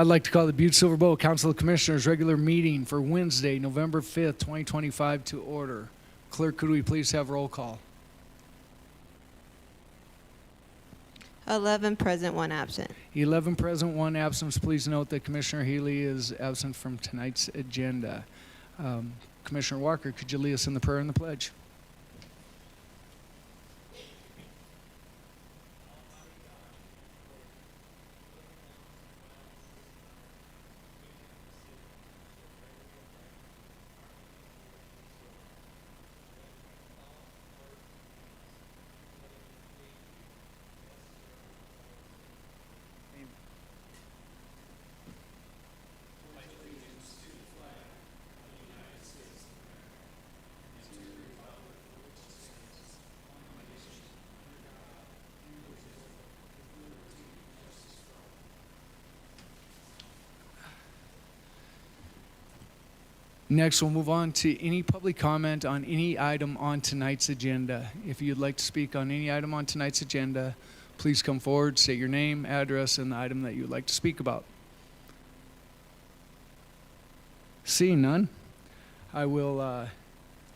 I'd like to call the Butte-Silver Bowl Council of Commissioners regular meeting for Wednesday, November 5th, 2025 to order. Clerk, could we please have roll call? 11 present, 1 absent. 11 present, 1 absent. Please note that Commissioner Healy is absent from tonight's agenda. Commissioner Walker, could you lead us in the prayer and the pledge? Next, we'll move on to any public comment on any item on tonight's agenda. If you'd like to speak on any item on tonight's agenda, please come forward, state your name, address, and the item that you would like to speak about. Seeing none, I will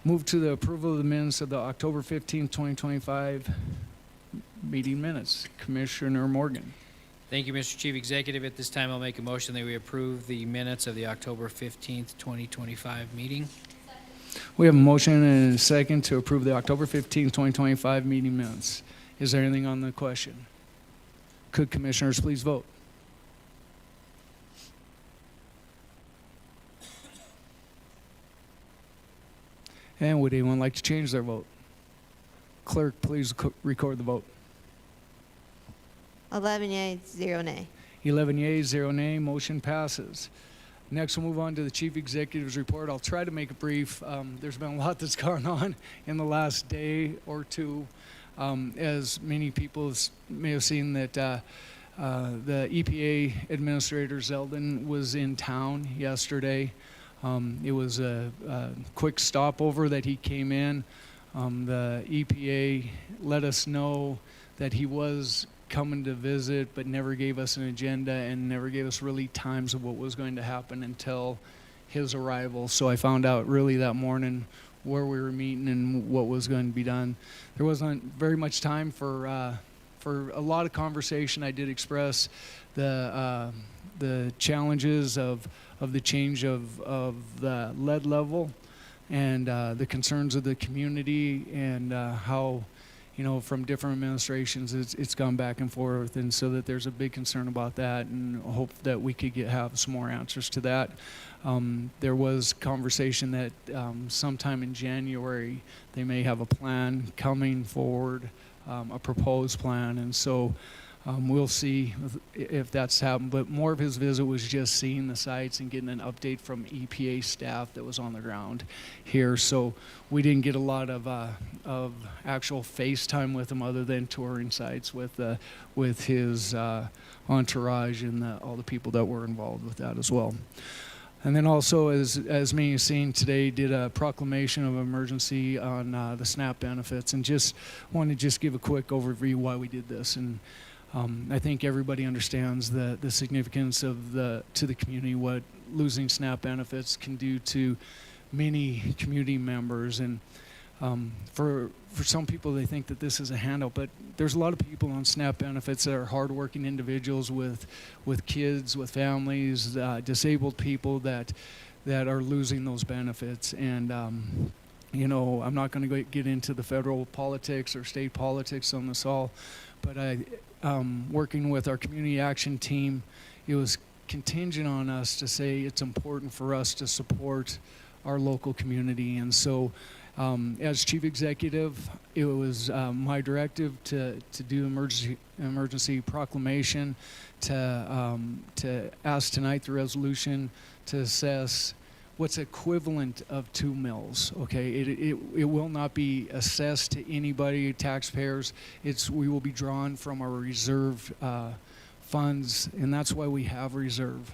move to the approval of the minutes of the October 15th, 2025 meeting minutes. Commissioner Morgan. Thank you, Mr. Chief Executive. At this time, I'll make a motion that we approve the minutes of the October 15th, 2025 meeting. We have a motion and a second to approve the October 15th, 2025 meeting minutes. Is there anything on the question? Could commissioners please vote? And would anyone like to change their vote? Clerk, please record the vote. 11 yeas, 0 nay. 11 yeas, 0 nay. Motion passes. Next, we'll move on to the Chief Executive's report. I'll try to make it brief. There's been a lot that's gone on in the last day or two. As many people may have seen that the EPA Administrator Zeldin was in town yesterday. It was a quick stopover that he came in. The EPA let us know that he was coming to visit, but never gave us an agenda and never gave us really times of what was going to happen until his arrival. So I found out really that morning where we were meeting and what was going to be done. There wasn't very much time for a lot of conversation. I did express the challenges of the change of the lead level and the concerns of the community and how, you know, from different administrations, it's gone back and forth, and so that there's a big concern about that, and hope that we could have some more answers to that. There was conversation that sometime in January they may have a plan coming forward, a proposed plan, and so we'll see if that's happened. But more of his visit was just seeing the sites and getting an update from EPA staff that was on the ground here. So we didn't get a lot of actual face time with him other than touring sites with his entourage and all the people that were involved with that as well. And then also, as many have seen today, did a proclamation of emergency on the SNAP benefits, and just wanted to just give a quick overview why we did this. And I think everybody understands the significance of to the community, what losing SNAP benefits can do to many community members. And for some people, they think that this is a handout, but there's a lot of people on SNAP benefits that are hardworking individuals with kids, with families, disabled people that are losing those benefits. And you know, I'm not going to get into the federal politics or state politics on this all, but working with our community action team, it was contingent on us to say it's important for us to support our local community. And so as chief executive, it was my directive to do emergency proclamation, to ask tonight the resolution to assess what's equivalent of 2 mills. Okay, it will not be assessed to anybody, taxpayers. We will be drawn from our reserve funds, and that's why we have reserve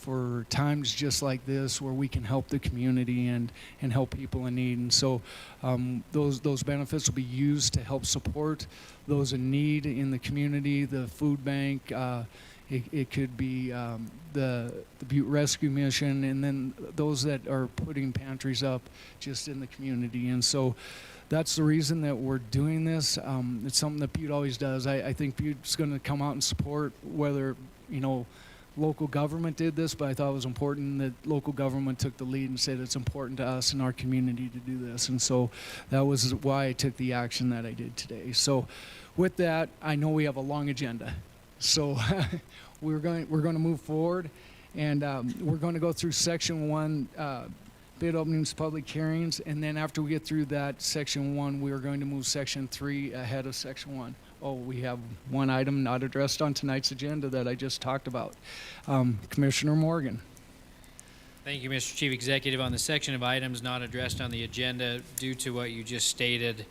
for times just like this where we can help the community and help people in need. And so those benefits will be used to help support those in need in the community, the food bank, It could be the Butte Rescue Mission, and then those that are putting pantries up just in the community. And so that's the reason that we're doing this. It's something that Butte always does. I think Butte's going to come out and support whether, local government did this, but I thought it was important that local government took the lead and said it's important to us and our community to do this. And so that was why I took the action that I did today. So with that, I know we have a long agenda. So we're going to move forward, and we're going to go through section 1, bid openings, public hearings, and then after we get through that section 1, we are going to move section 3 ahead of section 1. Oh, we have one item not addressed on tonight's agenda that I just talked about. Commissioner Morgan. Thank you, Mr. Chief Executive. On the section of items not addressed on the agenda, due to what you just stated,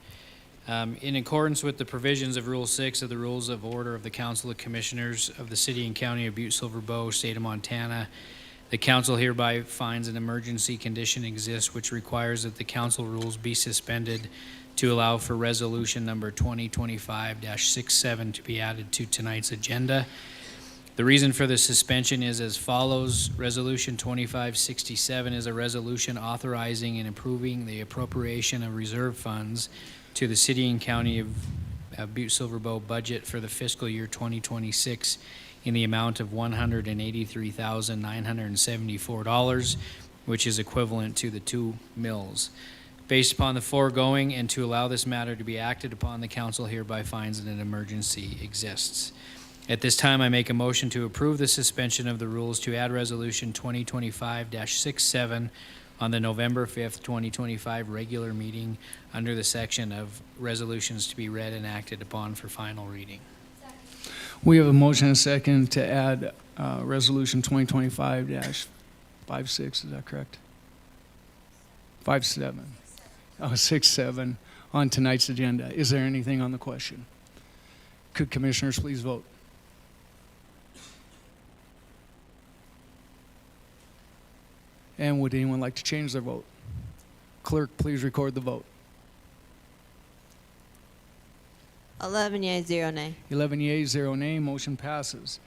in accordance with the provisions of Rule 6 of the Rules of Order of the Council of Commissioners of the City and County of Butte-Silver Bow, State of Montana, the council hereby finds an emergency condition exists which requires that the council rules be suspended to allow for resolution number 2025-67 to be added to tonight's agenda. The reason for the suspension is as follows. Resolution 2567 is a resolution authorizing and approving the appropriation of reserve funds to the City and County of Butte-Silver Bow budget for the fiscal year 2026 in the amount of $183,974, which is equivalent to the 2 mills. Based upon the foregoing and to allow this matter to be acted upon, the council hereby finds that an emergency exists. At this time, I make a motion to approve the suspension of the rules to add resolution 2025-67 on the November 5th, 2025 regular meeting under the section of resolutions to be read and acted upon for final reading. We have a motion and a second to add resolution 2025-56, is that correct? 57. 67 on tonight's agenda. Is there anything on the question? Could commissioners please vote? And would anyone like to change their vote? Clerk, please record the vote. 11 yeas, 0 nay. 11 yeas, 0 nay. Motion passes.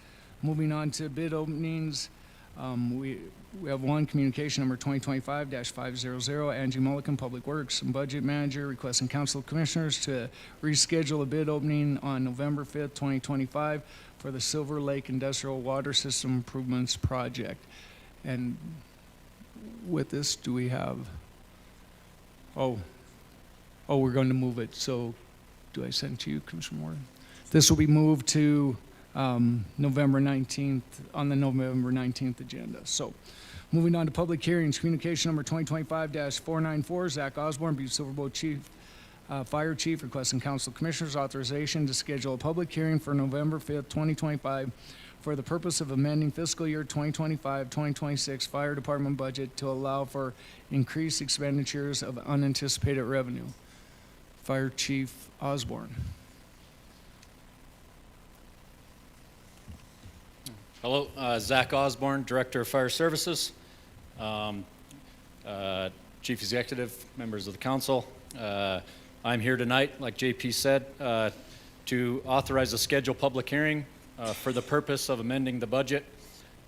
Moving on to bid openings. We have one, communication number 2025-500, Angie Mulligan, Public Works and Budget Manager, requesting Council of Commissioners to reschedule a bid opening on November 5th, 2025 for the Silver Lake Industrial Water System Improvements Project. And with this, do we have, we're going to move it. So do I send to you, Commissioner Morgan? This will be moved to November 19th, on the November 19th agenda. So moving on to public hearings, communication number 2025-494, Zach Osborne, Butte-Silver Bow Fire Chief, requesting Council of Commissioners authorization to schedule a public hearing for November 5th, 2025 for the purpose of amending fiscal year 2025-2026 fire department budget to allow for increased expenditures of unanticipated revenue. Fire Chief Osborne. Hello, Zach Osborne, Director of Fire Services, Chief Executive, members of the council. I'm here tonight, like JP said, to authorize a scheduled public hearing for the purpose of amending the budget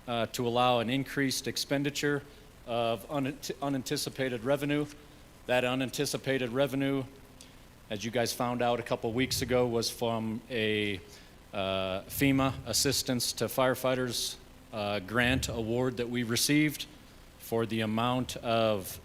to allow an increased expenditure of unanticipated revenue. That unanticipated revenue, as you guys found out a couple weeks ago, was from a FEMA Assistance to Firefighters grant award that we received for the amount of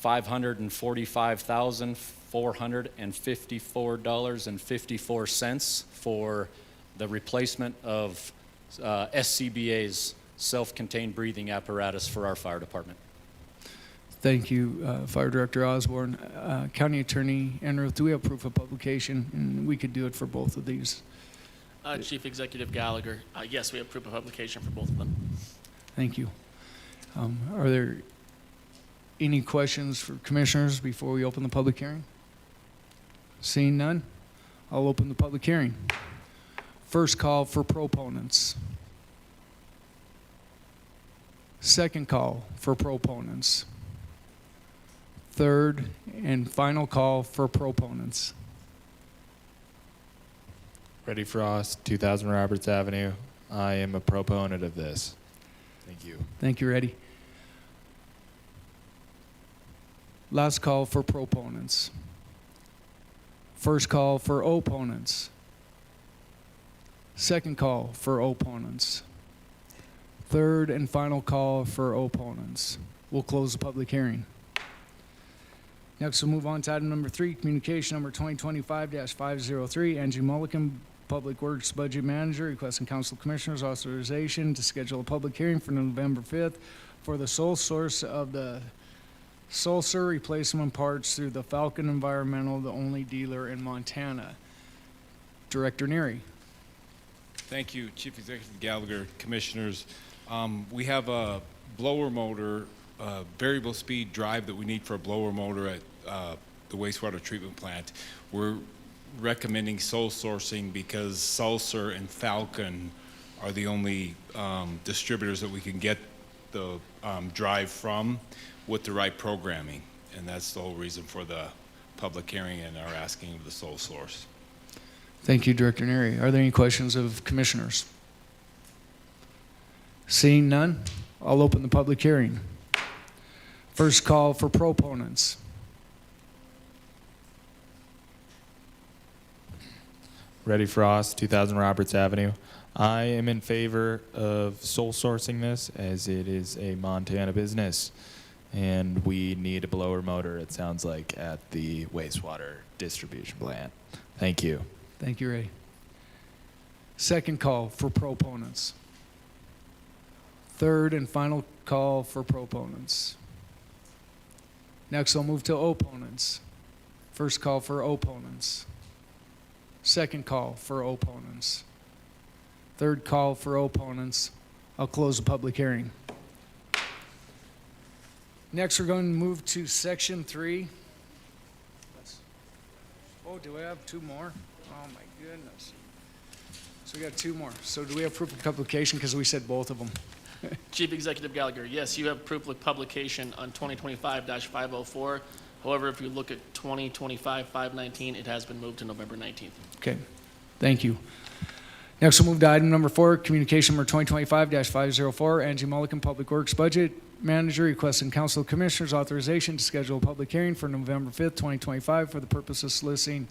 $545,454.54 for the replacement of SCBA's self-contained breathing apparatus for our fire department. Thank you, Fire Director Osborne. County Attorney Enroth, do we have proof of publication? And we could do it for both of these. Chief Executive Gallagher, yes, we have proof of publication for both of them. Thank you. Are there any questions for commissioners before we open the public hearing? Seeing none, I'll open the public hearing. First call for proponents. Second call for proponents. Third and final call for proponents. Freddie Frost, 2000 Roberts Avenue, I am a proponent of this. Thank you. Thank you, Reddy. Last call for proponents. First call for opponents. Second call for opponents. Third and final call for opponents. We'll close the public hearing. Next, we'll move on to item number 3, communication number 2025-503. Angie Mulligan, Public Works Budget Manager, requesting Council Commissioners authorization to schedule a public hearing for November 5th for the sole source of the Sulfur replacement parts through the Falcon Environmental, the only dealer in Montana. Director Neary. Thank you, Chief Executive Gallagher, Commissioners. We have a blower motor, variable speed drive that we need for a blower motor at the wastewater treatment plant. We're recommending sole sourcing because Sulfur and Falcon are the only distributors that we can get the drive from with the right programming. And that's the whole reason for the public hearing and our asking of the sole source. Thank you, Director Neary. Are there any questions of commissioners? Seeing none, I'll open the public hearing. First call for proponents. Reddy Frost, 2000 Roberts Avenue. I am in favor of sole sourcing this as it is a Montana business and we need a blower motor, it sounds like, at the wastewater distribution plant. Thank you. Thank you, Ray. Second call for proponents. Third and final call for proponents. Next, I'll move to opponents. First call for opponents. Second call for opponents. Third call for opponents. I'll close the public hearing. Next, we're going to move to section 3. Oh, do we have 2 more? Oh my goodness. So we got 2 more. So do we have proof of publication? Because we said both of them. Chief Executive Gallagher, yes, you have proof of publication on 2025-504. However, if you look at 2025-519, it has been moved to November 19th. Okay, thank you. Next, we'll move to item number 4, communication number 2025-504. Angie Mulligan, Public Works Budget Manager, requesting Council of Commissioners authorization to schedule a public hearing for November 5th, 2025 for the purpose of soliciting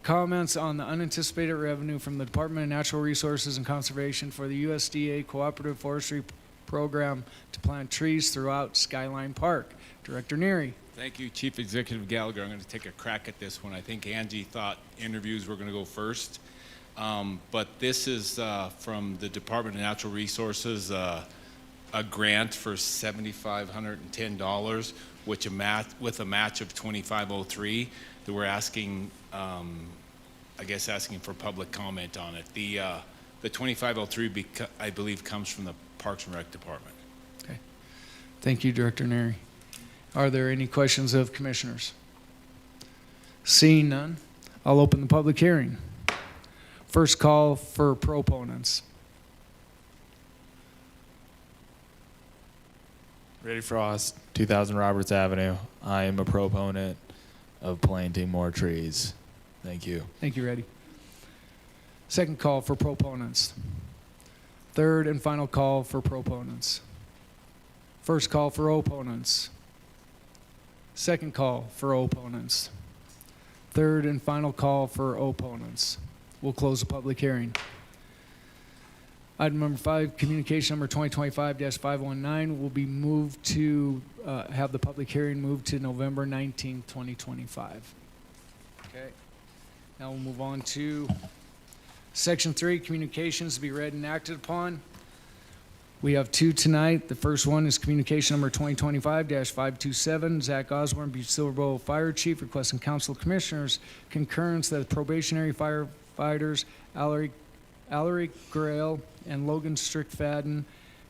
comments on the unanticipated revenue from the Department of Natural Resources and Conservation for the USDA Cooperative Forestry Program to plant trees throughout Skyline Park. Director Neary. Thank you, Chief Executive Gallagher. I'm going to take a crack at this one. I think Angie thought interviews were going to go first. But this is from the Department of Natural Resources, a grant for $7,510, with a match of $2,503 that we're asking, I guess asking for public comment on it. The $2,503, I believe, comes from the Parks and Rec Department. Okay. Thank you, Director Neary. Are there any questions of commissioners? Seeing none, I'll open the public hearing. First call for proponents. Reddy Frost, 2000 Roberts Avenue. I am a proponent of planting more trees. Thank you. Thank you, Reddy. Second call for proponents. Third and final call for proponents. First call for opponents. Second call for opponents. Third and final call for opponents. We'll close the public hearing. Item number 5, communication number 2025-519 will be moved to have the public hearing moved to November 19, 2025. Okay. Now we'll move on to section 3, communications to be read and acted upon. We have 2 tonight. The first one is communication number 2025-527. Zach Osborne, Butte-Silver Fire Chief, requesting Council of Commissioners concurrence that probationary firefighters Alaric Grail and Logan Strickfadden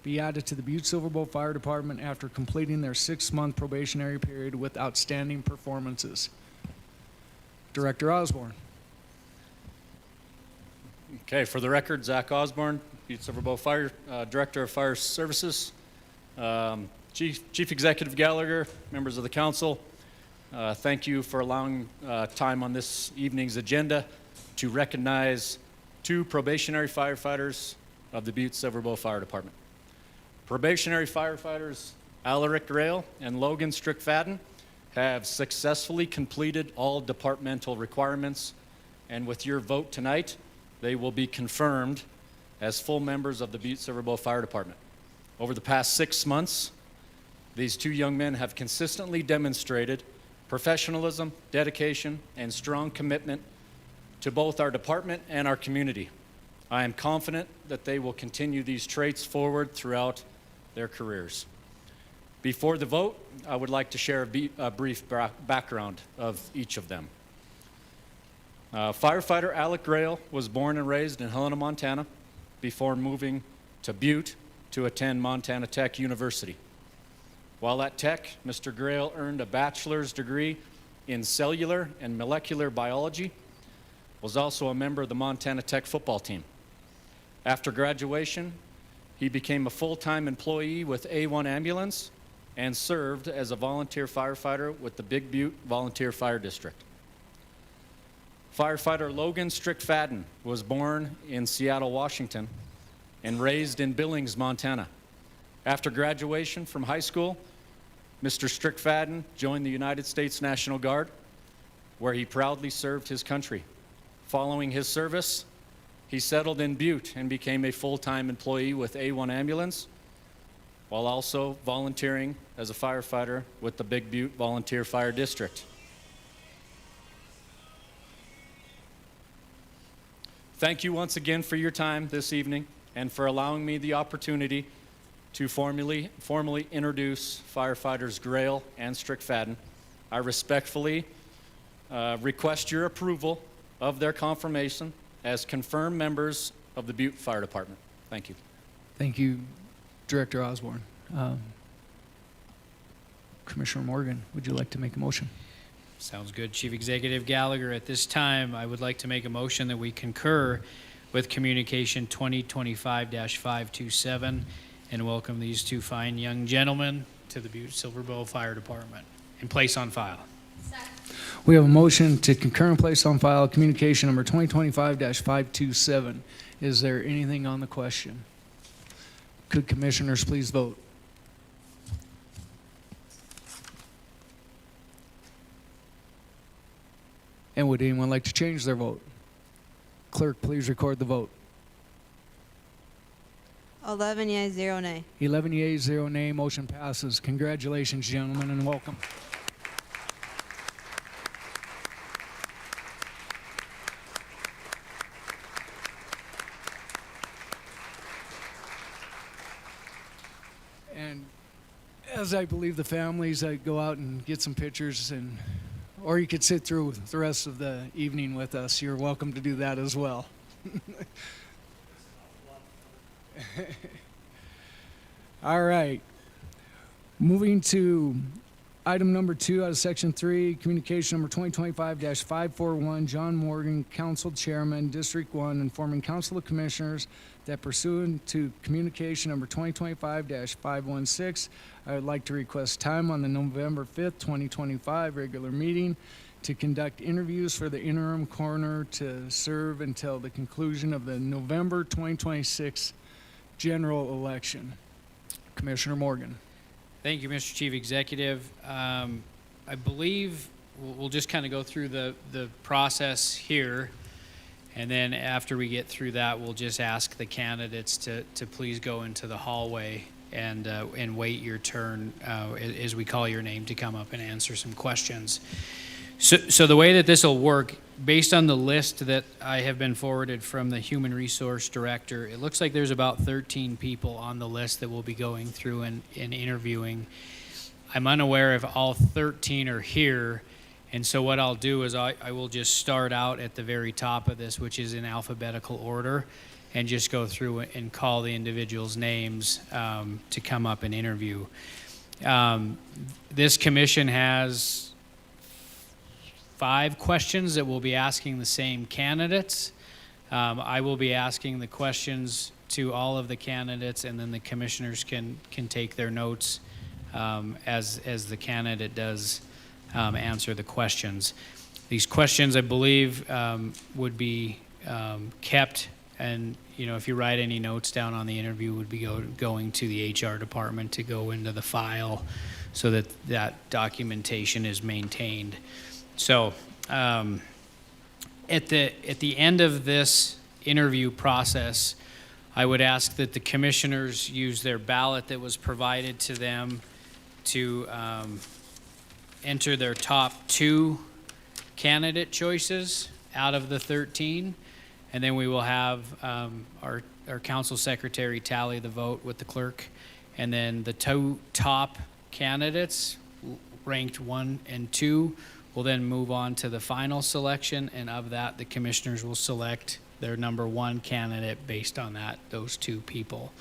be added to the Butte-Silver Fire Department after completing their 6-month probationary period with outstanding performances. Director Osborne. Okay, for the record, Zach Osborne, Butte-Silver Fire Director of Fire Services. Chief Executive Gallagher, members of the council, thank you for allowing time on this evening's agenda to recognize 2 probationary firefighters of the Butte-Silver Fire Department. Probationary firefighters Alaric Grail and Logan Strickfadden have successfully completed all departmental requirements, and with your vote tonight, they will be confirmed as full members of the Butte-Silver Fire Department. Over the past 6 months, these two young men have consistently demonstrated professionalism, dedication, and strong commitment to both our department and our community. I am confident that they will continue these traits forward throughout their careers. Before the vote, I would like to share a brief background of each of them. Firefighter Alec Grail was born and raised in Helena, Montana, before moving to Butte to attend Montana Tech University. While at Tech, Mr. Grail earned a bachelor's degree in cellular and molecular biology, was also a member of the Montana Tech football team. After graduation, he became a full-time employee with A1 Ambulance and served as a volunteer firefighter with the Big Butte Volunteer Fire District. Firefighter Logan Strickfadden was born in Seattle, Washington, and raised in Billings, Montana. After graduation from high school, Mr. Strickfadden joined the United States National Guard, where he proudly served his country. Following his service, he settled in Butte and became a full-time employee with A1 Ambulance, while also volunteering as a firefighter with the Big Butte Volunteer Fire District. Thank you once again for your time this evening and for allowing me the opportunity to formally introduce firefighters Grail and Strickfadden. I respectfully request your approval of their confirmation as confirmed members of the Butte Fire Department. Thank you. Thank you, Director Osborne. Commissioner Morgan, would you like to make a motion? Sounds good. Chief Executive Gallagher, at this time, I would like to make a motion that we concur with Communication 2025-527 and welcome these two fine young gentlemen to the Butte-Silver Bow Fire Department and place on file. We have a motion to concur and place on file communication number 2025-527. Is there anything on the question? Could commissioners please vote? And would anyone like to change their vote? Clerk, please record the vote. 11 yeas, 0 nay. 11 yeas, 0 nay. Motion passes. Congratulations, gentlemen, and welcome. And as I believe the families, go out and get some pictures, or you could sit through the rest of the evening with us. You're welcome to do that as well. All right. Moving to item number 2 out of section 3, communication number 2025-541, John Morgan, Council Chairman, District 1, informing Council of Commissioners that pursuant to communication number 2025-516, I would like to request time on the November 5th, 2025 regular meeting to conduct interviews for the interim coroner to serve until the conclusion of the November 2026 general election. Commissioner Morgan. Thank you, Mr. Chief Executive. I believe we'll just kind of go through the process here, and then after we get through that, we'll just ask the candidates to please go into the hallway and wait your turn as we call your name to come up and answer some questions. So the way that this will work, based on the list that I have been forwarded from the Human Resource Director, it looks like there's about 13 people on the list that we'll be going through and interviewing. I'm unaware if all 13 are here, and so what I'll do is I will just start out at the very top of this, which is in alphabetical order, and just go through and call the individuals' names to come up and interview. This commission has 5 questions that we'll be asking the same candidates. I will be asking the questions to all of the candidates, and then the commissioners can take their notes as the candidate does answer the questions. These questions, I believe, would be kept And, you know, if you write any notes down on the interview, would be going to the HR department to go into the file so that that documentation is maintained. So at the end of this interview process, I would ask that the commissioners use their ballot that was provided to them to enter their top 2 candidate choices out of the 13, and then we will have our council secretary tally the vote with the clerk, and then the 2 top candidates ranked 1 and 2 will then move on to the final selection, and of that the commissioners will select their number 1 candidate based on those 2 people.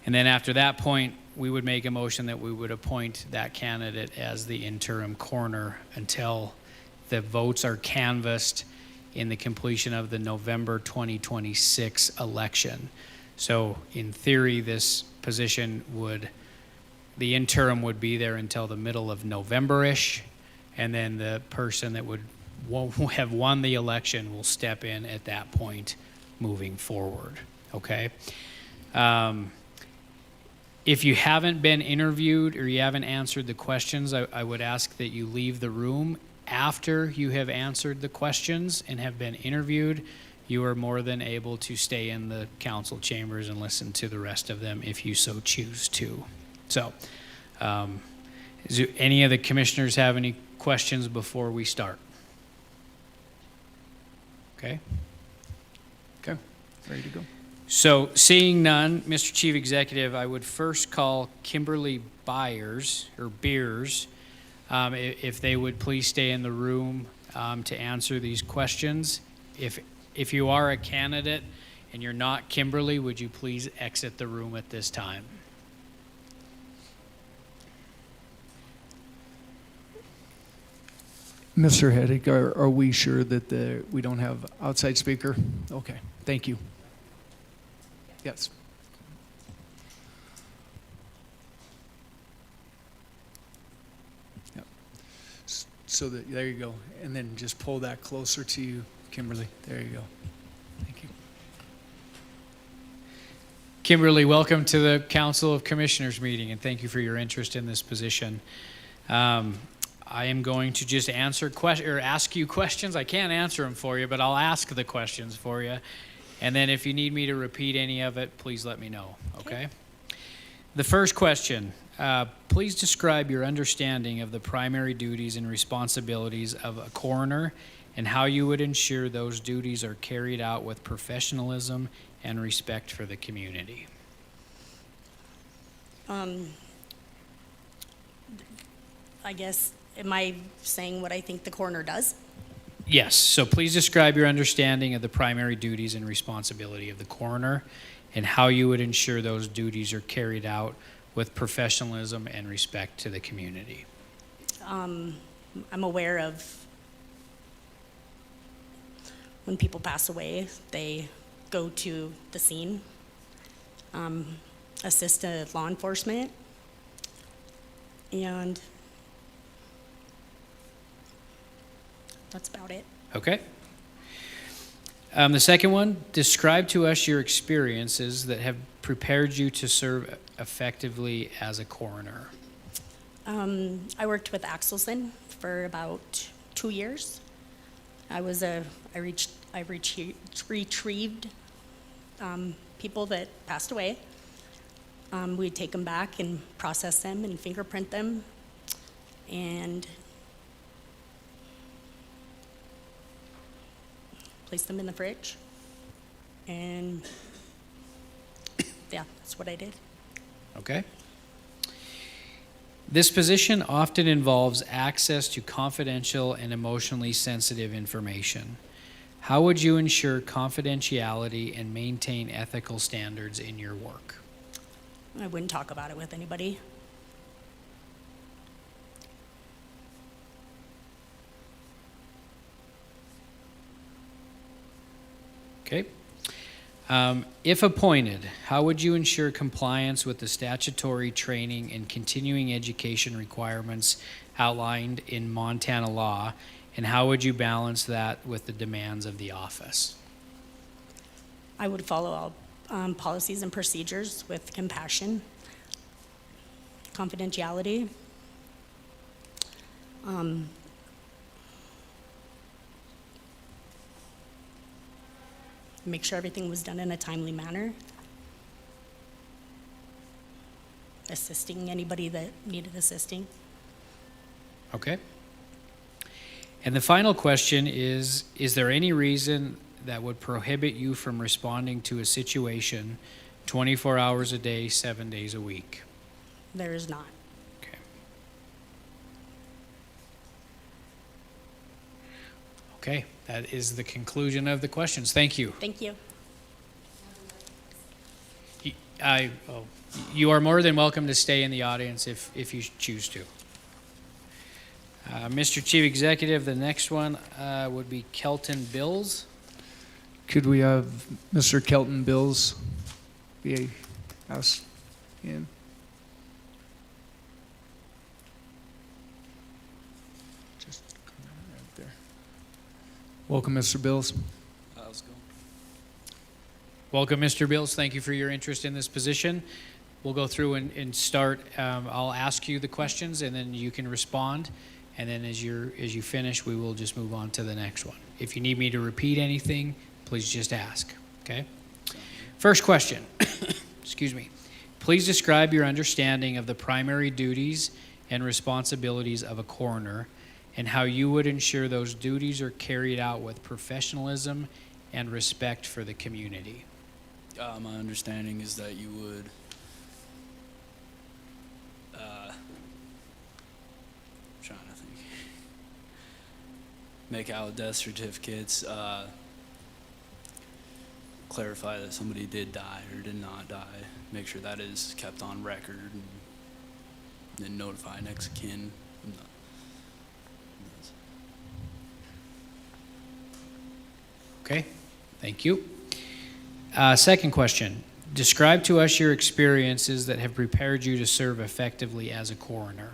And then after that point, we would make a motion that we would appoint that candidate as the interim coroner until the votes are canvassed in the completion of the November 2026 election. So in theory, this position the interim would be there until the middle of November-ish, and then the person that won't have won the election will step in at that point moving forward, okay? If you haven't been interviewed or you haven't answered the questions, I would ask that you leave the room. After you have answered the questions and have been interviewed, you are more than able to stay in the council chambers and listen to the rest of them if you so choose to. So, do any of the commissioners have any questions before we start? Okay. Okay, ready to go. So, seeing none, Mr. Chief Executive, I would first call Kimberly Beers, if they would please stay in the room to answer these questions. If you are a candidate and you're not Kimberly, would you please exit the room at this time? Mr. Heddick, are we sure that we don't have outside speaker? Okay, thank you. Yes. Yep. So there you go. And then just pull that closer to you, Kimberly. There you go. Thank you. Kimberly, welcome to the Council of Commissioners meeting, and thank you for your interest in this position. I am going to just ask you questions. I can't answer them for you, but I'll ask the questions for you. And then if you need me to repeat any of it, please let me know, okay? The first question, please describe your understanding of the primary duties and responsibilities of a coroner and how you would ensure those duties are carried out with professionalism and respect for the community. I guess, am I saying what I think the coroner does? Yes, so please describe your understanding of the primary duties and responsibility of the coroner and how you would ensure those duties are carried out with professionalism and respect to the community. I'm aware of when people pass away, they go to the scene, assist law enforcement, and that's about it. Okay. The second one, describe to us your experiences that have prepared you to serve effectively as a coroner. I worked with Axelson for about 2 years. I retrieved people that passed away. We'd take them back and process them and fingerprint them and place them in the fridge. And yeah, that's what I did. Okay. This position often involves access to confidential and emotionally sensitive information. How would you ensure confidentiality and maintain ethical standards in your work? I wouldn't talk about it with anybody. Okay. If appointed, how would you ensure compliance with the statutory training and continuing education requirements outlined in Montana law, and how would you balance that with the demands of the office? I would follow all policies and procedures with compassion, confidentiality. Make sure everything was done in a timely manner. Assisting anybody that needed assisting. Okay. And the final question is there any reason that would prohibit you from responding to a situation 24 hours a day, 7 days a week? There is not. Okay. Okay, that is the conclusion of the questions. Thank you. Thank you. You are more than welcome to stay in the audience if you choose to. Mr. Chief Executive, the next one would be Kelton Bills. Could we have Mr. Kelton Bills be asked in? Just come right there. Welcome, Mr. Bills. Welcome, Mr. Bills. Thank you for your interest in this position. We'll go through and start. I'll ask you the questions, and then you can respond. And then as you finish, we will just move on to the next one. If you need me to repeat anything, please just ask. Okay? First question. Excuse me. Please describe your understanding of the primary duties and responsibilities of a coroner and how you would ensure those duties are carried out with professionalism and respect for the community. My understanding is that you would trying to think. Make out death certificates, clarify that somebody did die or did not die, make sure that is kept on record, and then notify next of kin. Okay, thank you. Second question. Describe to us your experiences that have prepared you to serve effectively as a coroner.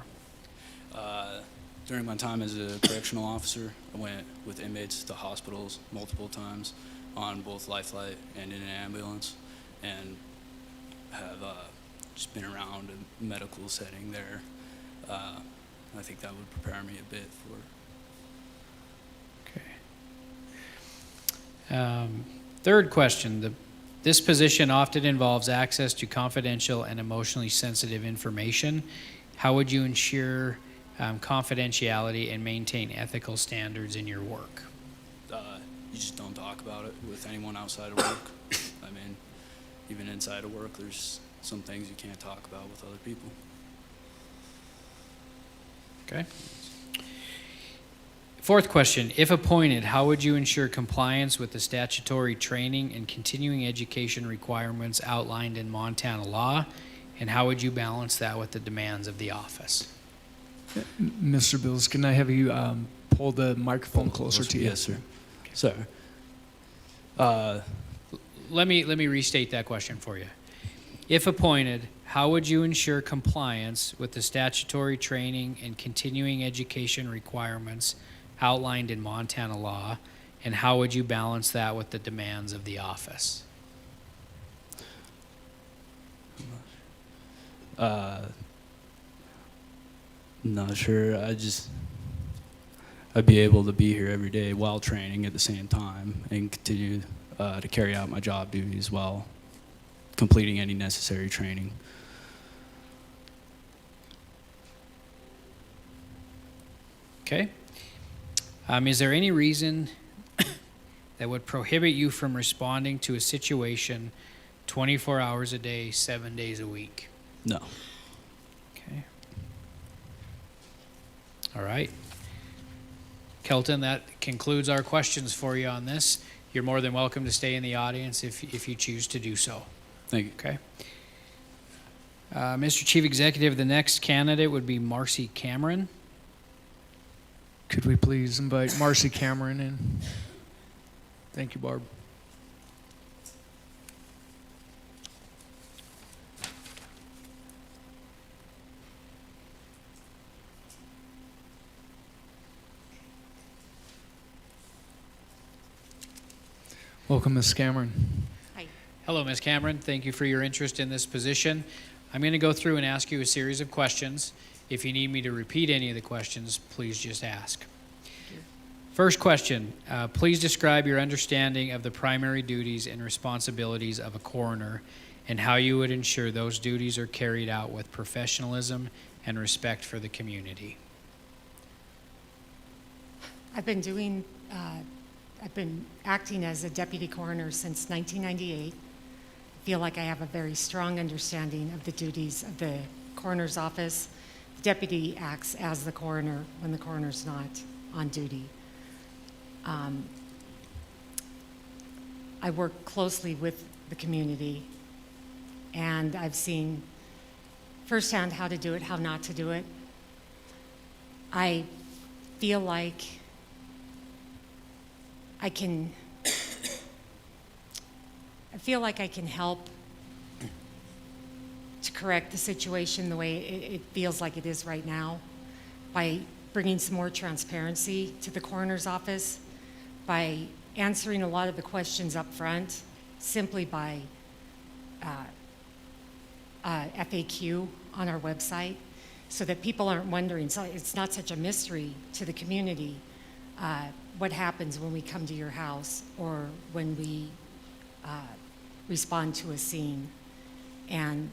During my time as a correctional officer, I went with inmates to hospitals multiple times on both life flight and in an ambulance, and have just been around a medical setting there. I think that would prepare me a bit for. Okay. Third question. This position often involves access to confidential and emotionally sensitive information. How would you ensure confidentiality and maintain ethical standards in your work? You just don't talk about it with anyone outside of work. I mean, even inside of work, there's some things you can't talk about with other people. Okay. Fourth question. If appointed, how would you ensure compliance with the statutory training and continuing education requirements outlined in Montana law? And how would you balance that with the demands of the office? Mr. Bills, can I have you pull the microphone closer to you? Yes, sir. Sorry. Let me restate that question for you. If appointed, how would you ensure compliance with the statutory training and continuing education requirements outlined in Montana law, and how would you balance that with the demands of the office? Not sure. I'd be able to be here every day while training at the same time and continue to carry out my job duties while completing any necessary training. Okay. Is there any reason that would prohibit you from responding to a situation 24 hours a day, 7 days a week? No. Okay. All right. Kelton, that concludes our questions for you on this. You're more than welcome to stay in the audience if you choose to do so. Thank you. Okay. Mr. Chief Executive, the next candidate would be Marcy Cameron. Could we please invite Marcy Cameron in? Thank you, Barb. Welcome, Ms. Cameron. Hello, Ms. Cameron. Thank you for your interest in this position. I'm going to go through and ask you a series of questions. If you need me to repeat any of the questions, please just ask. First question, please describe your understanding of the primary duties and responsibilities of a coroner and how you would ensure those duties are carried out with professionalism and respect for the community. I've been acting as a deputy coroner since 1998. I feel like I have a very strong understanding of the duties of the coroner's office. The deputy acts as the coroner when the coroner's not on duty. I work closely with the community, and I've seen firsthand how to do it, how not to do it. I feel like I can help to correct the situation the way it feels like it is right now by bringing some more transparency to the coroner's office, by answering a lot of the questions up front simply by FAQ on our website so that people aren't wondering. So it's not such a mystery to the community what happens when we come to your house or when we respond to a scene. And,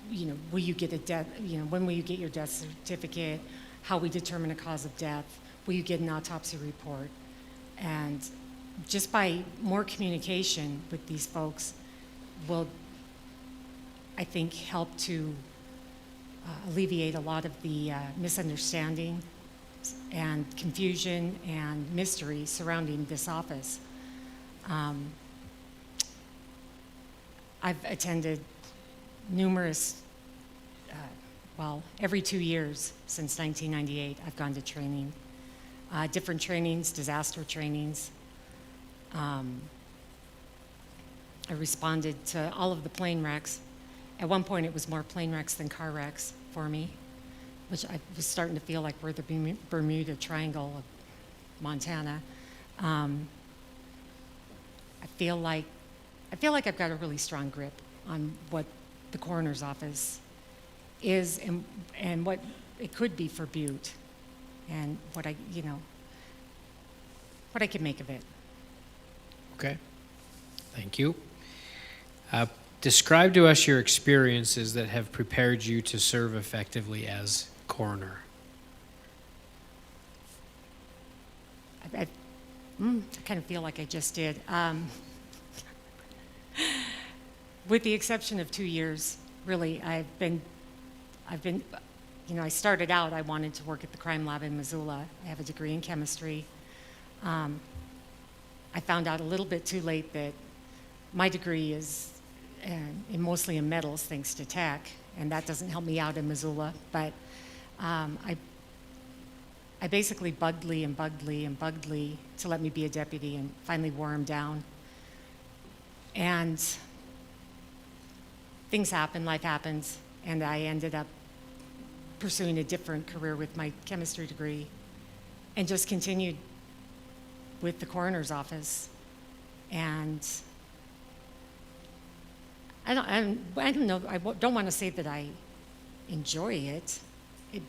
you know, will you get a death, you know, when will you get your death certificate, how we determine a cause of death, will you get an autopsy report? And just by more communication with these folks will, I think, help to alleviate a lot of the misunderstanding and confusion and mystery surrounding this office. I've attended numerous, every 2 years since 1998, I've gone to training. Different trainings, disaster trainings. I responded to all of the plane wrecks. At one point, it was more plane wrecks than car wrecks for me, which I was starting to feel like we're the Bermuda Triangle of Montana. I feel like I've got a really strong grip on what the coroner's office is and what it could be for Butte, and what I can make of it. Okay, thank you. Describe to us your experiences that have prepared you to serve effectively as coroner. I kind of feel like I just did. With the exception of 2 years, really, I've been, I started out, I wanted to work at the crime lab in Missoula. I have a degree in chemistry. I found out a little bit too late that my degree is mostly in metals, thanks to tech, and that doesn't help me out in Missoula. But I basically bugged Lee to let me be a deputy, and finally wore him down. And things happen, life happens, and I ended up pursuing a different career with my chemistry degree and just continued with the coroner's office. And I don't know, I don't want to say that I enjoy it,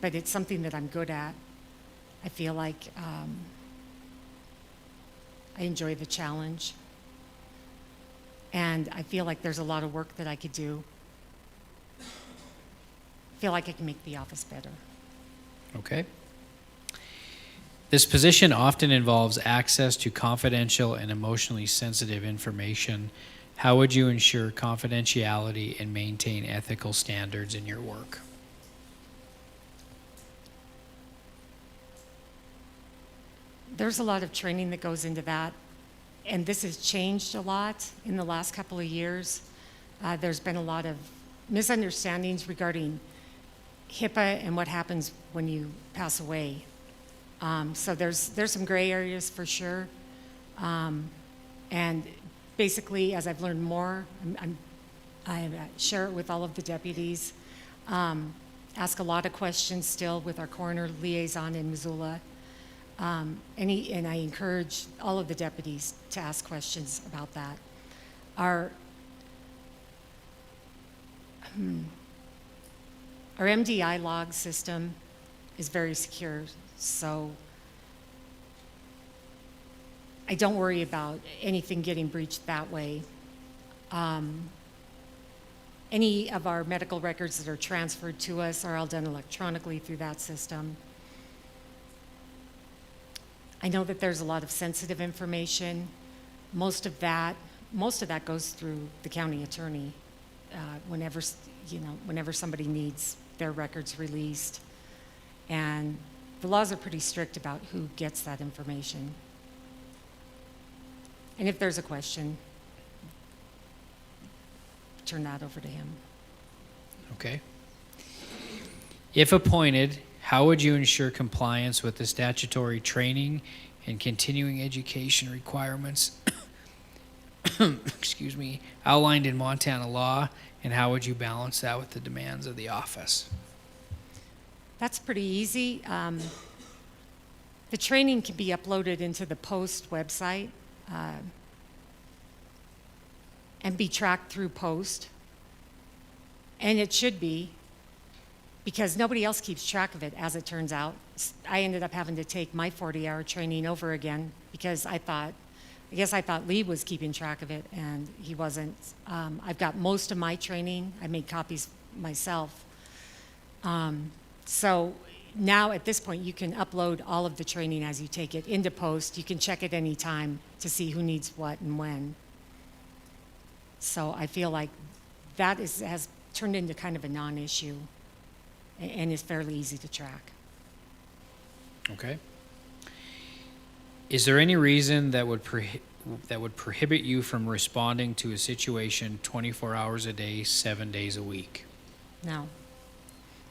but it's something that I'm good at. I feel like I enjoy the challenge. And I feel like there's a lot of work that I could do. I feel like I can make the office better. Okay. This position often involves access to confidential and emotionally sensitive information. How would you ensure confidentiality and maintain ethical standards in your work? There's a lot of training that goes into that, and this has changed a lot in the last couple of years. There's been a lot of misunderstandings regarding HIPAA and what happens when you pass away. So there's some gray areas for sure. And basically, as I've learned more, I share it with all of the deputies, ask a lot of questions still with our coroner liaison in Missoula. And I encourage all of the deputies to ask questions about that. Our our MDI log system is very secure, so I don't worry about anything getting breached that way. Any of our medical records that are transferred to us are all done electronically through that system. I know that there's a lot of sensitive information. Most of that goes through the county attorney whenever somebody needs their records released. And the laws are pretty strict about who gets that information. And if there's a question, turn that over to him. Okay. If appointed, how would you ensure compliance with the statutory training and continuing education requirements excuse me, outlined in Montana law, and how would you balance that with the demands of the office? That's pretty easy. The training can be uploaded into the Post website and be tracked through Post. And it should be, because nobody else keeps track of it, as it turns out. I ended up having to take my 40-hour training over again because I guess I thought Lee was keeping track of it, and he wasn't. I've got most of my training. I made copies myself. So now at this point, you can upload all of the training as you take it into Post. You can check it any time to see who needs what and when. So I feel like that has turned into kind of a non-issue and is fairly easy to track. Okay. Is there any reason that would prohibit you from responding to a situation 24 hours a day, 7 days a week? No.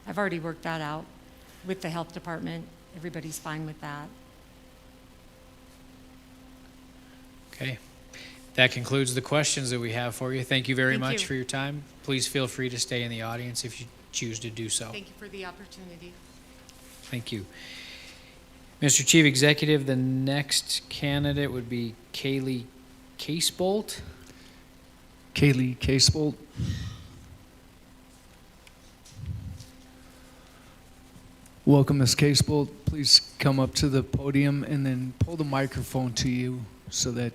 I've already worked that out with the health department. Everybody's fine with that. Okay. That concludes the questions that we have for you. Thank you very Thank much you. for your time. Please feel free to stay in the audience if you choose to do so. Thank you for the opportunity. Thank you. Mr. Chief Executive, the next candidate would be Kaylee Casebolt. Kaylee Casebolt. Welcome, Ms. Casebolt. Please come up to the podium and then pull the microphone to you so that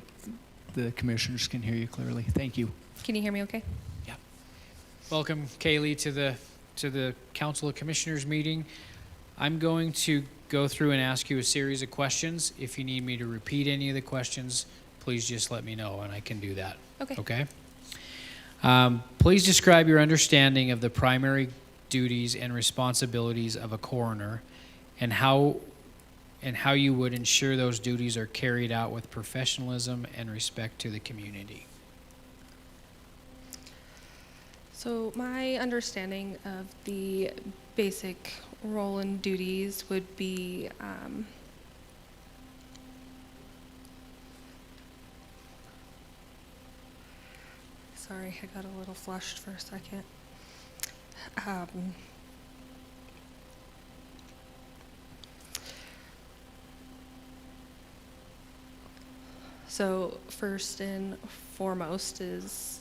the commissioners can hear you clearly. Thank you. Can you hear me okay? Yeah. Welcome, Kaylee, to the Council of Commissioners meeting. I'm going to go through and ask you a series of questions. If you need me to repeat any of the questions, please just let me know and I can do that. Okay. Okay? Please describe your understanding of the primary duties and responsibilities of a coroner and how you would ensure those duties are carried out with professionalism and respect to the community. So my understanding of the basic role and duties would be sorry, I got a little flushed for a second. So first and foremost is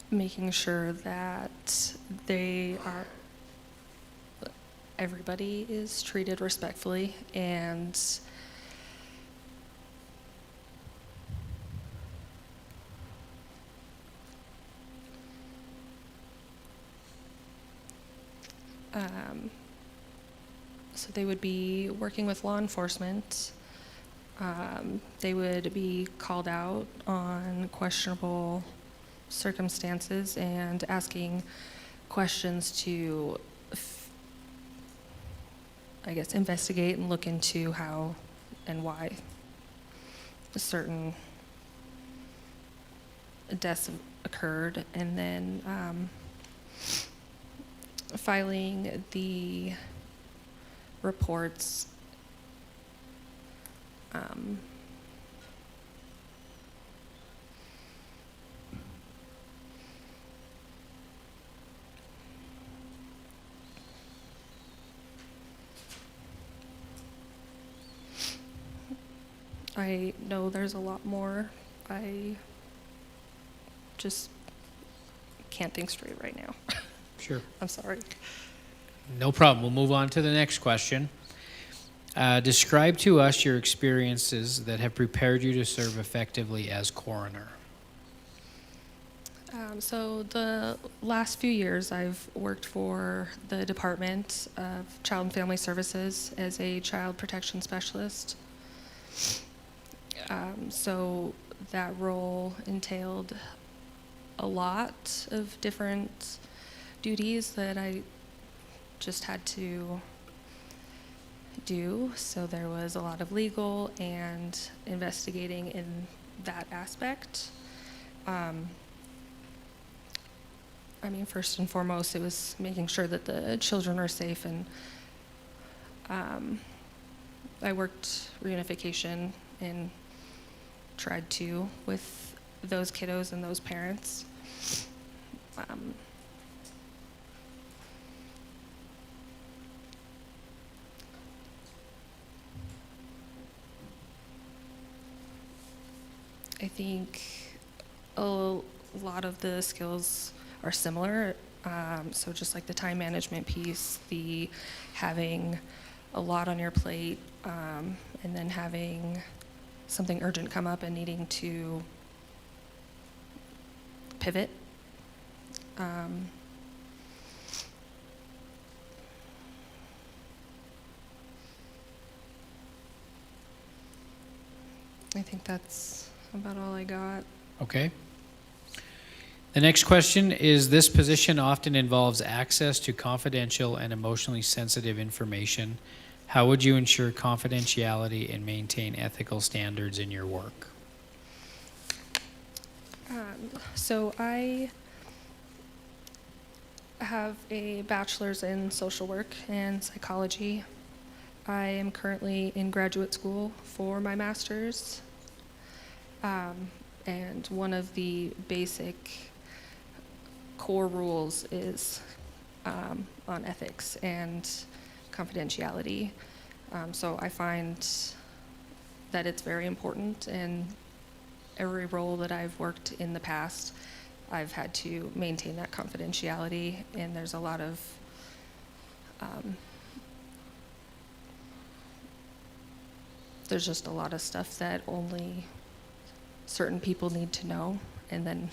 making sure that everybody is treated respectfully and so they would be working with law enforcement. They would be called out on questionable circumstances and asking questions to, I guess, investigate and look into how and why a certain deaths occurred, and then filing the reports I know there's a lot more. I just can't think straight right now. Sure. I'm sorry. No problem. We'll move on to the next question. Describe to us your experiences that have prepared you to serve effectively as coroner. So the last few years, I've worked for the Department of Child and Family Services as a child protection specialist. So that role entailed a lot of different duties that I just had to do. So there was a lot of legal and investigating in that aspect. I mean, first and foremost, it was making sure that the children are safe, and I worked reunification and tried to with those kiddos and those parents. I think a lot of the skills are similar. So just like the time management piece, the having a lot on your plate, and then having something urgent come up and needing to pivot. I think that's about all I got. Okay. The next question is, this position often involves access to confidential and emotionally sensitive information. How would you ensure confidentiality and maintain ethical standards in your work? So I have a bachelor's in social work and psychology. I am currently in graduate school for my master's. And one of the basic core rules is on ethics and confidentiality. So I find that it's very important, and every role that I've worked in the past, I've had to maintain that confidentiality, and there's a lot of there's just a lot of stuff that only certain people need to know, and then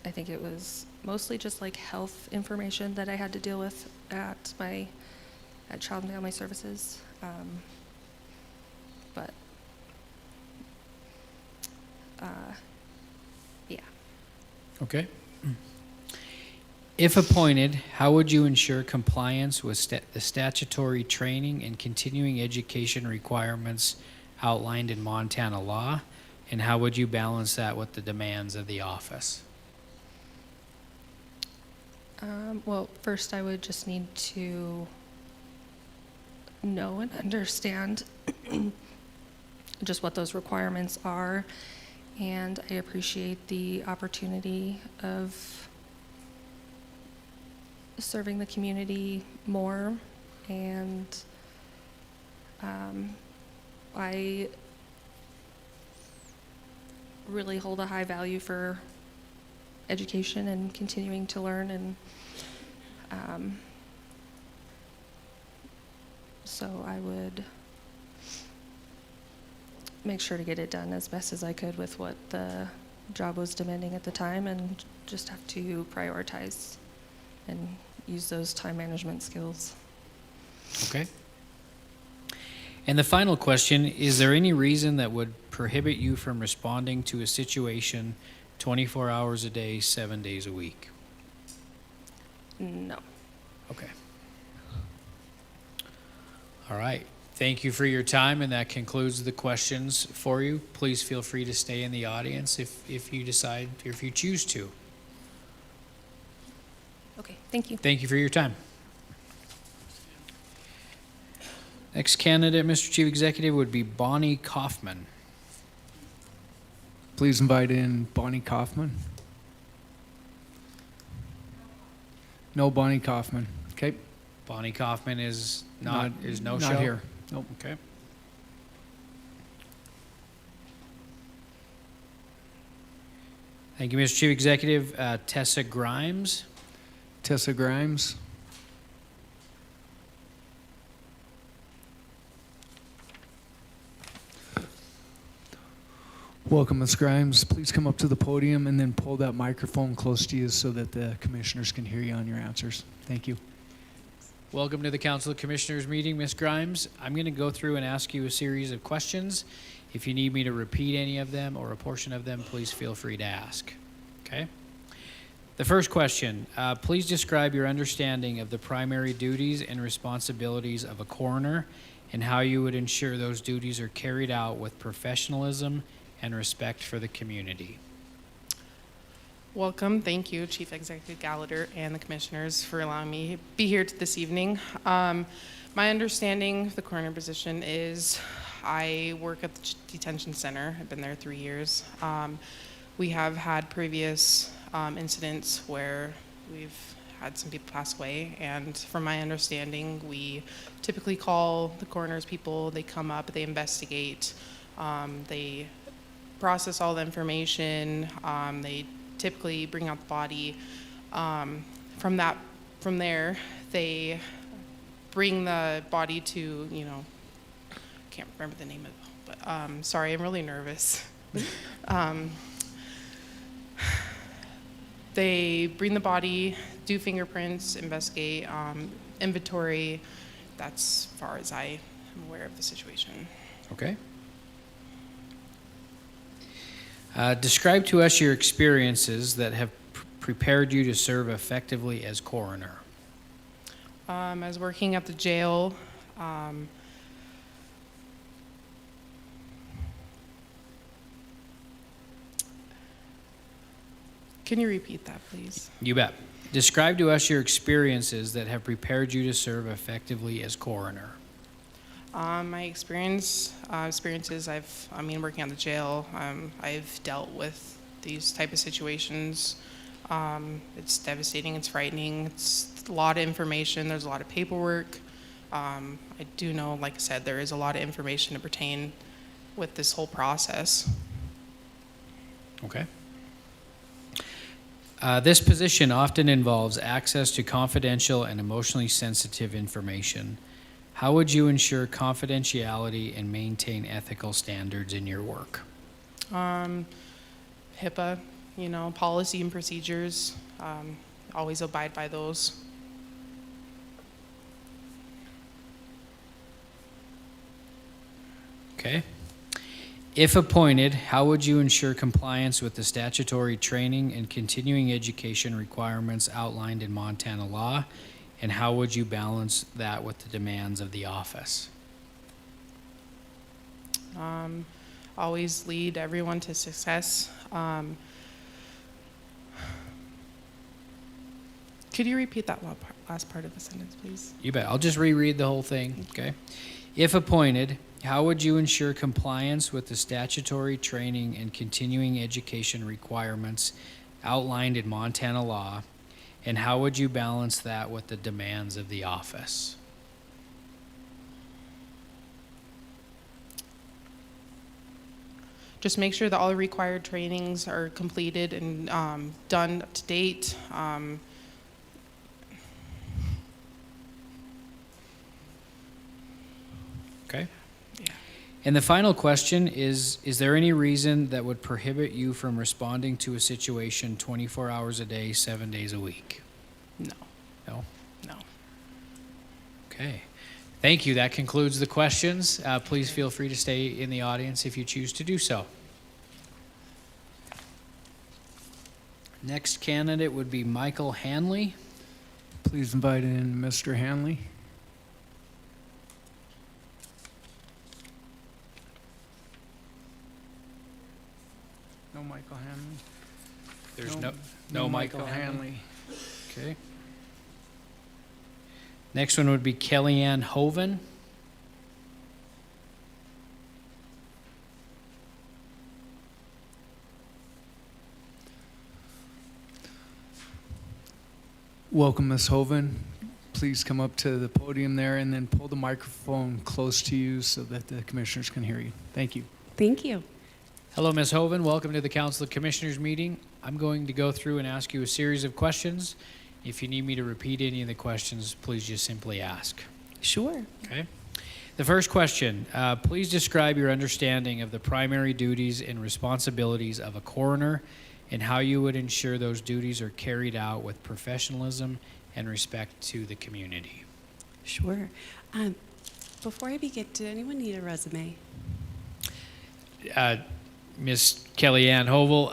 I think it was mostly just like health information that I had to deal with at Child and Family Services. But yeah. Okay. If appointed, how would you ensure compliance with the statutory training and continuing education requirements outlined in Montana law? And how would you balance that with the demands of the office? Well, first I would just need to know and understand just what those requirements are. And I appreciate the opportunity of serving the community more. And I really hold a high value for education and continuing to learn, and so I would make sure to get it done as best as I could with what the job was demanding at the time, and just have to prioritize and use those time management skills. Okay. And the final question, is there any reason that would prohibit you from responding to a situation 24 hours a day, 7 days a week? No. Okay. All right. Thank you for your time, and that concludes the questions for you. Please feel free to stay in the audience if you decide, or if you choose to. Okay, thank you. Thank you for your time. Next candidate, Mr. Chief Executive, would be Bonnie Kaufman. Please invite in Bonnie Kaufman. No Bonnie Kaufman. Okay. Bonnie Kaufman is no show? Not here. Nope. Okay. Thank you, Mr. Chief Executive. Tessa Grimes. Tessa Grimes. Welcome, Ms. Grimes. Please come up to the podium and then pull that microphone close to you so that the commissioners can hear you on your answers. Thank you. Welcome to the Council of Commissioners meeting, Ms. Grimes. I'm going to go through and ask you a series of questions. If you need me to repeat any of them or a portion of them, please feel free to ask. Okay? The first question, please describe your understanding of the primary duties and responsibilities of a coroner and how you would ensure those duties are carried out with professionalism and respect for the community. Welcome. Thank you, Chief Executive Gallagher and the commissioners for allowing me to be here this evening. My understanding of the coroner position is I work at the detention center. I've been there 3 years. We have had previous incidents where we've had some people pass away, and from my understanding, we typically call the coroner's people. They come up, they investigate, they process all the information, they typically bring out the body. From there, they bring the body to, can't remember the name of it, but sorry, I'm really nervous. They bring the body, do fingerprints, investigate, inventory. That's as far as I am aware of the situation. Okay. Describe to us your experiences that have prepared you to serve effectively as coroner. I was working at the jail. Can you repeat that, please? You bet. Describe to us your experiences that have prepared you to serve effectively as coroner. My experiences, working at the jail, I've dealt with these type of situations. It's devastating, it's frightening, it's a lot of information, there's a lot of paperwork. I do know, like I said, there is a lot of information to pertain with this whole process. Okay. This position often involves access to confidential and emotionally sensitive information. How would you ensure confidentiality and maintain ethical standards in your work? HIPAA, policy and procedures, always abide by those. Okay. If appointed, how would you ensure compliance with the statutory training and continuing education requirements outlined in Montana law? And how would you balance that with the demands of the office? Always lead everyone to success. Could you repeat that last part of the sentence, please? You bet. I'll just reread the whole thing, okay? If appointed, how would you ensure compliance with the statutory training and continuing education requirements outlined in Montana law? And how would you balance that with the demands of the office? Just make sure that all the required trainings are completed and done up to date. Okay. Yeah. And the final question is there any reason that would prohibit you from responding to a situation 24 hours a day, 7 days a week? No. No? No. Okay. Thank you. That concludes the questions. Please feel free to stay in the audience if you choose to do so. Next candidate would be Michael Hanley. Please invite in Mr. Hanley. No Michael Hanley. There's no Michael Hanley. Okay. Next one would be Kellyanne Hoven. Welcome, Ms. Hoven. please come up to the podium there and then pull the microphone close to you so that the commissioners can hear you. Thank you. Thank you. Hello, Ms. Hoven. Welcome to the Council of Commissioners meeting. I'm going to go through and ask you a series of questions. If you need me to repeat any of the questions, please just simply ask. Sure. Okay. The first question, please describe your understanding of the primary duties and responsibilities of a coroner and how you would ensure those duties are carried out with professionalism and respect to the community. Sure. Before I begin, did anyone need a resume? Ms. Kellyanne Hovel,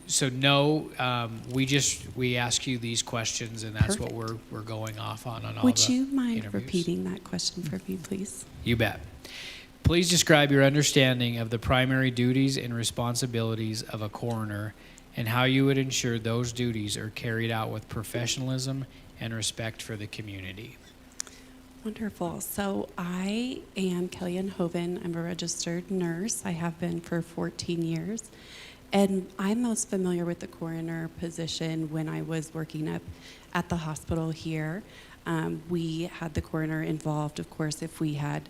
so no, we ask you these questions, and that's Perfect. what we're going off on all Would the you mind interviews. repeating that question for me, please? You bet. Please describe your understanding of the primary duties and responsibilities of a coroner and how you would ensure those duties are carried out with professionalism and respect for the community. Wonderful. So I am Kellyanne Hoven. I'm a registered nurse. I have been for 14 years. And I'm most familiar with the coroner position when I was working up at the hospital here. We had the coroner involved, of course, if we had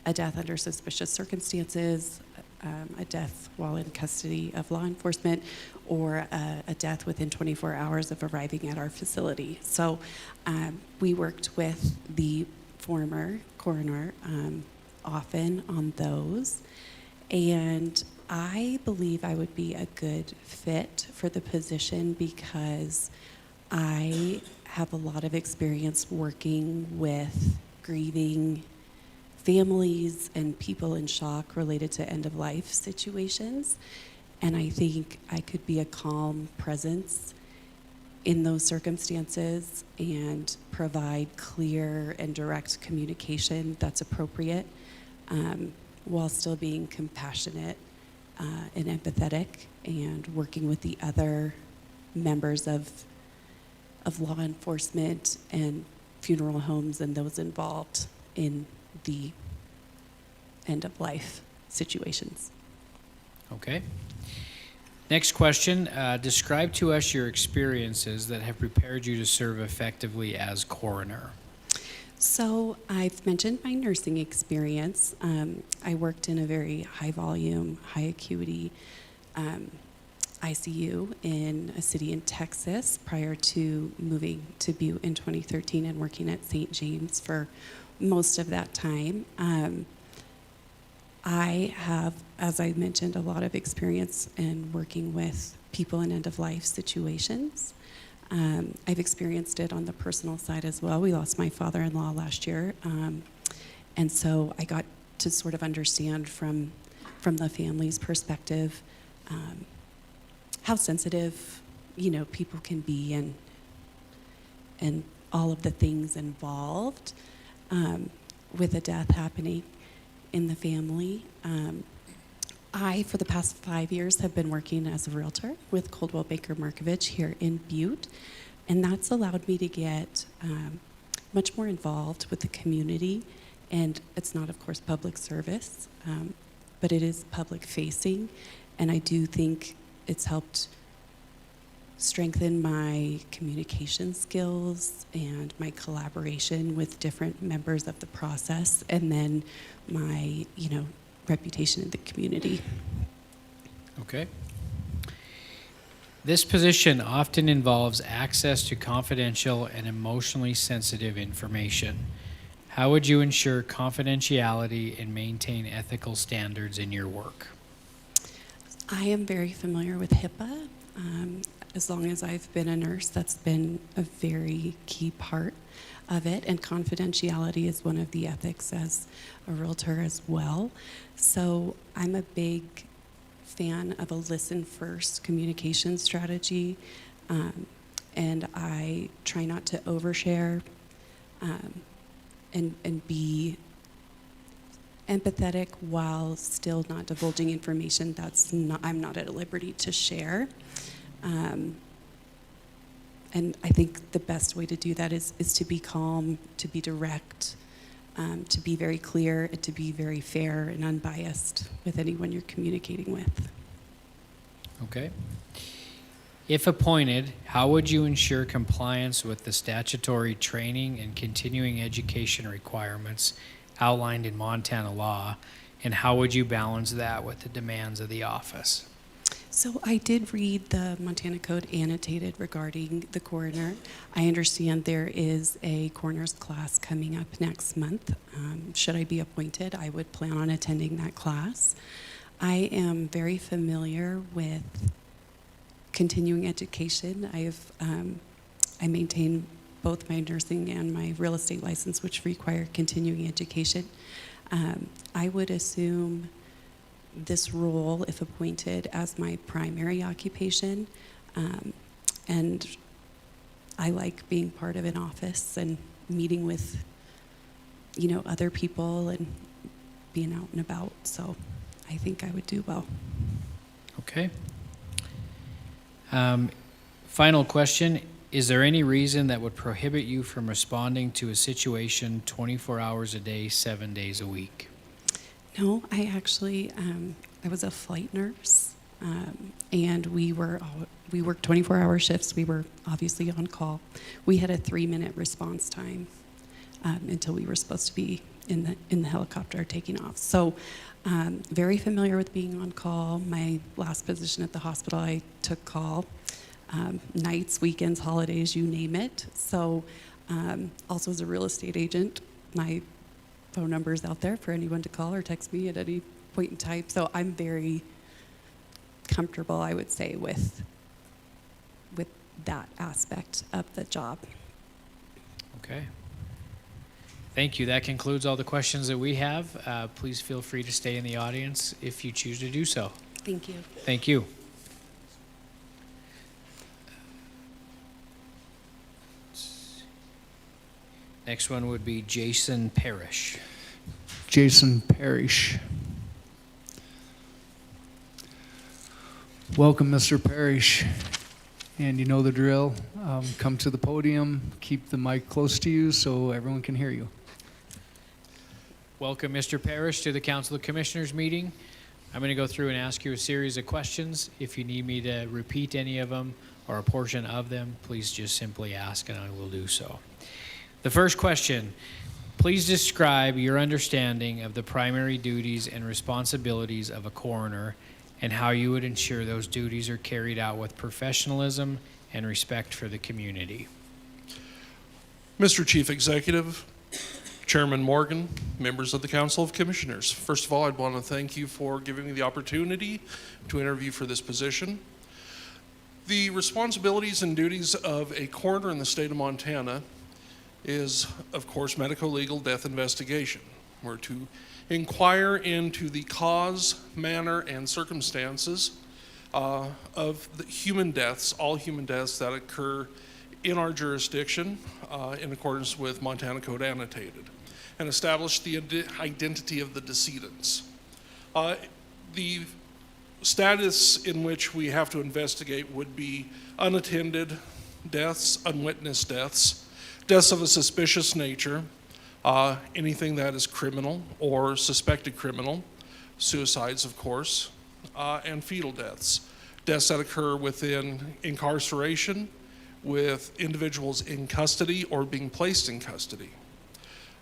a death under suspicious circumstances, a death while in custody of law enforcement, or a death within 24 hours of arriving at our facility. So we worked with the former coroner often on those. And I believe I would be a good fit for the position because I have a lot of experience working with grieving families and people in shock related to end-of-life situations. And I think I could be a calm presence in those circumstances and provide clear and direct communication that's appropriate while still being compassionate and empathetic and working with the other members of law enforcement and funeral homes and those involved in the end-of-life situations. Okay. Next question, describe to us your experiences that have prepared you to serve effectively as coroner. So I've mentioned my nursing experience. I worked in a very high volume, high acuity ICU in a city in Texas prior to moving to Butte in 2013 and working at St. James for most of that time. I have, as I mentioned, a lot of experience in working with people in end-of-life situations. I've experienced it on the personal side as well. We lost my father-in-law last year, and so I got to sort of understand from the family's perspective how sensitive, people can be and all of the things involved with a death happening in the family. I, for the past 5 years, have been working as a realtor with Coldwell Banker Markovich here in Butte, and that's allowed me to get much more involved with the community. And it's not, of course, public service, but it is public facing, and I do think it's helped strengthen my communication skills and my collaboration with different members of the process, and then my, reputation in the community. Okay. This position often involves access to confidential and emotionally sensitive information. How would you ensure confidentiality and maintain ethical standards in your work? I am very familiar with HIPAA. As long as I've been a nurse, that's been a very key part of it, and confidentiality is one of the ethics as a realtor as well. So I'm a big fan of a listen first communication strategy, and I try not to overshare and be empathetic while still not divulging information I'm not at liberty to share. And I think the best way to do that is to be calm, to be direct, to be very clear, and to be very fair and unbiased with anyone you're communicating with. Okay. If appointed, how would you ensure compliance with the statutory training and continuing education requirements outlined in Montana law, and how would you balance that with the demands of the office? So I did read the Montana Code annotated regarding the coroner. I understand there is a coroner's class coming up next month. Should I be appointed, I would plan on attending that class. I am very familiar with continuing education. I maintain both my nursing and my real estate license, which require continuing education. I would assume this role, if appointed, as my primary occupation. And I like being part of an office and meeting with, other people and being out and about. So I think I would do well. Okay. Final question. Is there any reason that would prohibit you from responding to a situation 24 hours a day, 7 days a week? No, I actually, I was a flight nurse, and we worked 24-hour shifts. We were obviously on call. We had a 3-minute response time until we were supposed to be in the helicopter taking off. So, very familiar with being on call. My last position at the hospital, I took call. Nights, weekends, holidays, you name it. So, also as a real estate agent, my phone number is out there for anyone to call or text me at any point in time. So I'm very comfortable, I would say, with that aspect of the job. Okay. Thank you. That concludes all the questions that we have. Please feel free to stay in the audience if you choose to do so. Thank you. Thank you. Next one would be Jason Parrish. Jason Parrish. Welcome, Mr. Parrish. And you know the drill. Come to the podium, keep the mic close to you so everyone can hear you. Welcome, Mr. Parrish, to the Council of Commissioners meeting. I'm going to go through and ask you a series of questions. If you need me to repeat any of them or a portion of them, please just simply ask and I will do so. The first question, please describe your understanding of the primary duties and responsibilities of a coroner and how you would ensure those duties are carried out with professionalism and respect for the community. Mr. Chief Executive, Chairman Morgan, members of the Council of Commissioners. First of all, I'd want to thank you for giving me the opportunity to interview for this position. The responsibilities and duties of a coroner in the state of Montana is, of course, medico-legal death investigation. We're to inquire into the cause, manner, and circumstances of the human deaths, all human deaths that occur in our jurisdiction in accordance with Montana Code Annotated, and establish the identity of the decedents. The status in which we have to investigate would be unattended deaths, unwitnessed deaths, deaths of a suspicious nature, anything that is criminal or suspected criminal, suicides, of course, and fetal deaths, deaths that occur within incarceration, with individuals in custody or being placed in custody.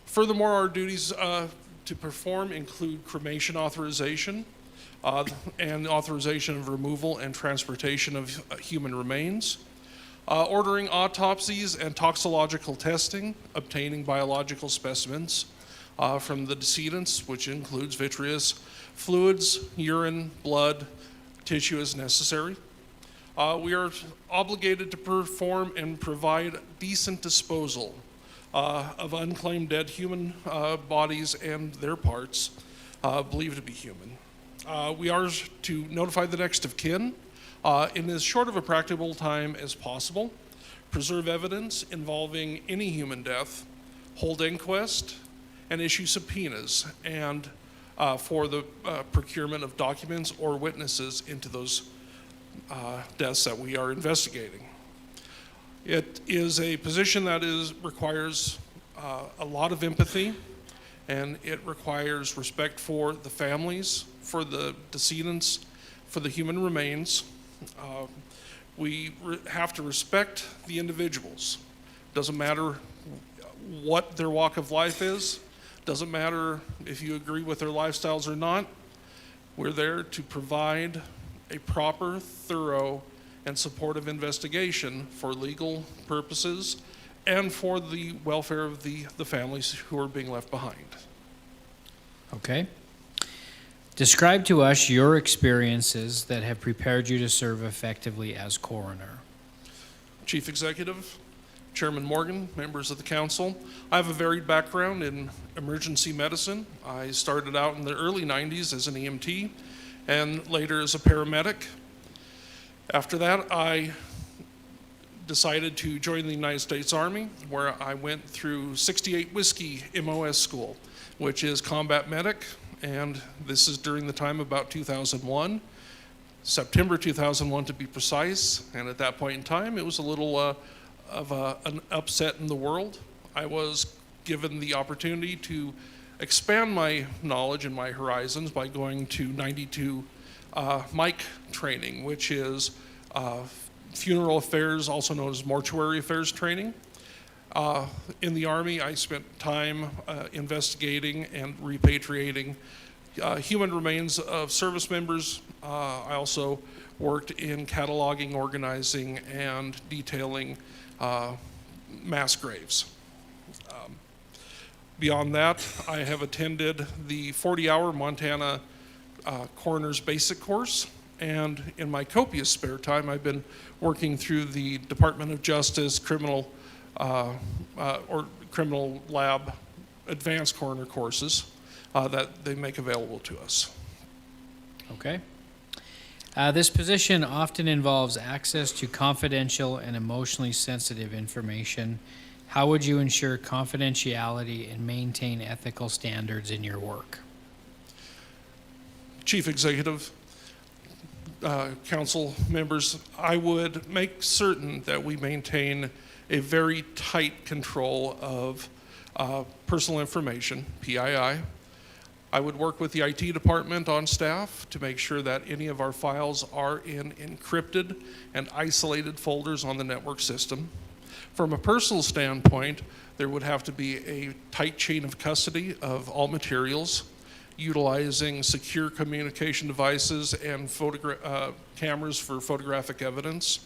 Furthermore, our duties to perform include cremation authorization and authorization of removal and transportation of human remains, ordering autopsies and toxicological testing, obtaining biological specimens from the decedents, which includes vitreous fluids, urine, blood, tissue as necessary. We are obligated to perform and provide decent disposal of unclaimed dead human bodies and their parts believed to be human. We are to notify the next of kin in as short of a practicable time as possible, preserve evidence involving any human death, hold inquest, and issue subpoenas and for the procurement of documents or witnesses into those deaths that we are investigating. It is a position that requires a lot of empathy, and it requires respect for the families, for the decedents, for the human remains, We have to respect the individuals. Doesn't matter what their walk of life is, doesn't matter if you agree with their lifestyles or not. We're there to provide a proper, thorough, and supportive investigation for legal purposes and for the welfare of the families who are being left behind. Okay. Describe to us your experiences that have prepared you to serve effectively as coroner. Chief Executive, Chairman Morgan, members of the council, I have a varied background in emergency medicine. I started out in the early 90s as an EMT and later as a paramedic. After that, I decided to join the United States Army, where I went through 68 Whiskey MOS school, which is combat medic, and this is during the time about 2001, September 2001 to be precise, and at that point in time, it was a little of an upset in the world. I was given the opportunity to expand my knowledge and my horizons by going to 92 Mike training, which is funeral affairs, also known as mortuary affairs training. In the Army, I spent time investigating and repatriating human remains of service members. I also worked in cataloging, organizing, and detailing mass graves. Beyond that, I have attended the 40-hour Montana Coroner's Basic Course, and in my copious spare time, I've been working through the Department of Justice criminal lab advanced coroner courses that they make available to us. Okay. This position often involves access to confidential and emotionally sensitive information. How would you ensure confidentiality and maintain ethical standards in your work? Chief Executive, council members, I would make certain that we maintain a very tight control of personal information, PII. I would work with the IT department on staff to make sure that any of our files are in encrypted and isolated folders on the network system. From a personal standpoint, there would have to be a tight chain of custody of all materials, utilizing secure communication devices and cameras for photographic evidence,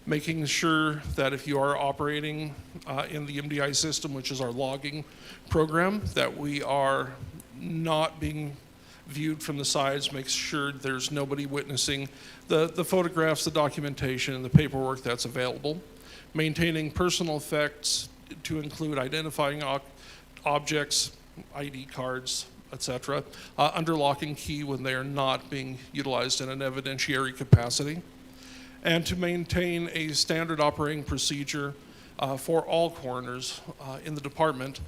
making sure that if you are operating in the MDI system, which is our logging program, that we are not being viewed from the sides, make sure there's nobody witnessing the photographs, the documentation, and the paperwork that's available. Maintaining personal effects to include identifying objects, ID cards, etc., under lock and key when they are not being utilized in an evidentiary capacity, and to maintain a standard operating procedure for all coroners in the department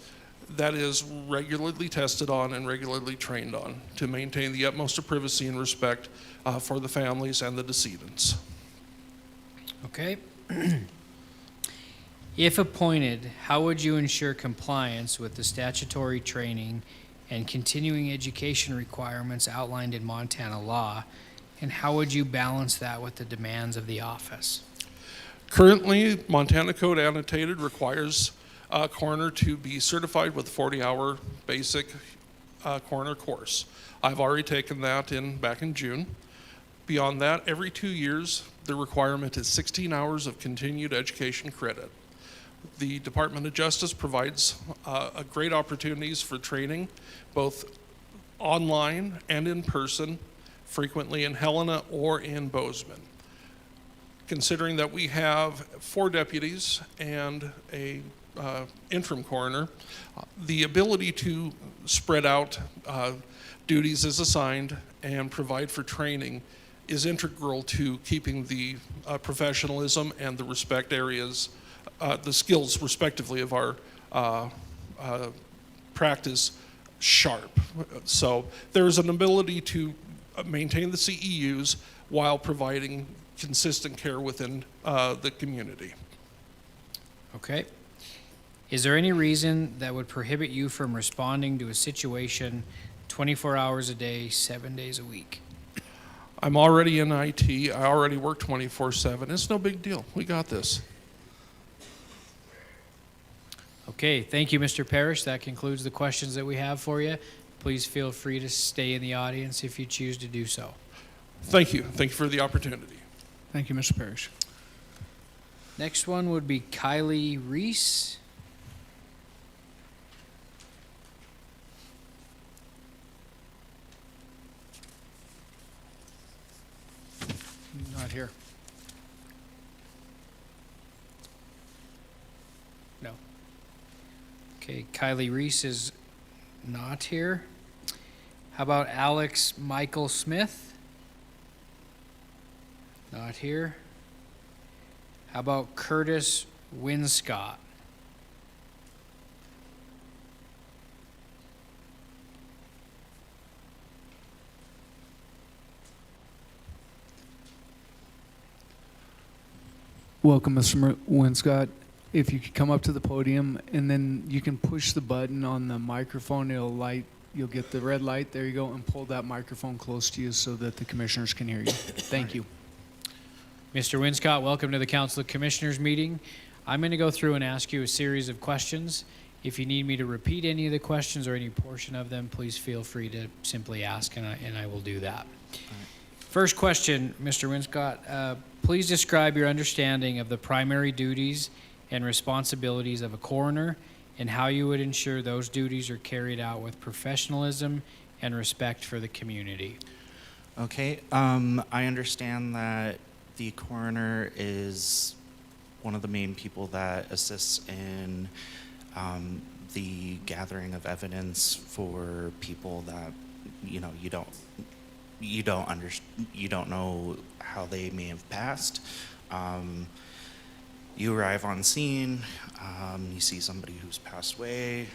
that is regularly tested on and regularly trained on to maintain the utmost of privacy and respect for the families and the decedents. Okay. If appointed, how would you ensure compliance with the statutory training and continuing education requirements outlined in Montana law, and how would you balance that with the demands of the office? Currently, Montana Code Annotated requires a coroner to be certified with a 40-hour basic coroner course. I've already taken that back in June. Beyond that, every 2 years, the requirement is 16 hours of continued education credit. The Department of Justice provides great opportunities for training, both online and in person, frequently in Helena or in Bozeman. Considering that we have 4 deputies and a interim coroner, the ability to spread out duties as assigned and provide for training is integral to keeping the professionalism and the respect areas, the skills respectively of our practice sharp. So there's an ability to maintain the CEUs while providing consistent care within the community. Okay. Is there any reason that would prohibit you from responding to a situation 24 hours a day, 7 days a week? I'm already in IT. I already work 24/7. It's no big deal. We got this. Okay, thank you, Mr. Parrish. That concludes the questions that we have for you. Please feel free to stay in the audience if you choose to do so. Thank you. Thank you for the opportunity. Thank you, Mr. Parrish. Next one would be Kylie Reese. Not here. No. Okay, Kylie Reese is not here. How about Alex Michael Smith? Not here. How about Curtis Winscott? Welcome, Mr. Winscott. If you could come up to the podium and then you can push the button on the microphone, it'll light. You'll get the red light. There you go, and pull that microphone close to you so that the commissioners can hear you. Thank you. Mr. Winscott, welcome to the Council of Commissioners meeting. I'm going to go through and ask you a series of questions. If you need me to repeat any of the questions or any portion of them, please feel free to simply ask, and I will do that. First question, Mr. Winscott, please describe your understanding of the primary duties and responsibilities of a coroner and how you would ensure those duties are carried out with professionalism and respect for the community. Okay, I understand that the coroner is one of the main people that assists in the gathering of evidence for people that you don't know how they may have passed. You arrive on scene, you see somebody who's passed away,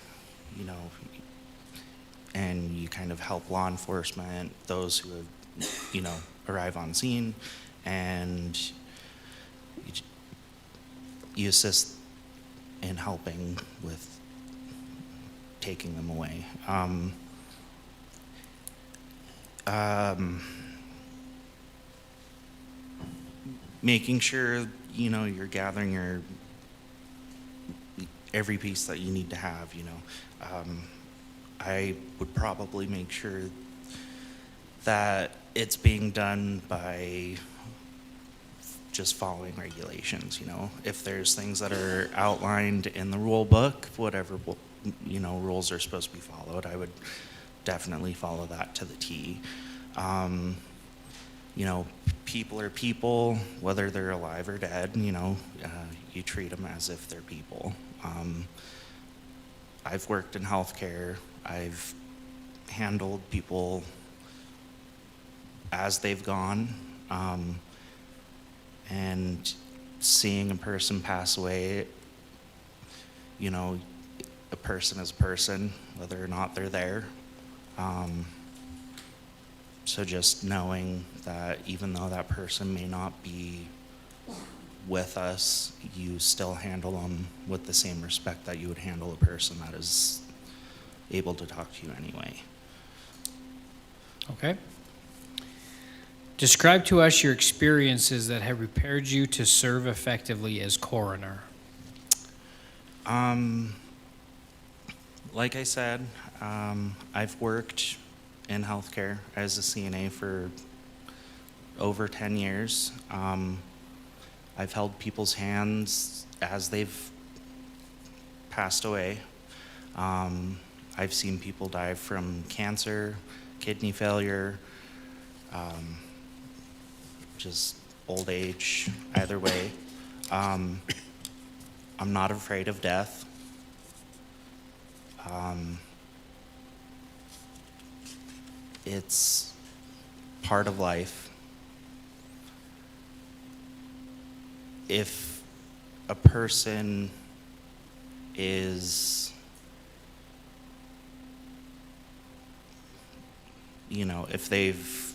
and you kind of help law enforcement, those who have, arrive on scene, and you assist in helping with taking them away. Making sure you're gathering every piece that you need to have. I would probably make sure that it's being done by just following regulations. If there's things that are outlined in the rule book, whatever rules are supposed to be followed, I would definitely follow that to the T. People are people, whether they're alive or dead. You treat them as if they're people. I've worked in healthcare. I've handled people as they've gone, and seeing a person pass away, a person is a person, whether or not they're there. So just knowing that even though that person may not be with us, you still handle them with the same respect that you would handle a person that is able to talk to you anyway. Okay. Describe to us your experiences that have prepared you to serve effectively as coroner. Like I said, I've worked in healthcare as a CNA for over 10 years. I've held people's hands as they've passed away. I've seen people die from cancer, kidney failure, just old age, either way. I'm not afraid of death. It's part of life. If a person is, if they've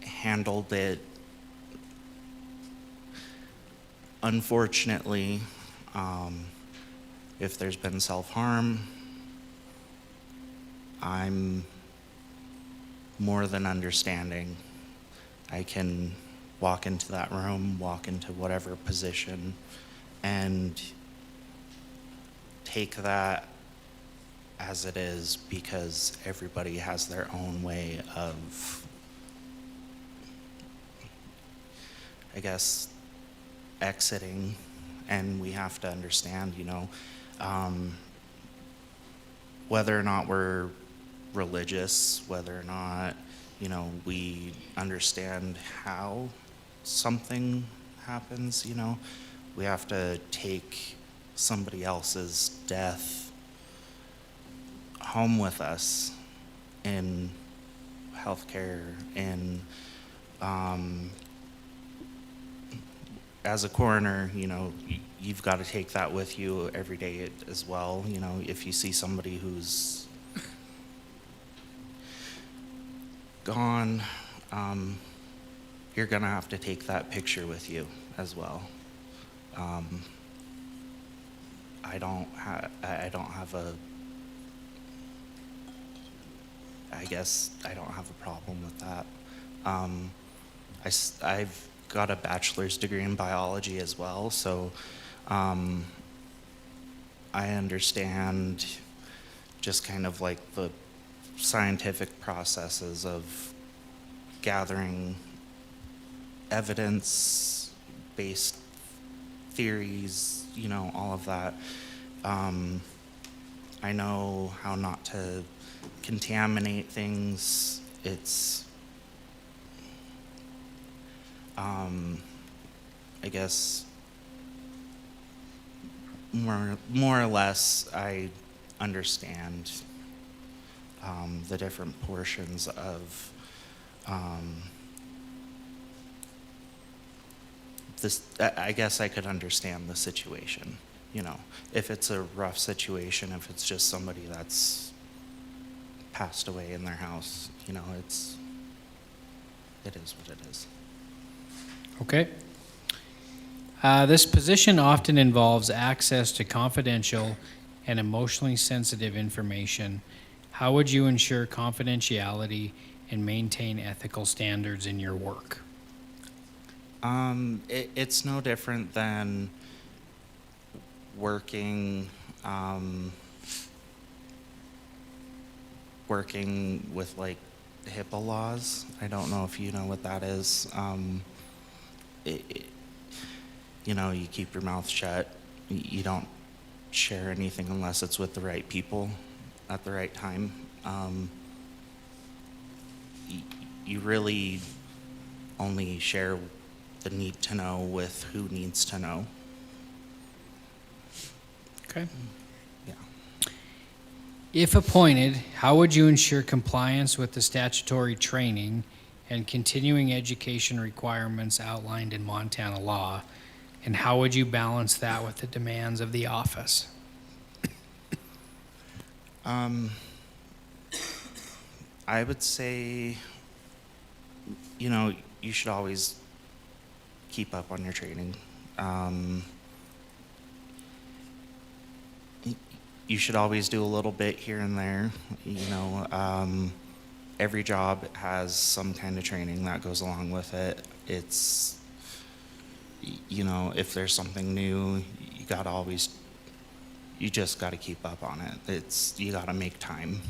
handled it unfortunately, if there's been self-harm, I'm more than understanding. I can walk into that room, walk into whatever position, and take that as it is, because everybody has their own way of, I guess, exiting, and we have to understand, whether or not we're religious, whether or not, we understand how something happens, we have to take somebody else's death home with us in healthcare, in as a coroner, you've got to take that with you every day as well. If you see somebody who's gone, you're gonna have to take that picture with you as well. I don't have a problem with that. I've got a bachelor's degree in biology as well, so I understand just kind of like the scientific processes of gathering evidence-based theories, all of that. I know how not to contaminate things. It's, I guess, more or less, I understand the different portions of this. I guess I could understand the situation, if it's a rough situation, if it's just somebody that's passed away in their house, it is what it is. Okay. This position often involves access to confidential and emotionally sensitive information. How would you ensure confidentiality and maintain ethical standards in your work? It's no different than working with like HIPAA laws. I don't know if you know what that is. You keep your mouth shut. You don't share anything unless it's with the right people at the right time. You really only share the need to know with who needs to know. Okay. Yeah. If appointed, how would you ensure compliance with the statutory training and continuing education requirements outlined in Montana law? And how would you balance that with the demands of the office? I would say, you should always keep up on your training. You should always do a little bit here and there. Every job has some kind of training that goes along with it. It's, if there's something new, you just got to keep up on it. You got to make time.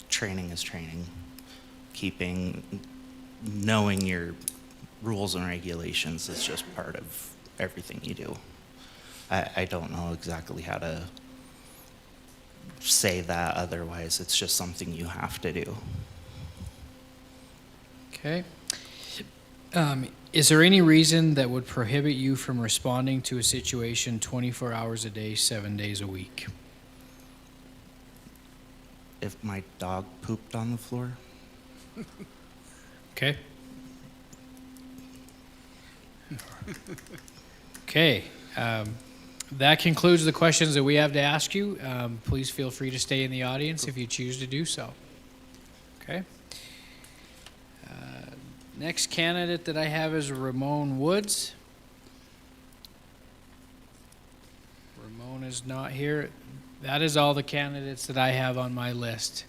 Training is training. Knowing your rules and regulations is just part of everything you do. I don't know exactly how to say that otherwise. It's just something you have to do. Okay. Is there any reason that would prohibit you from responding to a situation 24 hours a day, 7 days a week? If my dog pooped on the floor. Okay. Okay. That concludes the questions that we have to ask you. Please feel free to stay in the audience if you choose to do so. Okay. Next candidate that I have is Ramon Woods. Ramon is not here. That is all the candidates that I have on my list.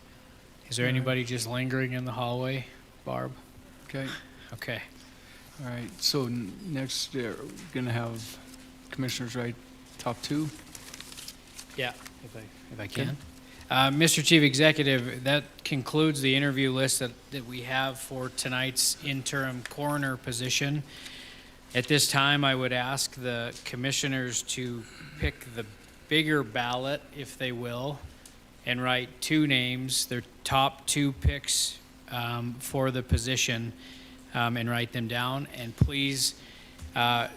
Is there All right. anybody just lingering in the hallway, Barb? Okay. Okay. All right. So next, we're going to have commissioners, right? Top two. Yeah, if I can. Mr. Chief Executive, that concludes the interview list that we have for tonight's interim coroner position. At this time, I would ask the commissioners to pick the bigger ballot, if they will, and write two names, their top two picks for the position, and write them down. And please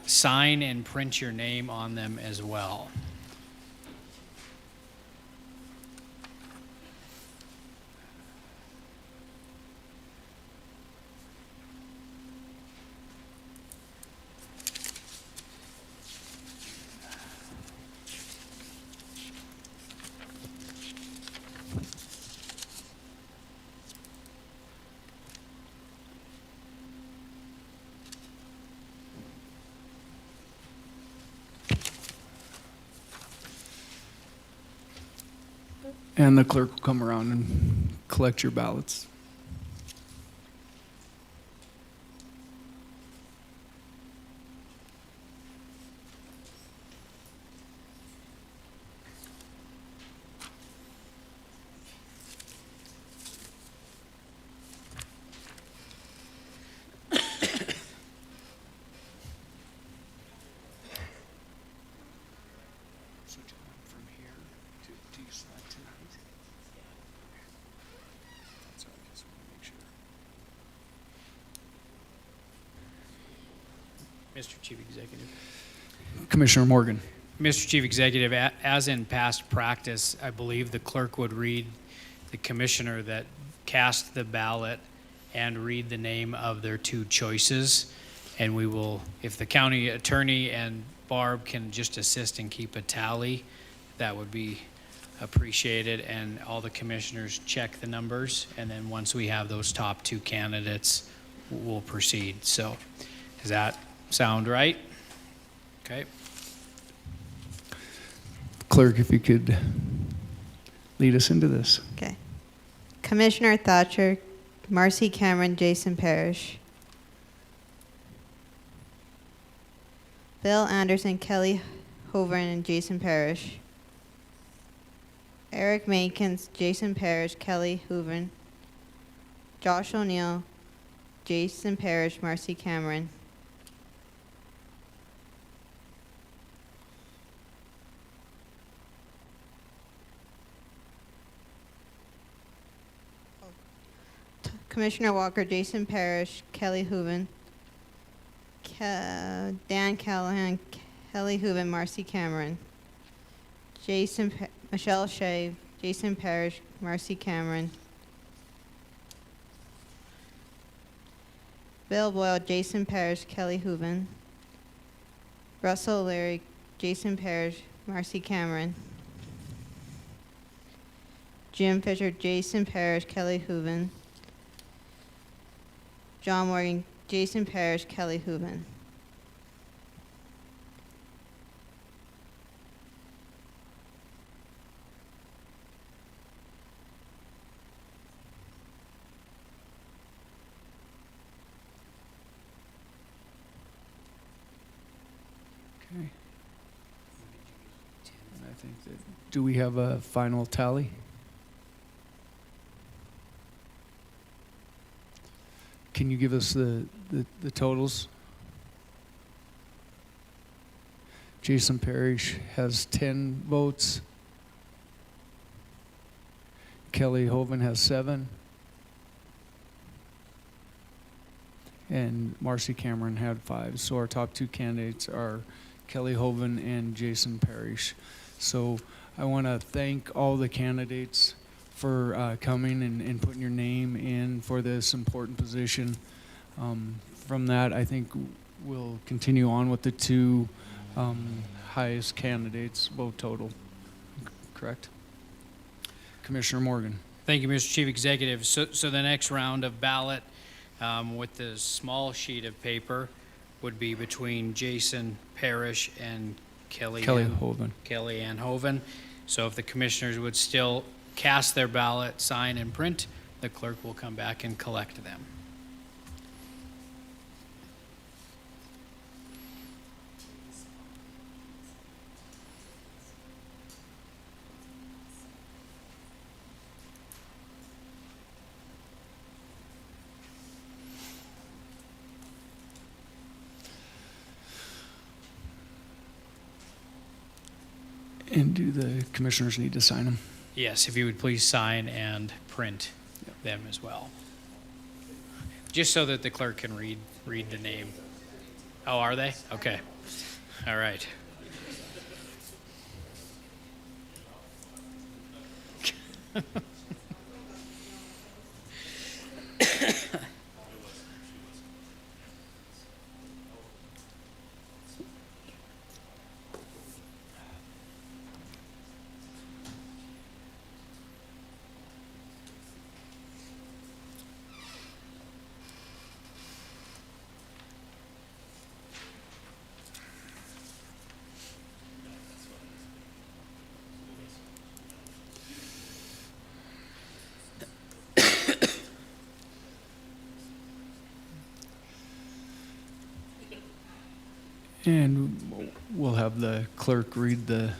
sign and print your name on them as well. And the clerk will come around and collect your ballots. Mr. Chief Executive. Commissioner Morgan. Mr. Chief Executive, as in past practice, I believe the clerk would read the commissioner that cast the ballot and read the name of their two choices. And we will, if the county attorney and Barb can just assist and keep a tally, that would be appreciated. And all the commissioners check the numbers. And then once we have those top two candidates, we'll proceed. So does that sound right? Okay. Clerk, if you could lead us into this. Okay. Commissioner Thatcher, Marcy Cameron, Jason Parrish. Bill Anderson, Kelly Hovind, and Jason Parrish. Eric Makins, Jason Parrish, Kelly Hovind. Josh O'Neill, Jason Parrish, Marcy Cameron. Commissioner Walker, Jason Parrish, Kelly Hovind. Dan Callahan, Kelly Hovind, Marcy Cameron. Michelle Shea, Jason Parrish, Marcy Cameron. Bill Boyle, Jason Parrish, Kelly Hovind. Russell Leary, Jason Parrish, Marcy Cameron. Jim Fisher, Jason Parrish, Kelly Hovind. John Morgan, Jason Parrish, Kelly Hovind. Okay. And I think that, do we have a final tally? Can you give us the totals? Jason Parrish has 10 votes. Kelly Hovind has 7. And Marcy Cameron had 5. So our top two candidates are Kelly Hovind and Jason Parrish. So I want to thank all the candidates for coming and putting your name in for this important position. From that, I think we'll continue on with the two highest candidates, vote total. Correct? Commissioner Morgan. Thank you, Mr. Chief Executive. So the next round of ballot with the small sheet of paper would be between Jason Parrish and Kelly Kellyanne Hovind. Kellyanne Hovind. So if the commissioners would still cast their ballot, sign, and print, the clerk will come back and collect them. And do the commissioners need to sign them? Yes, if you would please sign and print them as well. Just so that the clerk can read the name. Oh, are they? Okay. All right. And we'll have the clerk read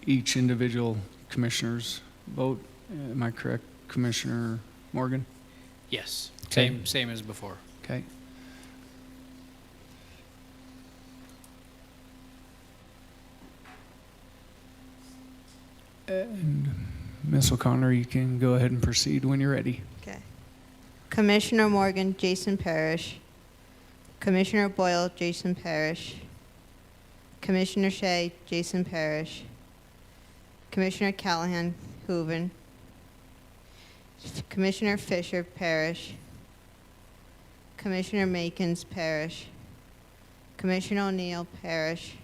each individual commissioner's vote. Am I correct, Commissioner Morgan? Yes. Okay. Same as before. Okay. And Ms. O'Connor, you can go ahead and proceed when you're ready. Okay. Commissioner Morgan, Jason Parrish. Commissioner Boyle, Jason Parrish. Commissioner Shea, Jason Parrish. Commissioner Callahan, Hooven. Commissioner Fisher, Parrish. Commissioner Makins, Parrish. Commissioner O'Neill, Parrish.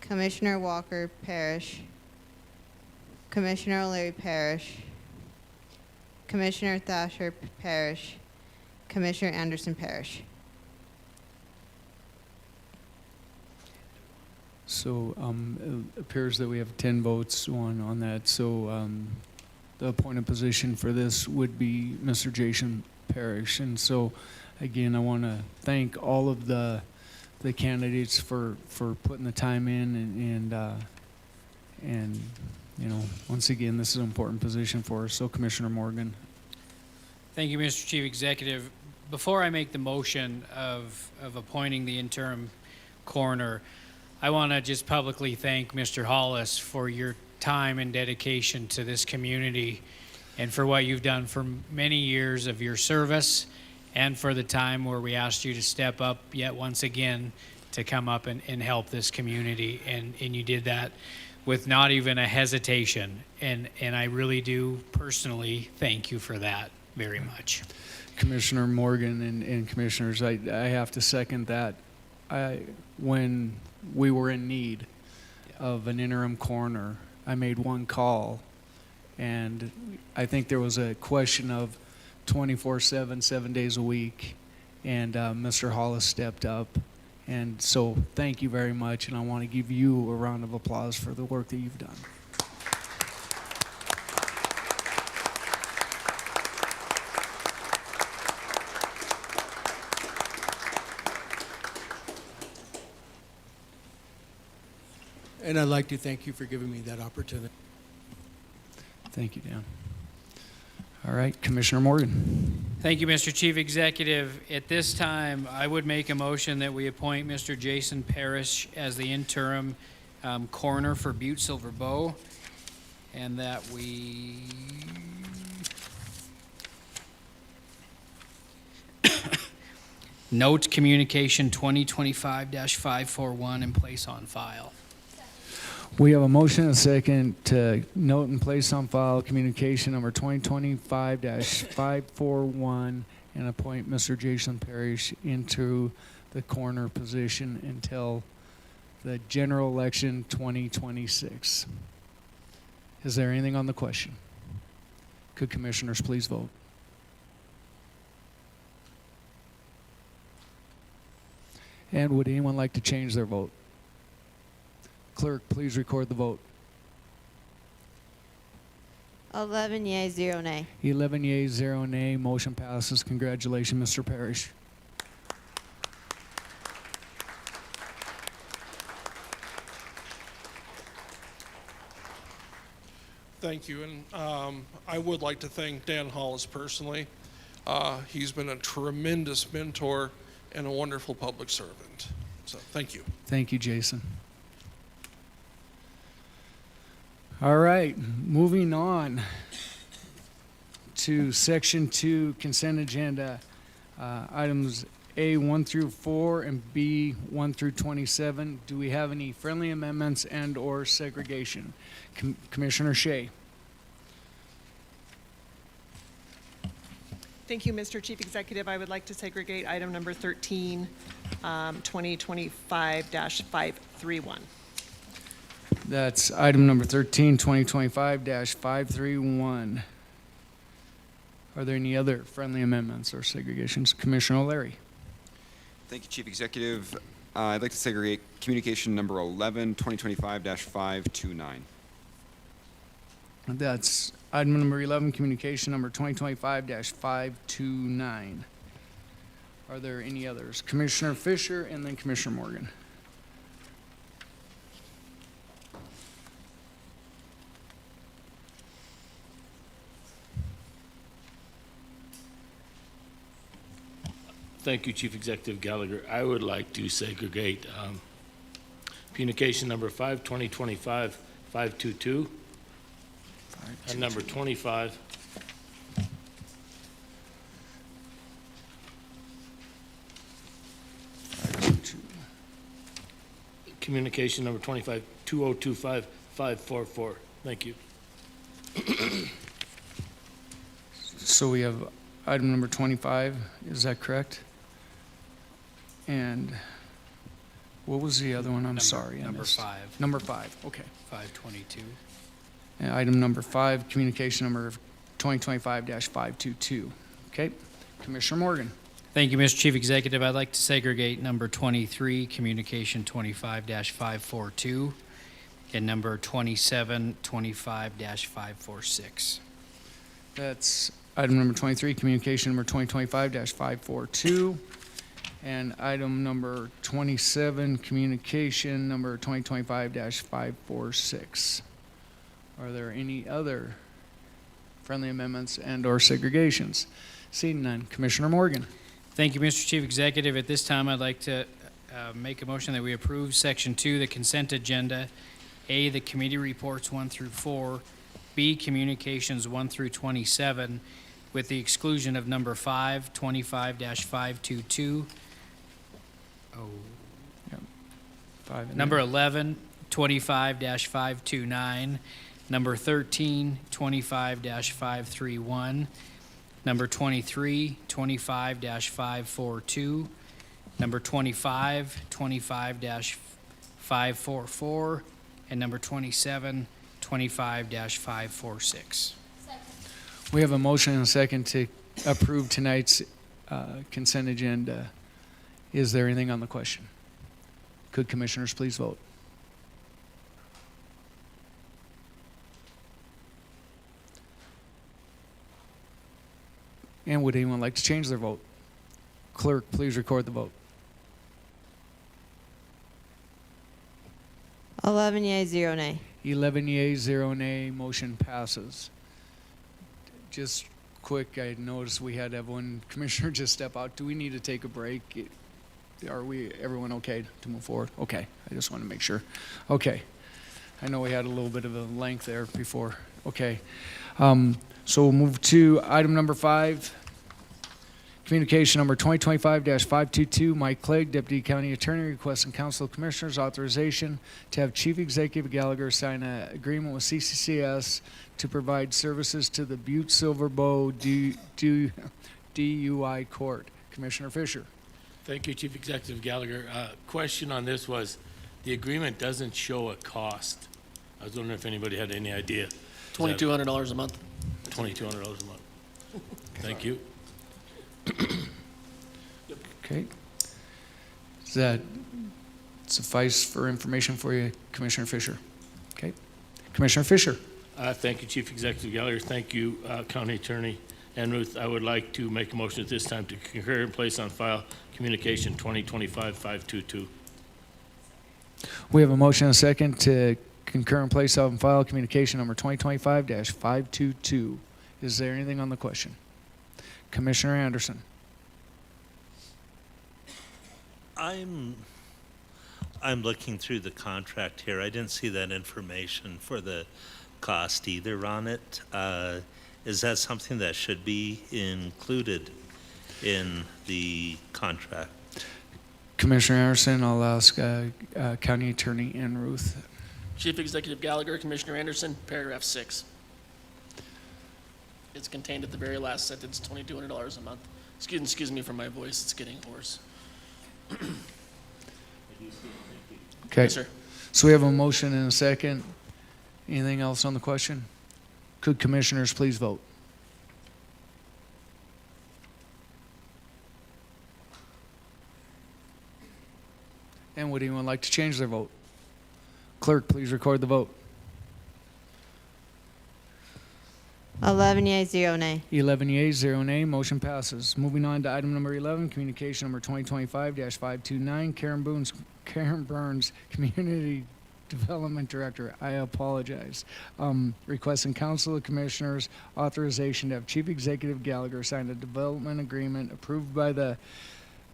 Commissioner Walker, Parrish. Commissioner O'Leary, Parrish. Commissioner Thacher, Parrish. Commissioner Anderson, Parrish. So it appears that we have 10 votes on that. So the appointed position for this would be Mr. Jason Parrish. And so, again, I want to thank all of the candidates for putting the time in and you know, once again, this is an important position for us. So, Commissioner Morgan. Thank you, Mr. Chief Executive. Before I make the motion of appointing the interim coroner, I want to just publicly thank Mr. Hollis for your time and dedication to this community and for what you've done for many years of your service and for the time where we asked you to step up yet once again to come up and help this community. And you did that with not even a hesitation. And I really do personally thank you for that very much. Commissioner Morgan and commissioners, I have to second that. When we were in need of an interim coroner, I made one call, and I think there was a question of 24/7, 7 days a week, and Mr. Hollis stepped up. And so thank you very much, and I want to give you a round of applause for the work that you've done. And I'd like to thank you for giving me that opportunity. Thank you, Dan. All right, Commissioner Morgan. Thank you, Mr. Chief Executive. At this time, I would make a motion that we appoint Mr. Jason Parrish as the interim coroner for Butte-Silver Bow, and that we note communication 2025-541 and place on file. We have a motion and a second to note and place on file communication number 2025-541 and appoint Mr. Jason Parrish into the coroner position until the general election 2026. Is there anything on the question? Could commissioners please vote? And would anyone like to change their vote? Clerk, please record the vote. 11 yea, 0 nay. 11 yeas, 0 nay. Motion passes. Congratulations, Mr. Parrish. Thank you, and I would like to thank Dan Hollis personally. He's been a tremendous mentor and a wonderful public servant. So, thank you. Thank you, Jason. All right, moving on to Section 2 consent agenda, items A 1 through 4 and B 1 through 27. Do we have any friendly amendments and or segregation? Commissioner Shea. Thank you, Mr. Chief Executive. I would like to segregate item number 13, 2025-531. That's item number 13, 2025-531. Are there any other friendly amendments or segregations? Commissioner O'Leary. Thank you, Chief Executive. I'd like to segregate communication number 11, 2025-529. That's item number 11, communication number 2025-529. Are there any others? Commissioner Fisher and then Commissioner Morgan. Thank you, Chief Executive Gallagher. I would like to segregate communication number 5, 2025-522, and number 25. Communication number 25-2025-544. Thank you. So we have item number 25, is that correct? And what was the other one? I'm sorry. I Number missed. 5. Number 5, okay. 522. And item number 5, communication number 2025-522. Okay, Commissioner Morgan. Thank you, Mr. Chief Executive. I'd like to segregate number 23, communication 25-542, and number 27, 25-546. That's item number 23, communication number 2025-542, and item number 27, communication number 2025-546. Are there any other friendly amendments and or segregations? Seeing none, Commissioner Morgan. Thank you, Mr. Chief Executive. At this time, I'd like to make a motion that we approve Section 2, the consent agenda, A, the committee reports 1 through 4, B, communications 1 through 27, with the exclusion of number 5, 25-522, number 11, 25-529, number 13, 25-531, number 23, 25-542, number 25, 25-544, and number 27, 25-546. We have a motion and a second to approve tonight's consent agenda. Is there anything on the question? Could commissioners please vote? And would anyone like to change their vote? Clerk, please record the vote. 11 yea, 0 nay. 11 yeas, 0 nay. Motion passes. Just quick, I noticed we had one commissioner just step out. Do we need to take a break? Are everyone okay to move forward? Okay, I just want to make sure. Okay, I know we had a little bit of a length there before. Okay, so we'll move to item number 5. Communication number 2025-522, Mike Clegg, Deputy County Attorney, requesting Council of Commissioners authorization to have Chief Executive Gallagher sign an agreement with CCCS to provide services to the Butte-Silver DUI Court. Commissioner Fisher. Thank you, Chief Executive Gallagher. Question on this was, the agreement doesn't show a cost. I was wondering if anybody had any idea. $2,200 a month. $2,200 a month. Thank you. Okay. Is that suffice for information for you, Commissioner Fisher. Okay. Commissioner Fisher. Thank you, Chief Executive Gallagher. Thank you, County Attorney Enruth. I would like to make a motion at this time to concur and place on file Communication 2025-522. We have a motion and a second to concur and place on file communication number 2025-522. Is there anything on the question? Commissioner Anderson. I'm looking through the contract here. I didn't see that information for the cost either on it. Is that something that should be included in the contract? Commissioner Anderson, I'll ask County Attorney Enruth. Chief Executive Gallagher, Commissioner Anderson, paragraph 6. It's contained at the very last sentence, $2,200 a month. Excuse me for my voice, it's getting hoarse. Okay. Yes, sir. So we have a motion and a second. Anything else on the question? Could commissioners please vote? And would anyone like to change their vote? Clerk, please record the vote. 11 yeas, 0 nay. 11 yeas, 0 nay. Motion passes. Moving on to item number 11, communication number 2025-529, Karen Burns, Community Development Director. I apologize. Requesting Council of Commissioners authorization to have Chief Executive Gallagher sign a development agreement approved by the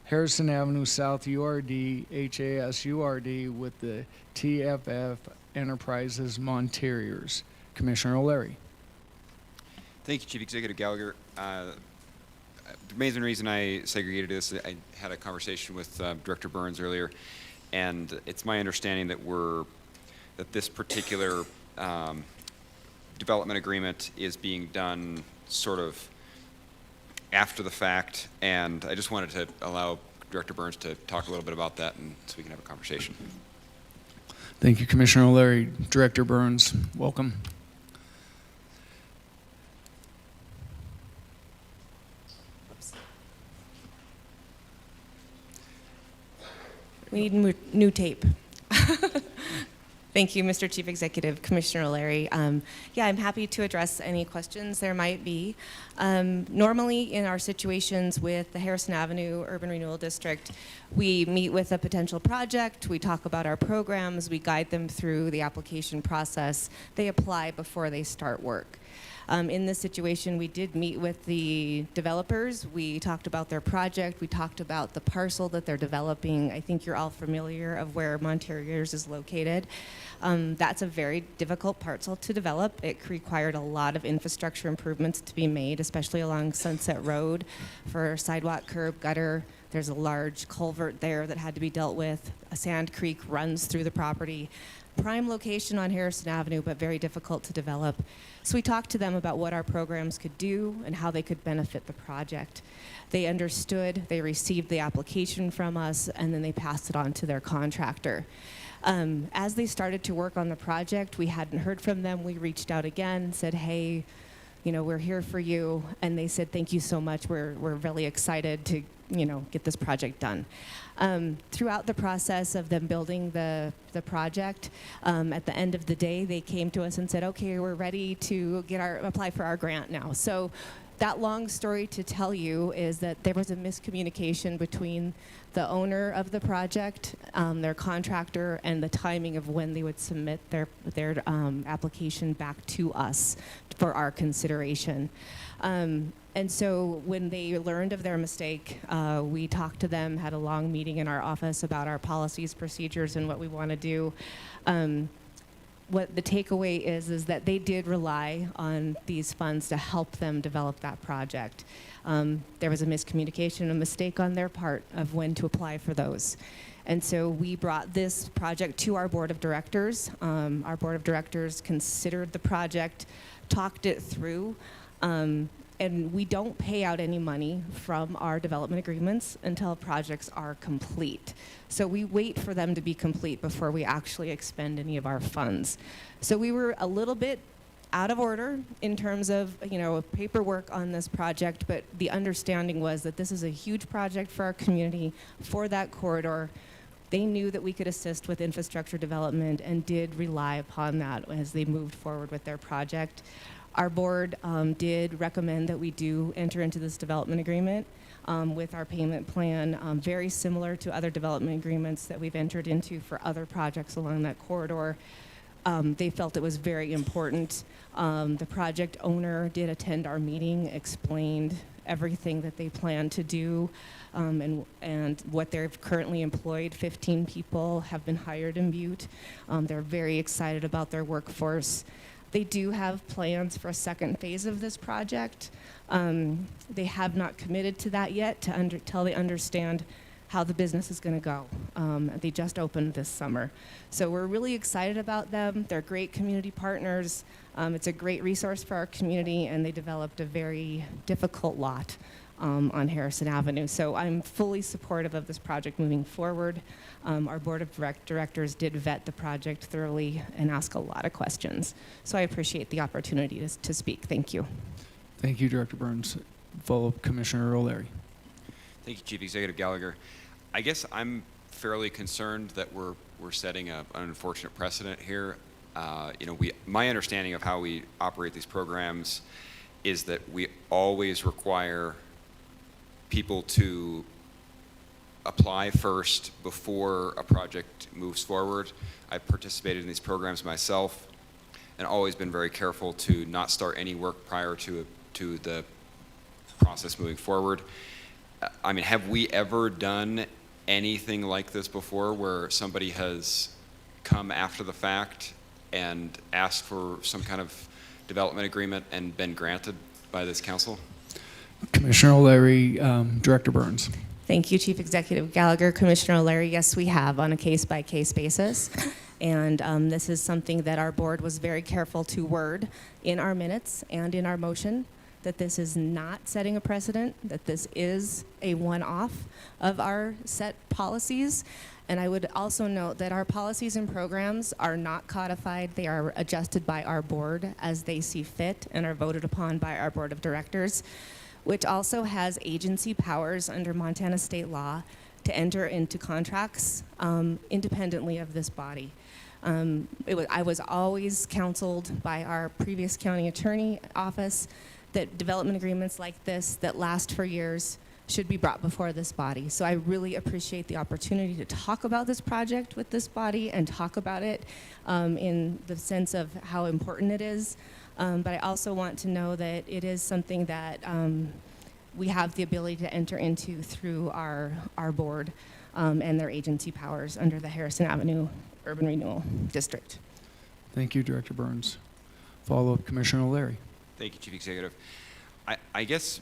Harrison Avenue South URD, HAS URD with the TFF Enterprises Monteriors. Commissioner O'Leary. Thank you, Chief Executive Gallagher. The main reason I segregated this, I had a conversation with Director Burns earlier, and it's my understanding that this particular development agreement is being done sort of after the fact, and I just wanted to allow Director Burns to talk a little bit about that, and so we can have a conversation. Thank you, Commissioner O'Leary. Director Burns, welcome. We need new tape. Thank you, Mr. Chief Executive, Commissioner O'Leary. Yeah, I'm happy to address any questions there might be. Normally, in our situations with the Harrison Avenue Urban Renewal District, we meet with a potential project, we talk about our programs, we guide them through the application process. They apply before they start work. In this situation, we did meet with the developers. We talked about their project. We talked about the parcel that they're developing. I think you're all familiar of where Monteriors is located. That's a very difficult parcel to develop. It required a lot of infrastructure improvements to be made, especially along Sunset Road for sidewalk, curb, gutter. There's a large culvert there that had to be dealt with. A sand creek runs through the property. Prime location on Harrison Avenue, but very difficult to develop. So we talked to them about what our programs could do and how they could benefit the project. They understood, they received the application from us, and then they passed it on to their contractor. As they started to work on the project, we hadn't heard from them. We reached out again, said, hey, you know, we're here for you. And they said, thank you so much. We're really excited to, you know, get this project done. Throughout the process of them building the project, at the end of the day, they came to us and said, okay, we're ready to apply for our grant now. So that long story to tell you is that there was a miscommunication between the owner of the project, their contractor, and the timing of when they would submit their application back to us for our consideration. And so when they learned of their mistake, we talked to them, had a long meeting in our office about our policies, procedures, and what we want to do. What the takeaway is that they did rely on these funds to help them develop that project. There was a miscommunication, a mistake on their part of when to apply for those. And so we brought this project to our board of directors. Our board of directors considered the project, talked it through, and we don't pay out any money from our development agreements until projects are complete. So we wait for them to be complete before we actually expend any of our funds. So we were a little bit out of order in terms of, you know, paperwork on this project, but the understanding was that this is a huge project for our community, for that corridor. They knew that we could assist with infrastructure development and did rely upon that as they moved forward with their project. Our board did recommend that we do enter into this development agreement with our payment plan, very similar to other development agreements that we've entered into for other projects along that corridor. They felt it was very important. The project owner did attend our meeting, explained everything that they plan to do, and what they're currently employed. 15 people have been hired in Butte. They're very excited about their workforce. They do have plans for a second phase of this project. They have not committed to that yet till they understand how the business is going to go. They just opened this summer. So we're really excited about them. They're great community partners. It's a great resource for our community, and they developed a very difficult lot on Harrison Avenue. So I'm fully supportive of this project moving forward. Our board of directors did vet the project thoroughly and ask a lot of questions. So I appreciate the opportunity to speak. Thank you. Thank you, Director Burns. Follow-up, Commissioner O'Leary. Thank you, Chief Executive Gallagher. I guess I'm fairly concerned that we're setting an unfortunate precedent here. My understanding of how we operate these programs is that we always require people to apply first before a project moves forward. I've participated in these programs myself and always been very careful to not start any work prior to the process moving forward. I mean, have we ever done anything like this before where somebody has come after the fact and asked for some kind of development agreement and been granted by this council? Commissioner O'Leary, Director Burns. Thank you, Chief Executive Gallagher. Commissioner O'Leary, yes, we have on a case-by-case basis. And this is something that our board was very careful to word in our minutes and in our motion, that this is not setting a precedent, that this is a one-off of our set policies. And I would also note that our policies and programs are not codified. They are adjusted by our board as they see fit and are voted upon by our board of directors, which also has agency powers under Montana state law to enter into contracts independently of this body. I was always counseled by our previous county attorney office that development agreements like this that last for years should be brought before this body. So I really appreciate the opportunity to talk about this project with this body and talk about it in the sense of how important it is. But I also want to know that it is something that we have the ability to enter into through our board and their agency powers under the Harrison Avenue Urban Renewal District. Thank you, Director Burns. Follow-up, Commissioner O'Leary. Thank you, Chief Executive. I guess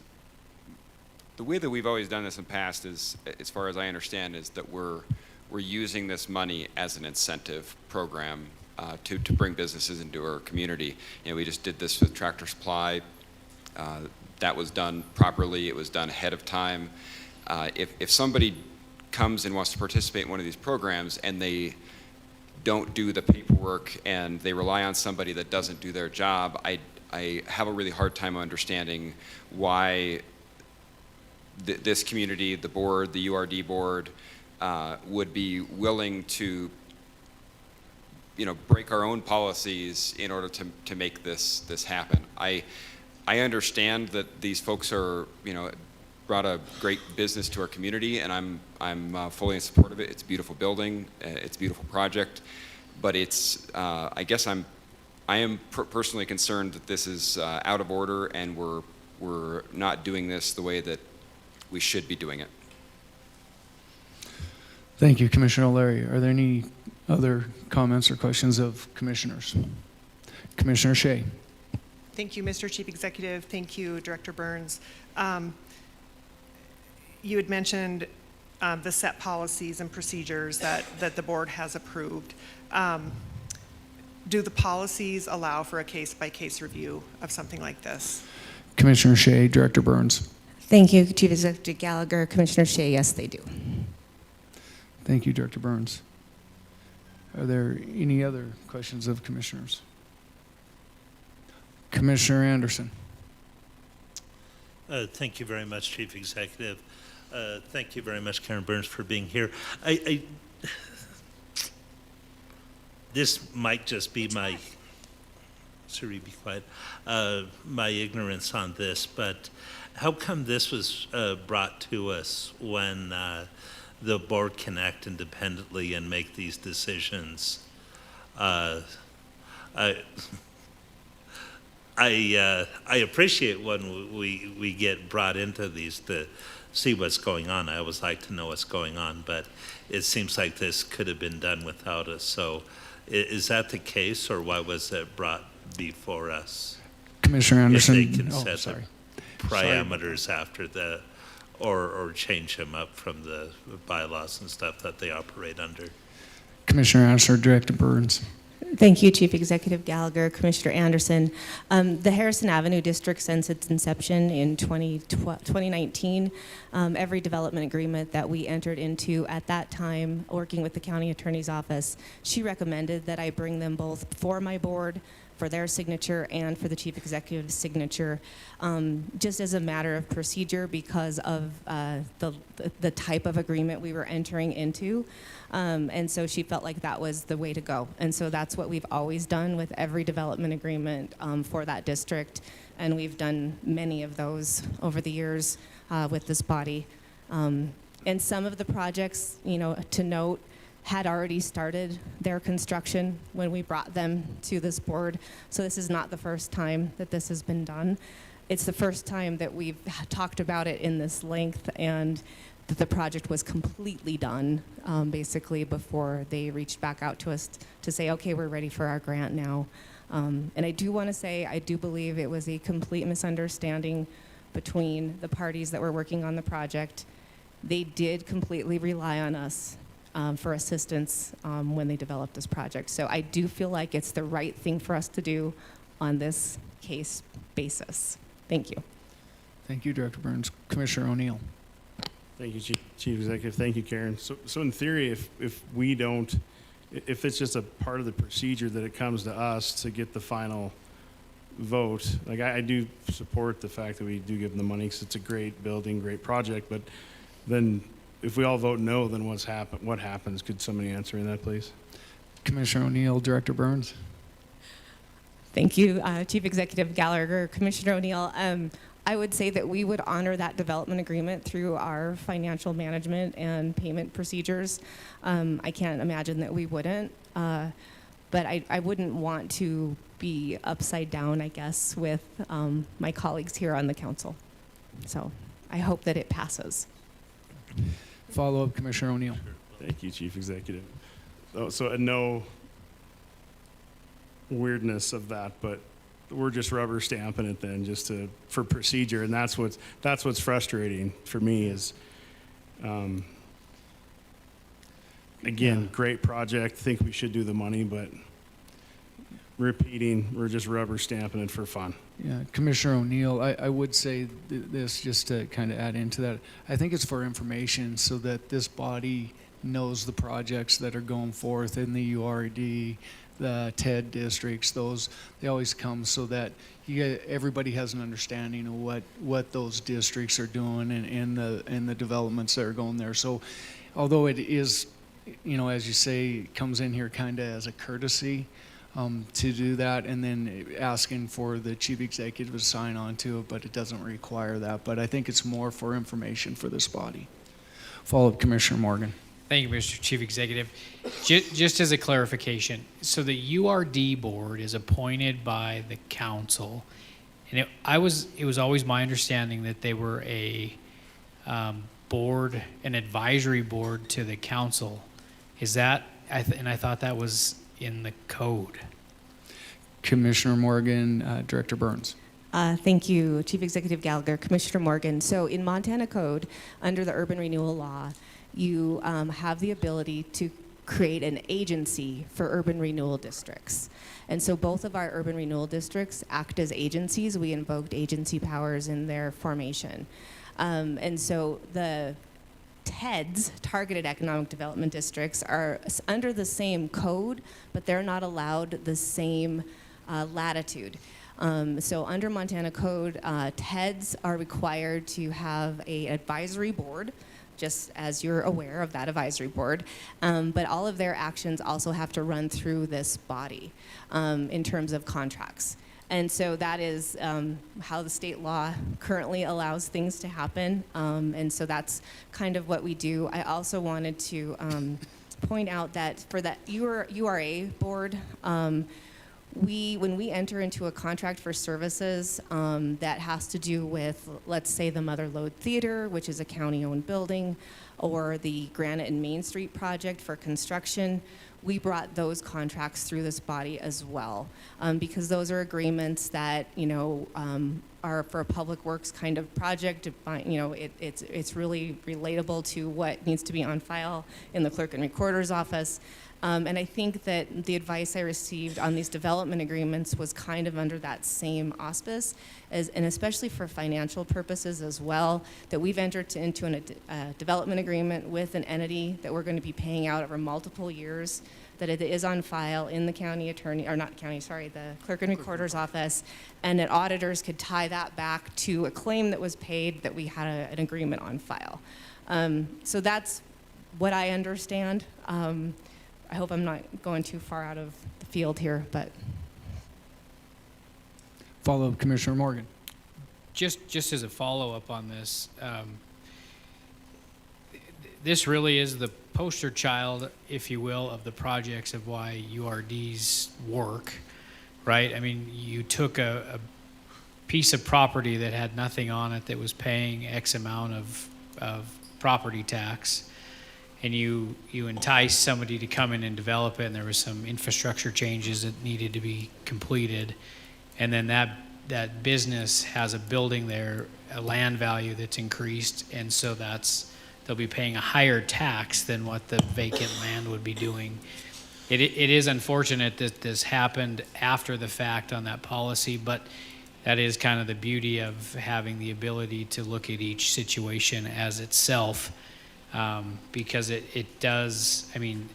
the way that we've always done this in the past is, as far as I understand, is that we're using this money as an incentive program to bring businesses into our community. We just did this with Tractor Supply. That was done properly. It was done ahead of time. If somebody comes and wants to participate in one of these programs and they don't do the paperwork and they rely on somebody that doesn't do their job, I have a really hard time understanding why this community, the board, the URD board, would be willing to, break our own policies in order to make this happen. I understand that these folks are, brought a great business to our community, and I'm fully in support of it. It's a beautiful building, it's a beautiful project, but it's I guess I am personally concerned that this is out of order and we're not doing this the way that we should be doing it. Thank you, Commissioner O'Leary. Are there any other comments or questions of commissioners? Commissioner Shea. Thank you, Mr. Chief Executive. Thank you, Director Burns. You had mentioned the set policies and procedures that the board has approved. Do the policies allow for a case-by-case review of something like this? Commissioner Shea, Director Burns. Thank you, Chief Executive Gallagher. Commissioner Shea, yes, they do. Thank you, Director Burns. Are there any other questions of commissioners? Commissioner Anderson. Thank you very much, Chief Executive. Thank you very much, Karen Burns, for being here. I this might just be my, Siri, be quiet, my ignorance on this, but how come this was brought to us when the board can act independently and make these decisions? I appreciate when we get brought into these to see what's going on. I always like to know what's going on, but it seems like this could have been done without us. So is that the case, or why was it brought before us? Commissioner Anderson. If they can oh, set sorry. the parameters after the, or change them up from the bylaws and stuff that they operate under. Commissioner Anderson, Director Burns. Thank you, Chief Executive Gallagher, Commissioner Anderson. The Harrison Avenue District, since its inception in 2019, every development agreement that we entered into at that time, working with the County Attorney's Office, she recommended that I bring them both for my board, for their signature, and for the Chief Executive's signature, just as a matter of procedure because of the type of agreement we were entering into. And so she felt like that was the way to go. And so that's what we've always done with every development agreement for that district. And we've done many of those over the years with this body. And some of the projects, you know, to note, had already started their construction when we brought them to this board. So this is not the first time that this has been done. It's the first time that we've talked about it in this length and that the project was completely done, basically, before they reached back out to us to say, okay, we're ready for our grant now. And I do want to say, I do believe it was a complete misunderstanding between the parties that were working on the project. They did completely rely on us for assistance when they developed this project. So I do feel like it's the right thing for us to do on this case basis. Thank you. Thank you, Director Burns. Commissioner O'Neill. Thank you, Chief Executive. Thank you, Karen. So in theory, if we don't, if it's just a part of the procedure that it comes to us to get the final vote, like I do support the fact that we do give them the money because it's a great building, great project, but then if we all vote no, then what happens? Could somebody answer that, please? Commissioner O'Neill, Director Burns. Thank you, Chief Executive Gallagher. Commissioner O'Neill, I would say that we would honor that development agreement through our financial management and payment procedures. I can't imagine that we wouldn't, but I wouldn't want to be upside down, I guess, with my colleagues here on the council. So I hope that it passes. Follow-up, Commissioner O'Neill. Thank you, Chief Executive. So no weirdness of that, but we're just rubber stamping it then just for procedure, and that's what's frustrating for me is again, great project, think we should do the money, but repeating, we're just rubber stamping it for fun. Yeah, Commissioner O'Neill, I would say this just to kind of add into that. I think it's for information so that this body knows the projects that are going forth in the URD, the TED districts. They always come so that everybody has an understanding of what those districts are doing and the developments that are going there. So although it is, you know, as you say, it comes in here kind of as a courtesy, to do that, and then asking for the chief executive to sign on to it, but it doesn't require that. But I think it's more for information for this body. Follow-up, Commissioner Morgan. Thank you, Mr. Chief Executive. Just as a clarification, so the URD board is appointed by the council, and it was always my understanding that they were a board, an advisory board to the council. Is that, and I thought that was in the code. Commissioner Morgan, Director Burns. Thank you, Chief Executive Gallagher. Commissioner Morgan, so in Montana Code, under the Urban Renewal Law, you have the ability to create an agency for urban renewal districts. And so both of our urban renewal districts act as agencies. We invoked agency powers in their formation. And so the TEDs, Targeted Economic Development Districts, are under the same code, but they're not allowed the same latitude. So under Montana Code, TEDs are required to have an advisory board just as you're aware of that advisory board. But all of their actions also have to run through this body in terms of contracts. And so that is how the state law currently allows things to happen. And so that's kind of what we do. I also wanted to point out that for that URA board, when we enter into a contract for services that has to do with, let's say, the Mother Lode Theater, which is a county-owned building, or the Granite and Main Street project for construction, we brought those contracts through this body as well, because those are agreements that, you know, are for a public works kind of project. You know, it's really relatable to what needs to be on file in the clerk and recorder's office. And I think that the advice I received on these development agreements was kind of under that same auspice, and especially for financial purposes as well, that we've entered into a development agreement with an entity that we're going to be paying out over multiple years, that it is on file in the county attorney, or not county, sorry, the clerk and recorder's office, and that auditors could tie that back to a claim that was paid, that we had an agreement on file. So that's what I understand. I hope I'm not going too far out of the field here, but. Follow-up, Commissioner Morgan. Just as a follow-up on this, this really is the poster child, if you will, of the projects of why URDs work, right? I mean, you took a piece of property that had nothing on it, that was paying X amount of property tax, and you enticed somebody to come in and develop it, and there was some infrastructure changes that needed to be completed, and then that business has a building there, a land value that's increased, and so they'll be paying a higher tax than what the vacant land would be doing. It is unfortunate that this happened after the fact on that policy, but that is kind of the beauty of having the ability to look at each situation as itself. Because it does, I mean,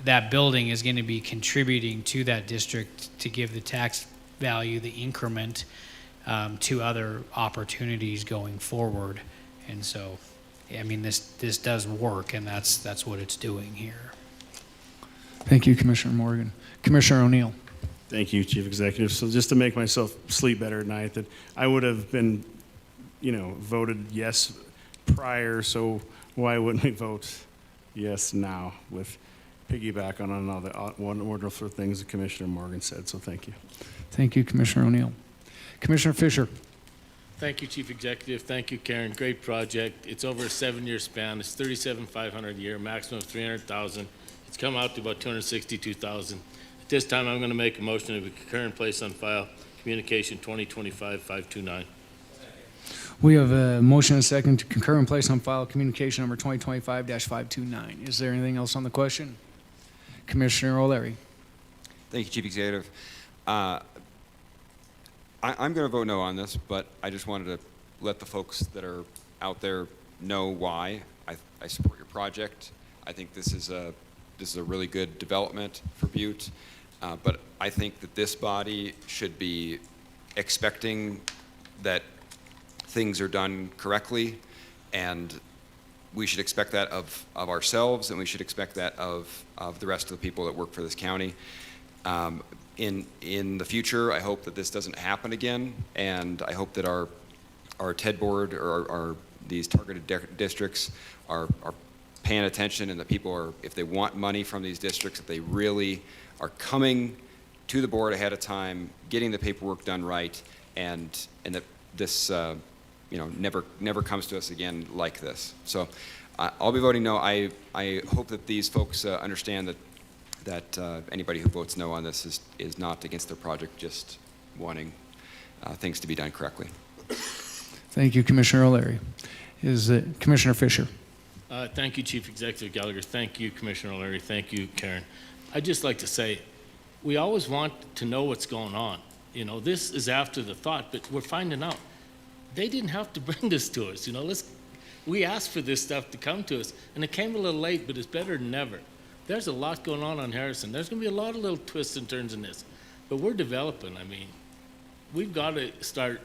that building is going to be contributing to that district to give the tax value, the increment, to other opportunities going forward. And so, I mean, this does work, and that's what it's doing here. Thank you, Commissioner Morgan. Commissioner O'Neill. Thank you, Chief Executive. So just to make myself sleep better at night, that I would have been, you know, voted yes prior, so why wouldn't we vote yes now with piggyback on all the wonderful things that Commissioner Morgan said, so thank you. Thank you, Commissioner O'Neill. Commissioner Fisher. Thank you, Chief Executive. Thank you, Karen. Great project. It's over a 7-year span. It's $37,500 a year, maximum of $300,000. It's come out to about $262,000. At this time, I'm going to make a motion to concur and place on file communication 2025-529. We have a motion and a second to concur and place on file communication number 2025-529. Is there anything else on the question? Commissioner O'Leary. Thank you, Chief Executive. I'm going to vote no on this, but I just wanted to let the folks that are out there know why I support your project. I think this is a really good development for Butte, but I think that this body should be expecting that things are done correctly, and we should expect that of ourselves, and we should expect that of the rest of the people that work for this county. In the future, I hope that this doesn't happen again, and I hope that our TED board or these targeted districts are paying attention, and that people are, if they want money from these districts, that they really are coming to the board ahead of time, getting the paperwork done right, and that this never comes to us again like this. So I'll be voting no. I hope that these folks understand that anybody who votes no on this is not against their project, just wanting things to be done correctly. Thank you, Commissioner O'Leary. Is it Commissioner Fisher? Thank you, Chief Executive Gallagher. Thank you, Commissioner O'Leary. Thank you, Karen. I'd just like to say, we always want to know what's going on. You know, this is after the thought, but we're finding out. They didn't have to bring this to us. You know, we asked for this stuff to come to us, and it came a little late, but it's better than never. There's a lot going on Harrison. There's going to be a lot of little twists and turns in this, but we're developing. I mean, we've got to start,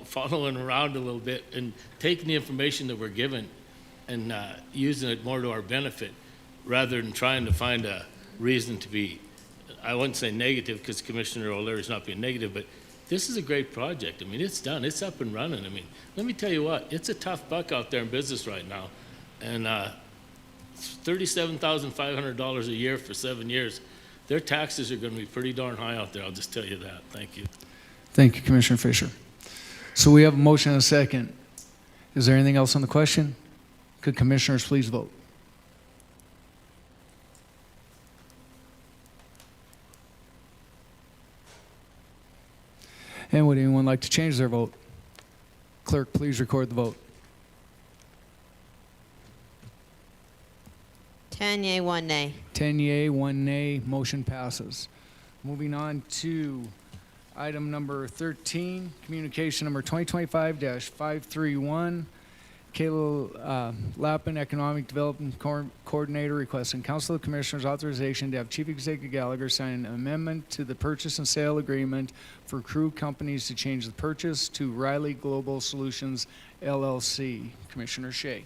following around a little bit and taking the information that we're given and using it more to our benefit rather than trying to find a reason to be, I wouldn't say negative because Commissioner O'Leary's not being negative, but this is a great project. I mean, it's done. It's up and running. I mean, let me tell you what, it's a tough buck out there in business right now. And $37,500 a year for 7 years, their taxes are going to be pretty darn high out there. I'll just tell you that. Thank you. Thank you, Commissioner Fisher. So we have a motion and a second. Is there anything else on the question? Could commissioners please vote? And would anyone like to change their vote? Clerk, please record the vote. 10 yea, 1 nay. 10 yea, 1 nay, motion passes. Moving on to item number 13, communication number 2025-531. Kayla Lappin, Economic Development Coordinator, requesting Council of Commissioners authorization to have Chief Executive Gallagher sign an amendment to the purchase and sale agreement for crew companies to change the purchase to Riley Global Solutions, LLC. Commissioner Shea.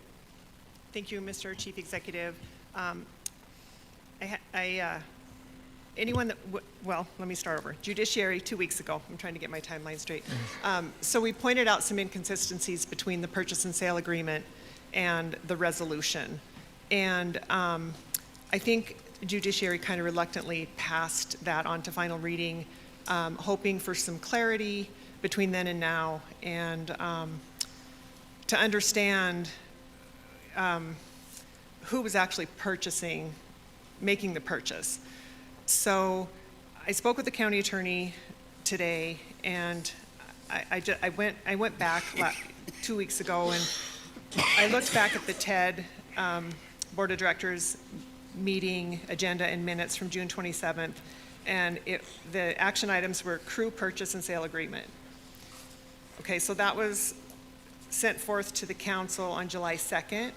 Thank you, Mr. Chief Executive. Anyone that, well, let me start over. Judiciary 2 weeks ago. I'm trying to get my timeline straight. So we pointed out some inconsistencies between the purchase and sale agreement and the resolution. And I think Judiciary kind of reluctantly passed that on to final reading, hoping for some clarity between then and now, and to understand who was actually making the purchase. So I spoke with the county attorney today, and I went back 2 weeks ago, and I looked back at the TED Board of Directors meeting agenda and minutes from June 27th, and the action items were crew purchase and sale agreement. Okay, so that was sent forth to the council on July 2nd,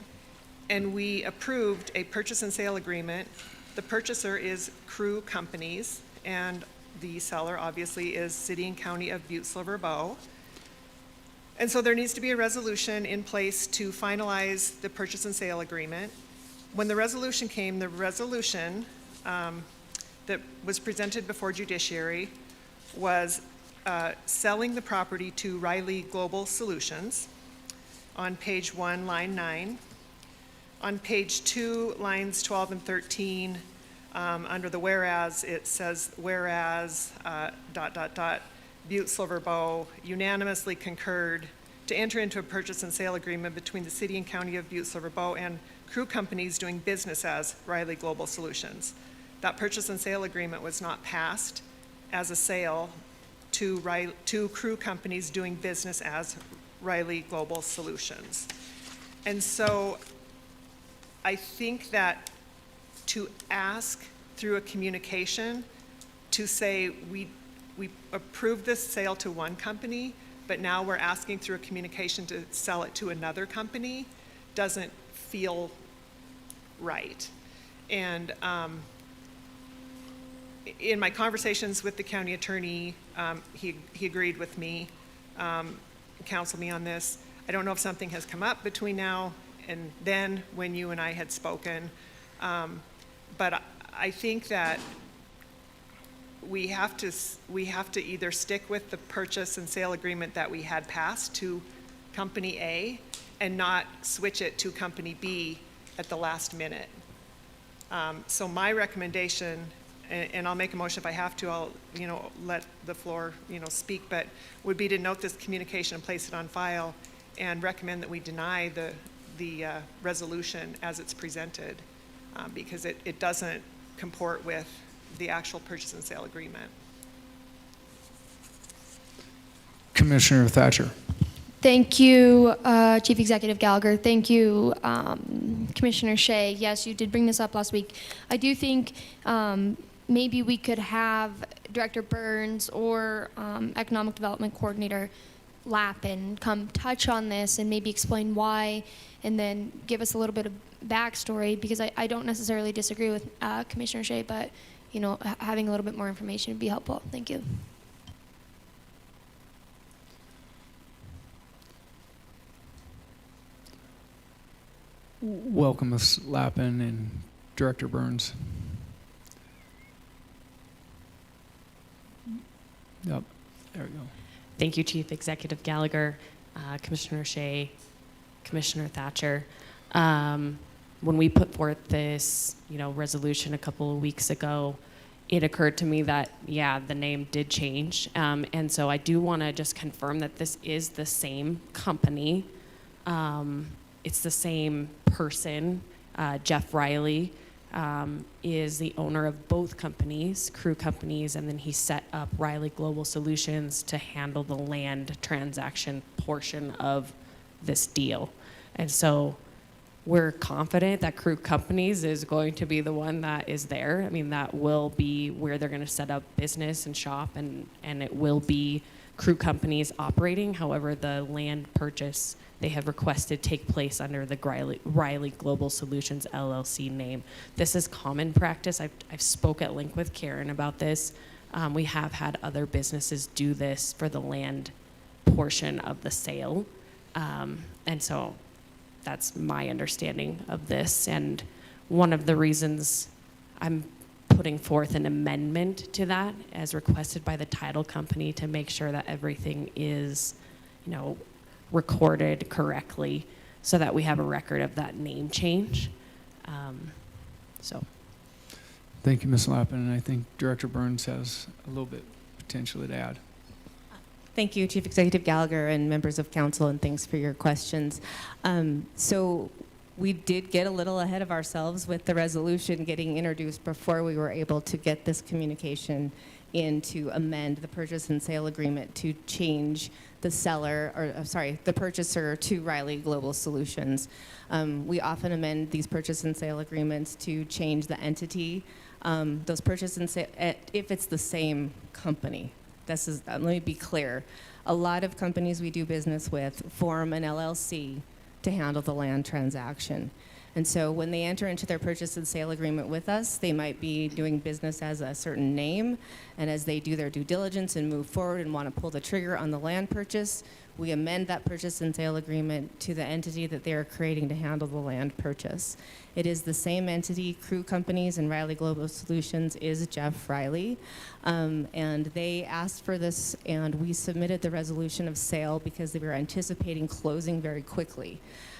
and we approved a purchase and sale agreement. The purchaser is Crew Companies, and the seller obviously is City and County of Butte-Silver Bow. And so there needs to be a resolution in place to finalize the purchase and sale agreement. When the resolution came, the resolution that was presented before Judiciary was selling the property to Riley Global Solutions on page 1, line 9. On page 2, lines 12 and 13, under the whereas, it says, whereas, ... Butte-Silver Bow unanimously concurred to enter into a purchase and sale agreement between the City and County of Butte-Silver Bow and Crew Companies doing business as Riley Global Solutions. That purchase and sale agreement was not passed as a sale to Crew Companies doing business as Riley Global Solutions. And so I think that to ask through a communication to say we approved this sale to one company, but now we're asking through a communication to sell it to another company doesn't feel right. And in my conversations with the county attorney, he agreed with me, counseled me on this. I don't know if something has come up between now and then when you and I had spoken, but I think that we have to either stick with the purchase and sale agreement that we had passed to Company A and not switch it to Company B at the last minute. So my recommendation, and I'll make a motion if I have to, I'll let the floor speak, but would be to note this communication and place it on file and recommend that we deny the resolution as it's presented, because it doesn't comport with the actual purchase and sale agreement. Commissioner Thatcher. Thank you, Chief Executive Gallagher. Thank you, Commissioner Shea. Yes, you did bring this up last week. I do think maybe we could have Director Burns or Economic Development Coordinator Lappin come touch on this and maybe explain why, and then give us a little bit of backstory, because I don't necessarily disagree with Commissioner Shea, but having a little bit more information would be helpful. Thank you. welcome Ms. Lappin and Director Burns. Yep, there we go. Thank you, Chief Executive Gallagher, Commissioner Shea, Commissioner Thatcher. When we put forth this, resolution a couple of weeks ago, it occurred to me that, the name did change. And so I do want to just confirm that this is the same company. It's the same person. Jeff Riley is the owner of both companies, Crew Companies, and then he set up Riley Global Solutions to handle the land transaction portion of this deal. And so we're confident that Crew Companies is going to be the one that is there. I mean, that will be where they're going to set up business and shop, and it will be Crew Companies operating. However, the land purchase they have requested take place under the Riley Global Solutions LLC name. This is common practice. I've spoke at length with Karen about this. We have had other businesses do this for the land portion of the sale. And so that's my understanding of this. And one of the reasons I'm putting forth an amendment to that as requested by the title company to make sure that everything is, recorded correctly so that we have a record of that name change. Thank you, Ms. Lappin, and I think Director Burns has a little bit potentially to add. Thank you, Chief Executive Gallagher and members of council, and thanks for your questions. So we did get a little ahead of ourselves with the resolution getting introduced before we were able to get this communication in to amend the purchase and sale agreement to change the purchaser to Riley Global Solutions. We often amend these purchase and sale agreements to change the entity. Those purchase and sale, if it's the same company. Let me be clear. A lot of companies we do business with form an LLC to handle the land transaction. And so when they enter into their purchase and sale agreement with us, they might be doing business as a certain name. And as they do their due diligence and move forward and want to pull the trigger on the land purchase, we amend that purchase and sale agreement to the entity that they are creating to handle the land purchase. It is the same entity. Crew Companies and Riley Global Solutions is Jeff Riley. And they asked for this, and we submitted the resolution of sale because they were anticipating closing very quickly.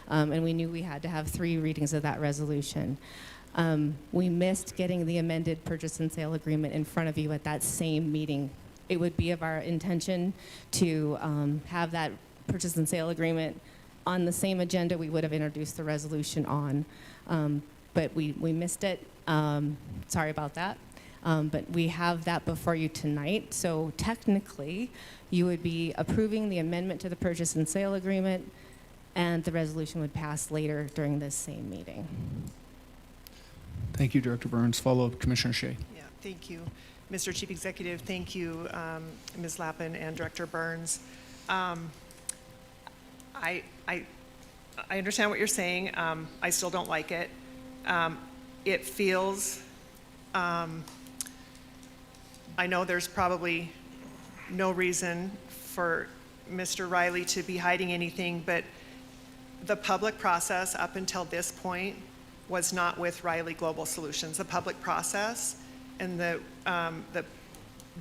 And we knew we had to have 3 readings of that resolution. We missed getting the amended purchase and sale agreement in front of you at that same meeting. It would be of our intention to have that purchase and sale agreement on the same agenda we would have introduced the resolution on. But we missed it. Sorry about that. But we have that before you tonight. So technically, you would be approving the amendment to the purchase and sale agreement, and the resolution would pass later during this same meeting. Thank you, Director Burns. Follow-up, Commissioner Shea. Yeah, thank you. Mr. Chief Executive, thank you, Ms. Lappin and Director Burns. I understand what you're saying. I still don't like it. It feels, I know there's probably no reason for Mr. Riley to be hiding anything, but the public process up until this point was not with Riley Global Solutions. The public process and the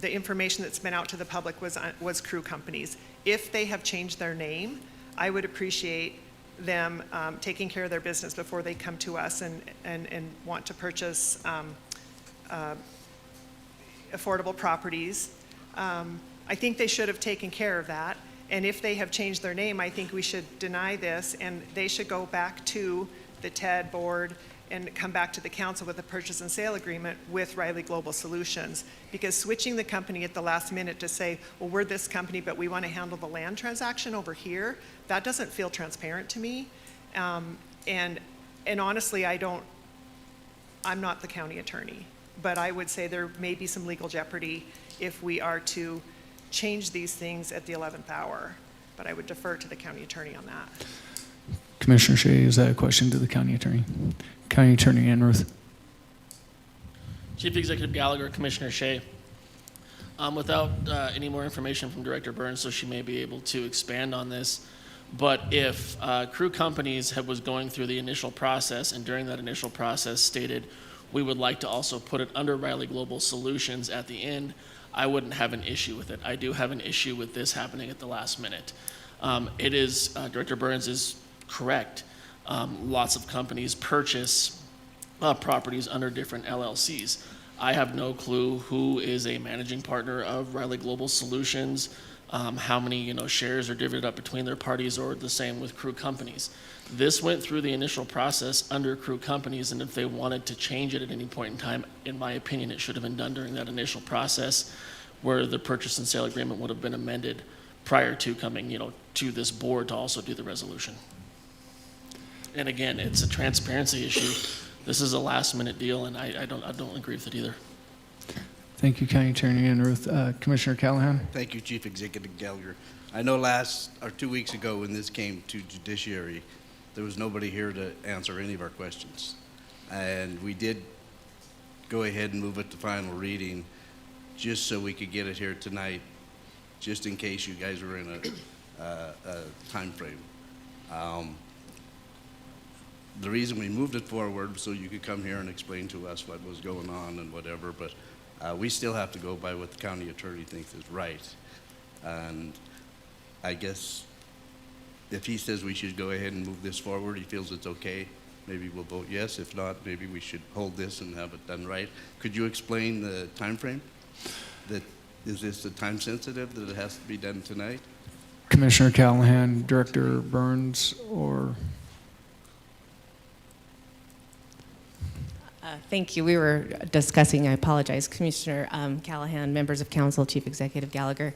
information that's been out to the public was Crew Companies. If they have changed their name, I would appreciate them taking care of their business before they come to us and want to purchase affordable properties. I think they should have taken care of that. And if they have changed their name, I think we should deny this, and they should go back to the TED board and come back to the council with a purchase and sale agreement with Riley Global Solutions. Because switching the company at the last minute to say, well, we're this company, but we want to handle the land transaction over here, that doesn't feel transparent to me. And honestly, I'm not the county attorney, but I would say there may be some legal jeopardy if we are to change these things at the 11th hour. But I would defer to the county attorney on that. Commissioner Shea, is that a question to the county attorney? County Attorney Anruth. Chief Executive Gallagher, Commissioner Shea. Without any more information from Director Burns, so she may be able to expand on this, But if Crew Companies was going through the initial process, and during that initial process stated, we would like to also put it under Riley Global Solutions at the end, I wouldn't have an issue with it. I do have an issue with this happening at the last minute. It is, Director Burns is correct. Lots of companies purchase properties under different LLCs. I have no clue who is a managing partner of Riley Global Solutions, how many shares are divided up between their parties, or the same with Crew Companies. This went through the initial process under Crew Companies, and if they wanted to change it at any point in time, in my opinion, it should have been done during that initial process, where the purchase and sale agreement would have been amended prior to coming to this board to also do the resolution. And again, it's a transparency issue. This is a last-minute deal, and I don't agree with it either. Thank you, County Attorney Enruth. Commissioner Callahan? Thank you, Chief Executive Gallagher. I know 2 weeks ago when this came to Judiciary, there was nobody here to answer any of our questions. And we did go ahead and move it to final reading just so we could get it here tonight, just in case you guys were in a time frame. The reason we moved it forward was so you could come here and explain to us what was going on and whatever, but we still have to go by what the county attorney thinks is right. And I guess if he says we should go ahead and move this forward, he feels it's okay, maybe we'll vote yes. If not, maybe we should hold this and have it done right. Could you explain the time frame? Is this a time sensitive that it has to be done tonight? Commissioner Callahan, Director Burns, or... Thank you. We were discussing, I apologize, Commissioner Callahan, members of council, Chief Executive Gallagher.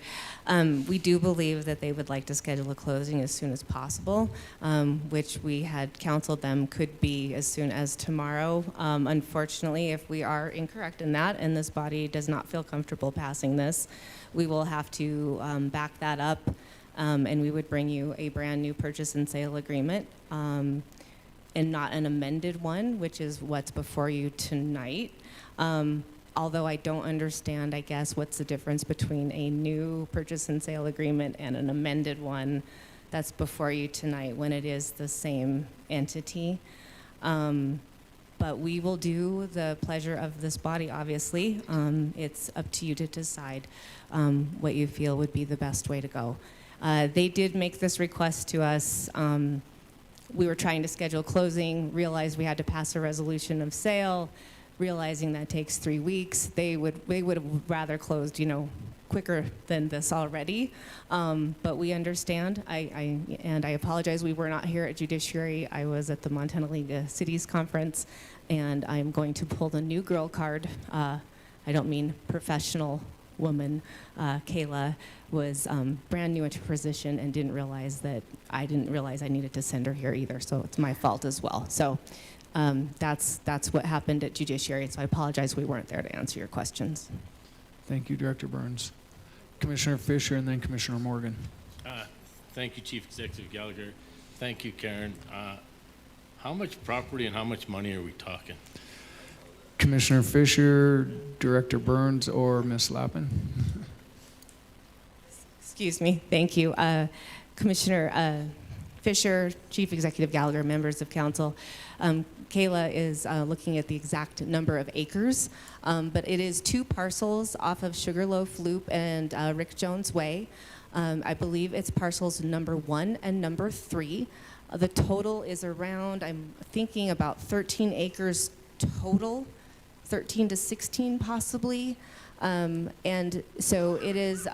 We do believe that they would like to schedule a closing as soon as possible, which we had counseled them could be as soon as tomorrow. Unfortunately, if we are incorrect in that and this body does not feel comfortable passing this, we will have to back that up, and we would bring you a brand new purchase and sale agreement. And not an amended one, which is what's before you tonight. Although I don't understand, I guess, what's the difference between a new purchase and sale agreement and an amended one that's before you tonight when it is the same entity. But we will do the pleasure of this body, obviously. It's up to you to decide what you feel would be the best way to go. They did make this request to us. We were trying to schedule closing, realized we had to pass a resolution of sale, realizing that takes 3 weeks. They would have rather closed, quicker than this already. But we understand. And I apologize. We were not here at Judiciary. I was at the Montana League of Cities conference, and I'm going to pull the new girl card. I don't mean professional woman. Kayla was brand new into position and didn't realize I needed to send her here either, so it's my fault as well. So that's what happened at Judiciary, so I apologize we weren't there to answer your questions. Thank you, Director Burns. Commissioner Fisher and then Commissioner Morgan. Thank you, Chief Executive Gallagher. Thank you, Karen. How much property and how much money are we talking? Commissioner Fisher, Director Burns, or Ms. Lappin? Excuse me. Thank you. Commissioner Fisher, Chief Executive Gallagher, members of council. Kayla is looking at the exact number of acres, but it is 2 parcels off of Sugarloaf Loop and Rick Jones Way. I believe it's parcels number 1 and number 3. The total is around, I'm thinking about 13 acres total, 13 to 16 possibly. And so it is,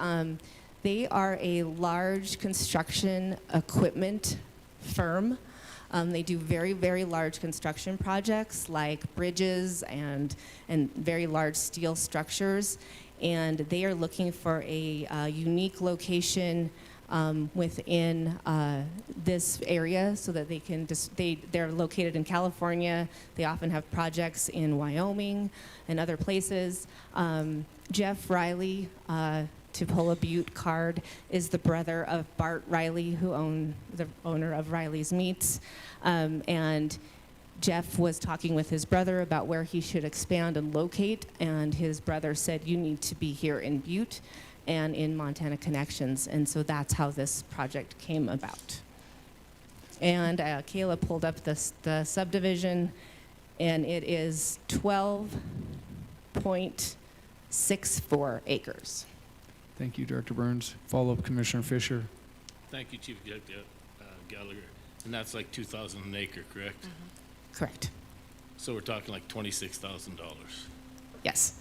they are a large construction equipment firm. They do very, very large construction projects like bridges and very large steel structures. And they are looking for a unique location within this area so that they can they're located in California. They often have projects in Wyoming and other places. Jeff Riley, Tupola Butte card, is the brother of Bart Riley, the owner of Riley's Meats. And Jeff was talking with his brother about where he should expand and locate, and his brother said, you need to be here in Butte and in Montana Connections, and so that's how this project came about. And Kayla pulled up the subdivision, and it is 12.64 acres. Thank you, Director Burns. Follow-up, Commissioner Fisher. Thank you, Chief Executive Gallagher. And that's like 2,000 an acre, correct? Correct. So we're talking like $26,000. Yes.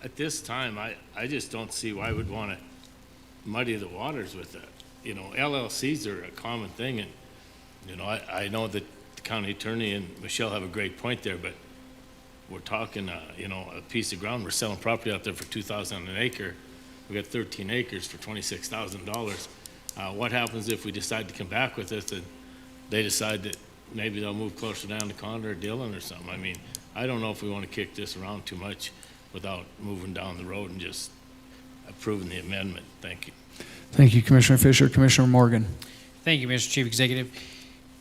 At this time, I just don't see why we'd want to muddy the waters with that. You know, LLCs are a common thing, and, you know, I know that the county attorney and Michelle have a great point there, but we're talking, you know, a piece of ground. We're selling property out there for $2,000 an acre. We got 13 acres for $26,000. What happens if we decide to come back with this and they decide that maybe they'll move closer down to Conda or Dillon or something? I mean, I don't know if we want to kick this around too much without moving down the road and just approving the amendment. Thank you. Thank you, Commissioner Fisher. Commissioner Morgan. Thank you, Mr. Chief Executive.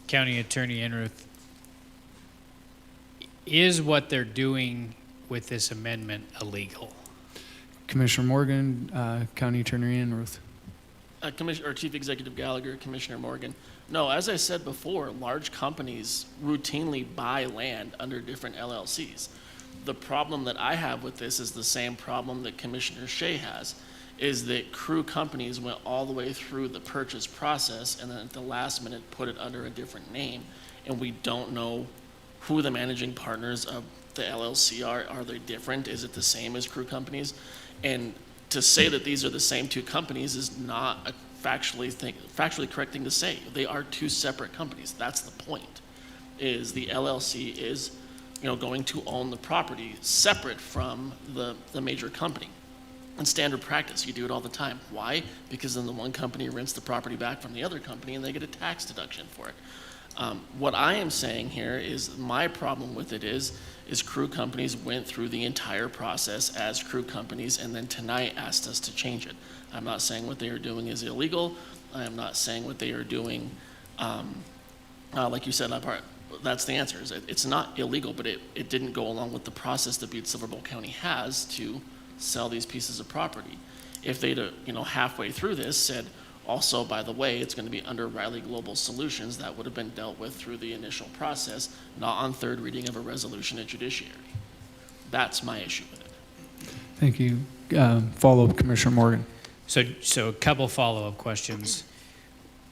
County Attorney Enruth, is what they're doing with this amendment illegal? Commissioner Morgan, County Attorney Enruth. Commissioner, or Chief Executive Gallagher, Commissioner Morgan. No, as I said before, large companies routinely buy land under different LLCs. The problem that I have with this is the same problem that Commissioner Shea has, is that crew companies went all the way through the purchase process and then at the last minute put it under a different name, and we don't know who the managing partners of the LLC are. Are they different? Is it the same as crew companies? And to say that these are the same two companies is not a factually correct thing to say. They are two separate companies. That's the point, is the LLC is, you know, going to own the property separate from the major company. And standard practice, you do it all the time. Why? Because then the one company rents the property back from the other company and they get a tax deduction for it. What I am saying here is my problem with it is crew companies went through the entire process as crew companies and then tonight asked us to change it. I'm not saying what they are doing is illegal. I am not saying what they are doing, like you said, that's the answer. It's not illegal, but it didn't go along with the process that Butte-Silver County has to sell these pieces of property. If they'd, you know, halfway through this said, also, by the way, it's going to be under Riley Global Solutions, that would have been dealt with through the initial process, not on third reading of a resolution at judiciary. That's my issue with it. Thank you. Follow-up, Commissioner Morgan. So a couple follow-up questions.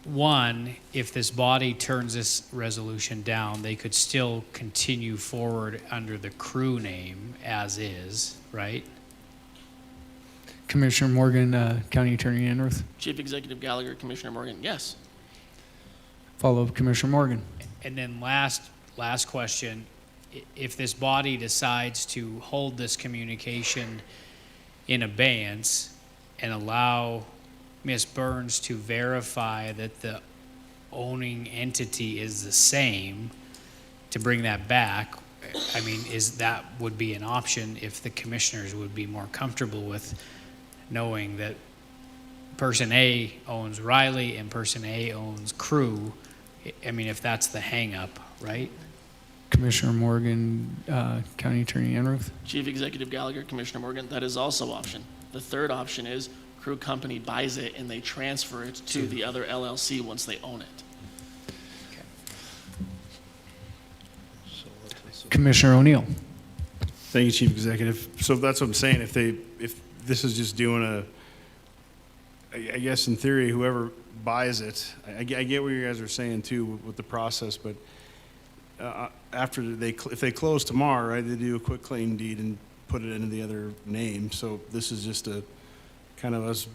One, if this body turns this resolution down, they could still continue forward under the crew name as is, right? Commissioner Morgan, County Attorney Enruth. Chief Executive Gallagher, Commissioner Morgan, yes. Follow-up, Commissioner Morgan. And then last question, if this body decides to hold this communication in abeyance and allow Ms. Burns to verify that the owning entity is the same, to bring that back, I mean, that would be an option if the commissioners would be more comfortable with knowing that person A owns Riley and person A owns crew. I mean, if that's the hang-up, right? Commissioner Morgan, County Attorney Enruth. Chief Executive Gallagher, Commissioner Morgan, that is also option. The third option is crew company buys it and they transfer it to the other LLC once they own it. Commissioner O'Neill. Thank you, Chief Executive. So that's what I'm saying. If this is just doing I guess in theory, whoever buys it, I get what you guys are saying too with the process, but after if they close tomorrow, right, they do a quick claim deed and put it into the other name. So this is just a kind of us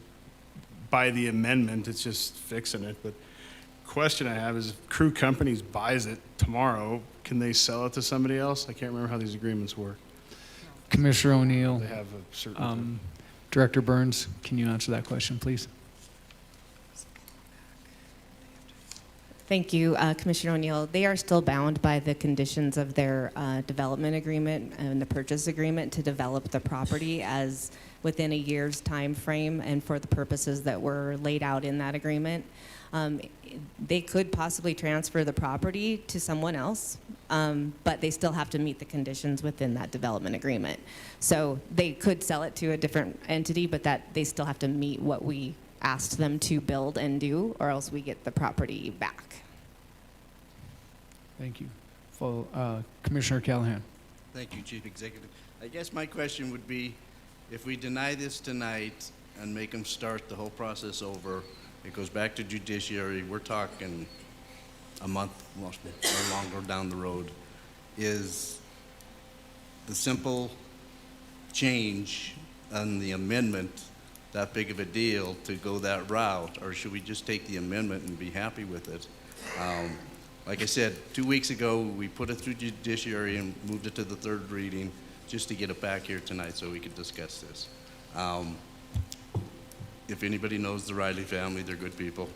by the amendment. It's just fixing it. But question I have is, if crew companies buys it tomorrow, can they sell it to somebody else? I can't remember how these agreements work. Commissioner O'Neill. They have a certain. Director Burns, can you answer that question, please? Thank you, Commissioner O'Neill. They are still bound by the conditions of their development agreement and the purchase agreement to develop the property as within a year's time frame and for the purposes that were laid out in that agreement. They could possibly transfer the property to someone else, but they still have to meet the conditions within that development agreement. So they could sell it to a different entity, but that they still have to meet what we asked them to build and do, or else we get the property back. Thank you. Commissioner Callahan. Thank you, Chief Executive. I guess my question would be, if we deny this tonight and make them start the whole process over, it goes back to judiciary, we're talking a month or longer down the road. Is the simple change on the amendment that big of a deal to go that route, or should we just take the amendment and be happy with it? Like I said, 2 weeks ago, we put it through judiciary and moved it to the third reading just to get it back here tonight so we could discuss this. If anybody knows the Riley family, they're good people.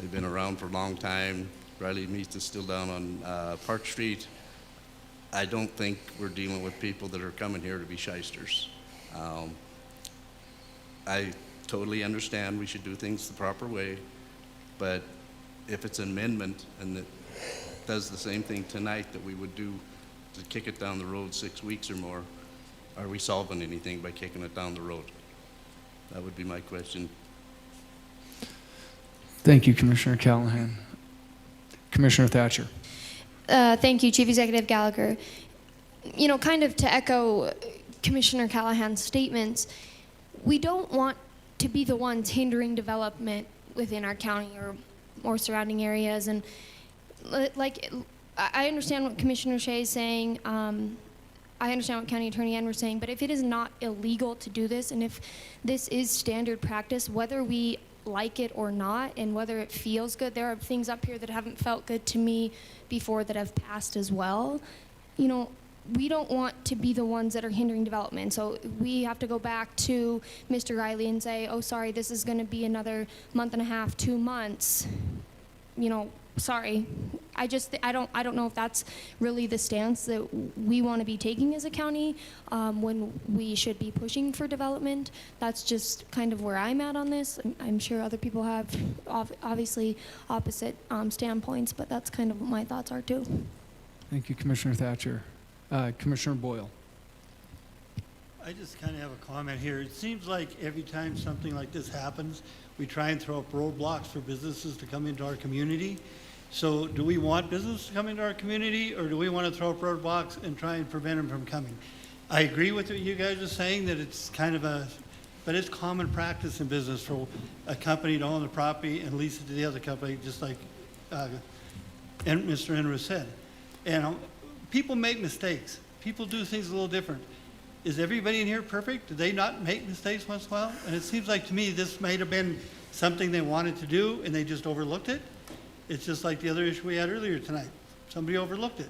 They've been around for a long time. Riley Meats is still down on Park Street. I don't think we're dealing with people that are coming here to be shysters. I totally understand we should do things the proper way, but if it's an amendment and it does the same thing tonight that we would do to kick it down the road 6 weeks or more, are we solving anything by kicking it down the road? That would be my question. Thank you, Commissioner Callahan. Commissioner Thatcher. Thank you, Chief Executive Gallagher. You know, kind of to echo Commissioner Callahan's statements, we don't want to be the ones hindering development within our county or surrounding areas. And like, I understand what Commissioner Shea is saying. I understand what County Attorney Ann was saying, but if it is not illegal to do this, and if this is standard practice, whether we like it or not, and whether it feels good, there are things up here that haven't felt good to me before that have passed as well. You know, we don't want to be the ones that are hindering development. So we have to go back to Mr. Riley and say, oh, sorry, this is going to be another month and a half, 2 months. You know, sorry. I don't know if that's really the stance that we want to be taking as a county when we should be pushing for development. That's just kind of where I'm at on this. I'm sure other people have obviously opposite standpoints, but that's kind of what my thoughts are too. Thank you, Commissioner Thatcher. Commissioner Boyle. I just kind of have a comment here. It seems like every time something like this happens, we try and throw up roadblocks for businesses to come into our community. So do we want business to come into our community, or do we want to throw up roadblocks and try and prevent them from coming? I agree with what you guys are saying, that it's kind of but it's common practice in business for a company to own the property and lease it to the other company, just like and Mr. Enru said. And people make mistakes. People do things a little different. Is everybody in here perfect? Do they not make mistakes once in a while? And it seems like to me this might have been something they wanted to do and they just overlooked it. It's just like the other issue we had earlier tonight. Somebody overlooked it.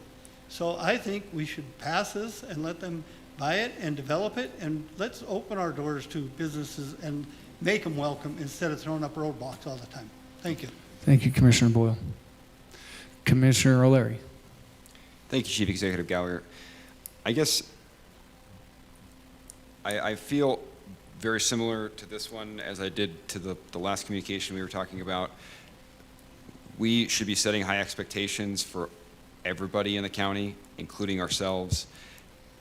So I think we should pass this and let them buy it and develop it, and let's open our doors to businesses and make them welcome instead of throwing up roadblocks all the time. Thank you. Thank you, Commissioner Boyle. Commissioner O'Leary. Thank you, Chief Executive Gallagher. I guess I feel very similar to this one as I did to the last communication we were talking about. We should be setting high expectations for everybody in the county, including ourselves.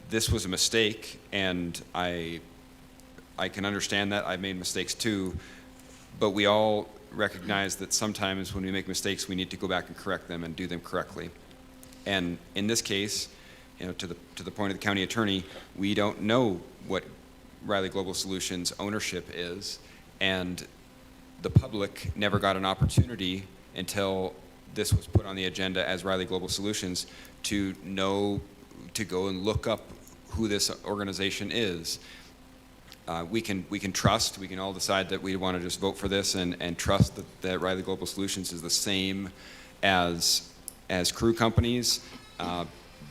This was a mistake, and I can understand that. I've made mistakes too, but we all recognize that sometimes when we make mistakes, we need to go back and correct them and do them correctly. And in this case, you know, to the point of the county attorney, we don't know what Riley Global Solutions ownership is, and the public never got an opportunity until this was put on the agenda as Riley Global Solutions to know, to go and look up who this organization is. We can trust, we can all decide that we want to just vote for this and trust that Riley Global Solutions is the same as crew companies.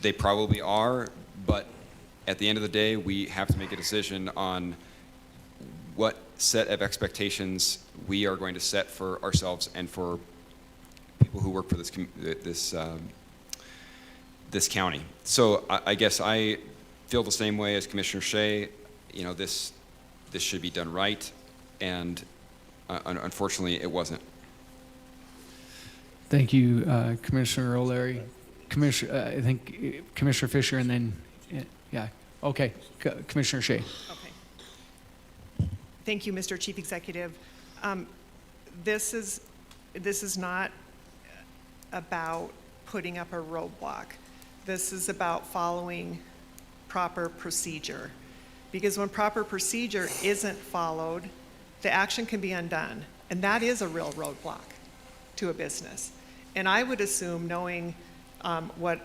They probably are, but at the end of the day, we have to make a decision on what set of expectations we are going to set for ourselves and for people who work for this county. So I guess I feel the same way as Commissioner Shea. You know, this should be done right, and unfortunately, it wasn't. Thank you, Commissioner O'Leary. I think Commissioner Fisher, and then, yeah, okay, Commissioner Shea. Okay. Thank you, Mr. Chief Executive. This is not about putting up a roadblock. This is about following proper procedure. Because when proper procedure isn't followed, the action can be undone. And that is a real roadblock to a business. And I would assume, knowing what,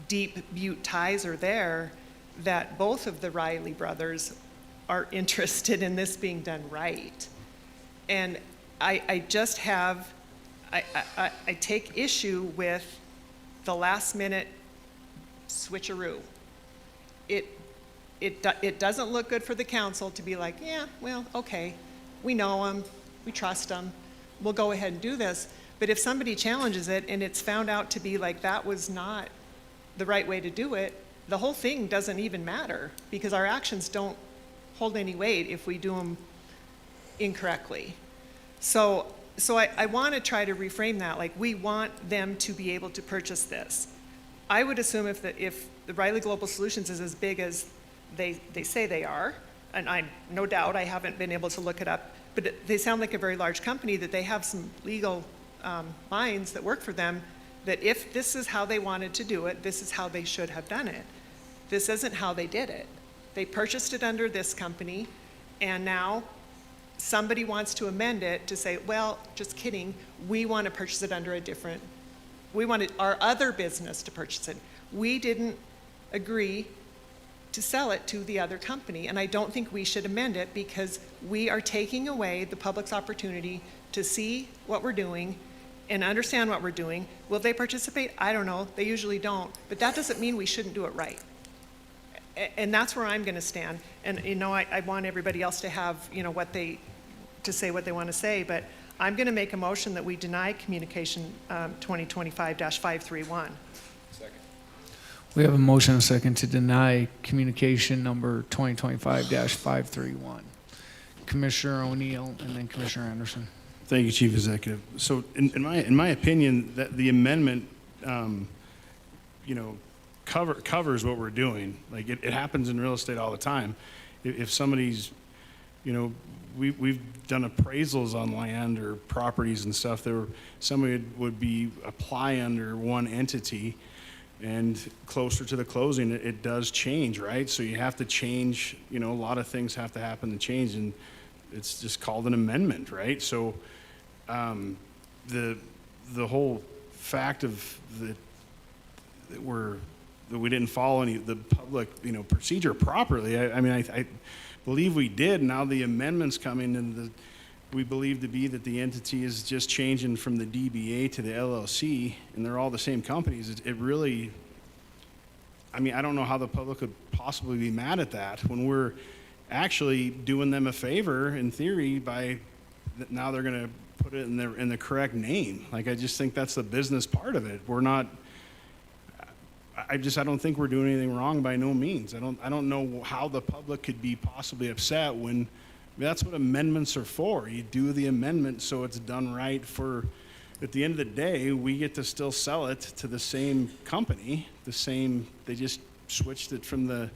deep Butte ties are there, that both of the Riley brothers are interested in this being done right. And I just have, I take issue with the last minute switcheroo. It doesn't look good for the council to be like, yeah, well, okay, we know them, we trust them, we'll go ahead and do this. But if somebody challenges it and it's found out to be like that was not the right way to do it, the whole thing doesn't even matter, because our actions don't hold any weight if we do them incorrectly. So I want to try to reframe that, like, we want them to be able to purchase this. I would assume if the Riley Global Solutions is as big as they say they are, and no doubt I haven't been able to look it up, but they sound like a very large company, that they have some legal minds that work for them, that if this is how they wanted to do it, this is how they should have done it. This isn't how they did it. They purchased it under this company, and now somebody wants to amend it to say, well, just kidding, we want to purchase it under a different, we wanted our other business to purchase it. We didn't agree to sell it to the other company, and I don't think we should amend it, because we are taking away the public's opportunity to see what we're doing and understand what we're doing. Will they participate? I don't know. They usually don't. But that doesn't mean we shouldn't do it right. And that's where I'm going to stand. And I want everybody else to have to say what they want to say. But I'm going to make a motion that we deny communication 2025-531. Second. We have a motion and a second to deny communication number 2025-531. Commissioner O'Neill and then Commissioner Anderson. Thank you, Chief Executive. So in my opinion, that the amendment, covers what we're doing. Like it happens in real estate all the time. If somebody's, we've done appraisals on land or properties and stuff. Somebody would apply under one entity, and closer to the closing, it does change, right? So you have to change. A lot of things have to happen to change, and it's just called an amendment, right? So the whole fact of that we didn't follow the public procedure properly. I believe we did. Now the amendments coming, and we believe to be that the entity is just changing from the DBA to the LLC, and they're all the same companies. It really, I don't know how the public could possibly be mad at that when we're actually doing them a favor in theory by now they're going to put it in the correct name. Like, I just think that's the business part of it. We're not. I don't think we're doing anything wrong by no means. I don't know how the public could be possibly upset when that's what amendments are for. You do the amendment so it's done right. At the end of the day, we get to still sell it to the same company. They just switched it from the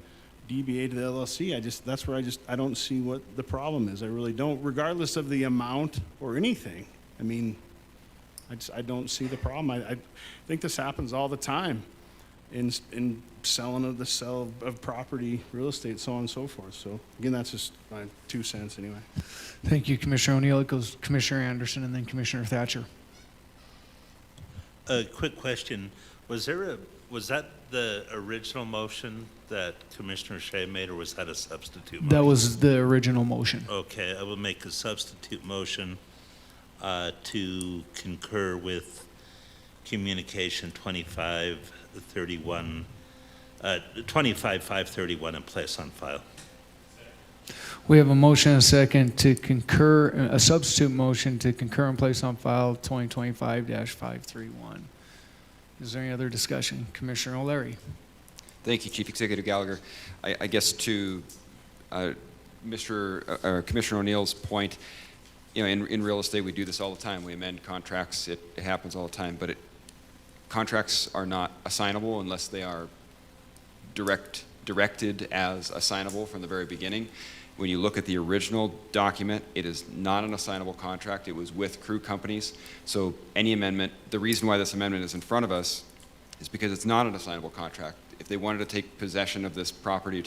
DBA to the LLC. That's where I don't see what the problem is. I really don't, regardless of the amount or anything. I don't see the problem. I think this happens all the time in selling of the sale of property, real estate, so on and so forth. So again, that's just my 2 cents anyway. Thank you, Commissioner O'Neill. It goes Commissioner Anderson and then Commissioner Thatcher. A quick question. Was that the original motion that Commissioner Shea made, or was that a substitute motion? That was the original motion. Okay, I will make a substitute motion to concur with communication 25-531 and place on file. We have a motion and a second to concur, a substitute motion to concur and place on file 2025-531. Is there any other discussion? Commissioner O'Leary. Thank you, Chief Executive Gallagher. I guess to Commissioner O'Neill's point, in real estate we do this all the time. We amend contracts. It happens all the time, but contracts are not assignable unless they are directed as assignable from the very beginning. When you look at the original document, it is not an assignable contract. It was with crew companies. So any amendment, the reason why this amendment is in front of us is because it's not an assignable contract. If they wanted to take possession of this property, or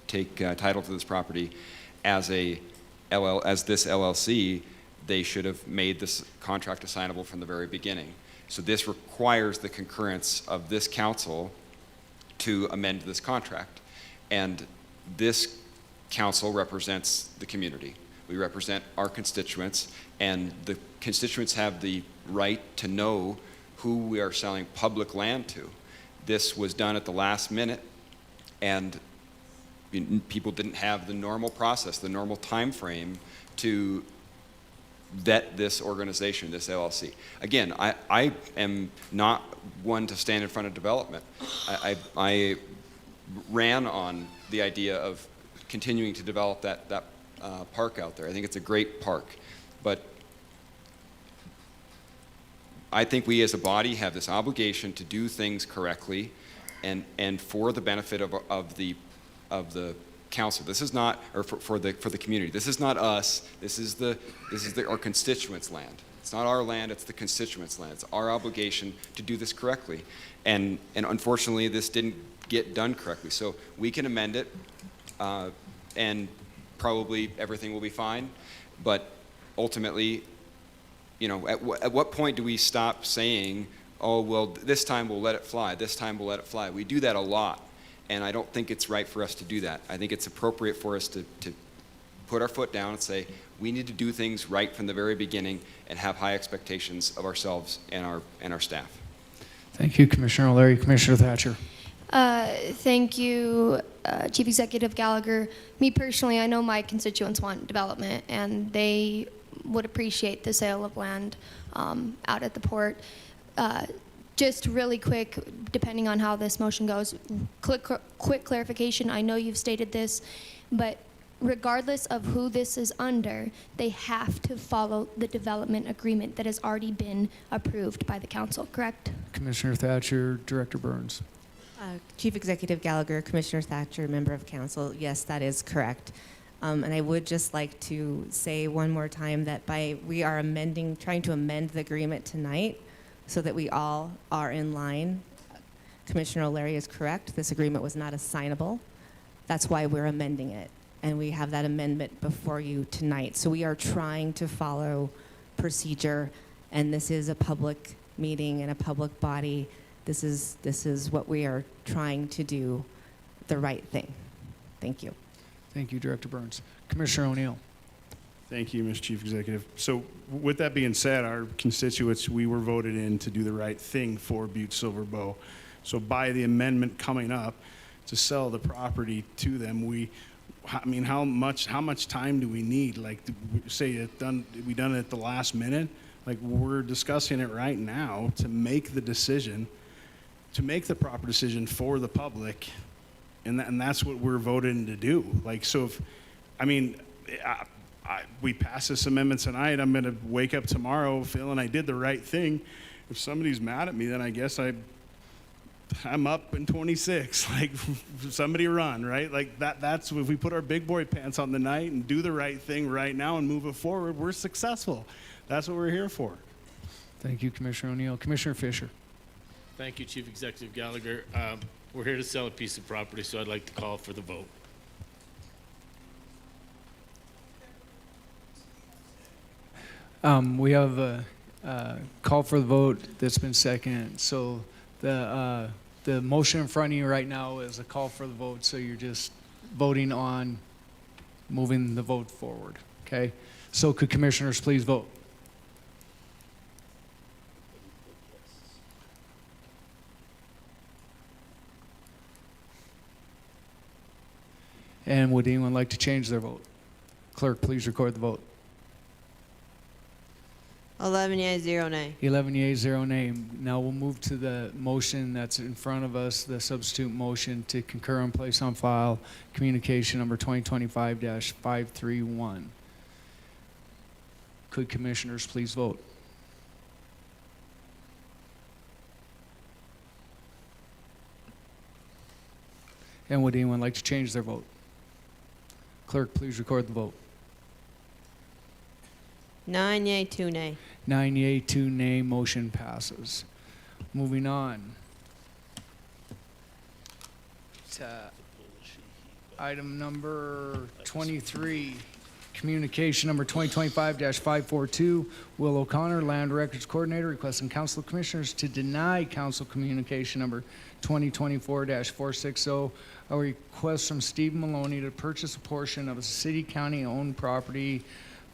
take title to this property as this LLC, they should have made this contract assignable from the very beginning. So this requires the concurrence of this council to amend this contract. And this council represents the community. We represent our constituents, and the constituents have the right to know who we are selling public land to. This was done at the last minute, and people didn't have the normal process, the normal time frame to vet this organization, this LLC. Again, I am not one to stand in front of development. I ran on the idea of continuing to develop that park out there. I think it's a great park, but I think we as a body have this obligation to do things correctly and for the benefit of the council. This is not, or for the community. This is not us. This is our constituents' land. It's not our land, it's the constituents' land. It's our obligation to do this correctly. And unfortunately, this didn't get done correctly. So we can amend it, and probably everything will be fine. But ultimately, at what point do we stop saying, oh, well, this time we'll let it fly, this time we'll let it fly? We do that a lot, and I don't think it's right for us to do that. I think it's appropriate for us to put our foot down and say, we need to do things right from the very beginning and have high expectations of ourselves and our staff. Thank you, Commissioner O'Leary. Commissioner Thatcher. Thank you, Chief Executive Gallagher. Me personally, I know my constituents want development, and they would appreciate the sale of land out at the port. Just really quick, depending on how this motion goes, quick clarification. I know you've stated this, but regardless of who this is under, they have to follow the development agreement that has already been approved by the council, correct? Commissioner Thatcher, Director Burns. Chief Executive Gallagher, Commissioner Thatcher, Member of Council, yes, that is correct. And I would just like to say one more time that we are trying to amend the agreement tonight so that we all are in line. Commissioner O'Leary is correct. This agreement was not assignable. That's why we're amending it. And we have that amendment before you tonight. So we are trying to follow procedure, and this is a public meeting and a public body. This is what we are trying to do, the right thing. Thank you. Thank you, Director Burns. Commissioner O'Neill. Thank you, Mr. Chief Executive. So with that being said, our constituents, we were voted in to do the right thing for Butte-Silver Bow. So by the amendment coming up to sell the property to them, how much time do we need? Like, say we done it at the last minute? Like, we're discussing it right now to make the decision, to make the proper decision for the public, and that's what we're voting to do. Like, so we pass this amendment tonight, I'm going to wake up tomorrow feeling I did the right thing. If somebody's mad at me, then I guess I'm up in 26. Like, somebody run, right? Like, that's if we put our big boy pants on the night and do the right thing right now and move it forward, we're successful. That's what we're here for. Thank you, Commissioner O'Neill. Commissioner Fisher. Thank you, Chief Executive Gallagher. We're here to sell a piece of property, so I'd like to call for the vote. We have a call for the vote that's been seconded. So the motion in front of you right now is a call for the vote, so you're just voting on moving the vote forward, okay? So could commissioners please vote? And would anyone like to change their vote? Clerk, please record the vote. 11 yeas, 0 nay. 11 yeas, 0 nay. Now we'll move to the motion that's in front of us, the substitute motion to concur and place on file communication number 2025-531. Could commissioners please vote? And would anyone like to change their vote? Clerk, please record the vote. 9 yea, 2 nay. 9 yea, 2 nay, motion passes. Moving on to item number 23, communication number 2025-542, Will O'Connor, Land Records Coordinator, requesting Council of Commissioners to deny Council Communication number 2024-460, a request from Steve Maloney to purchase a portion of a city-county-owned property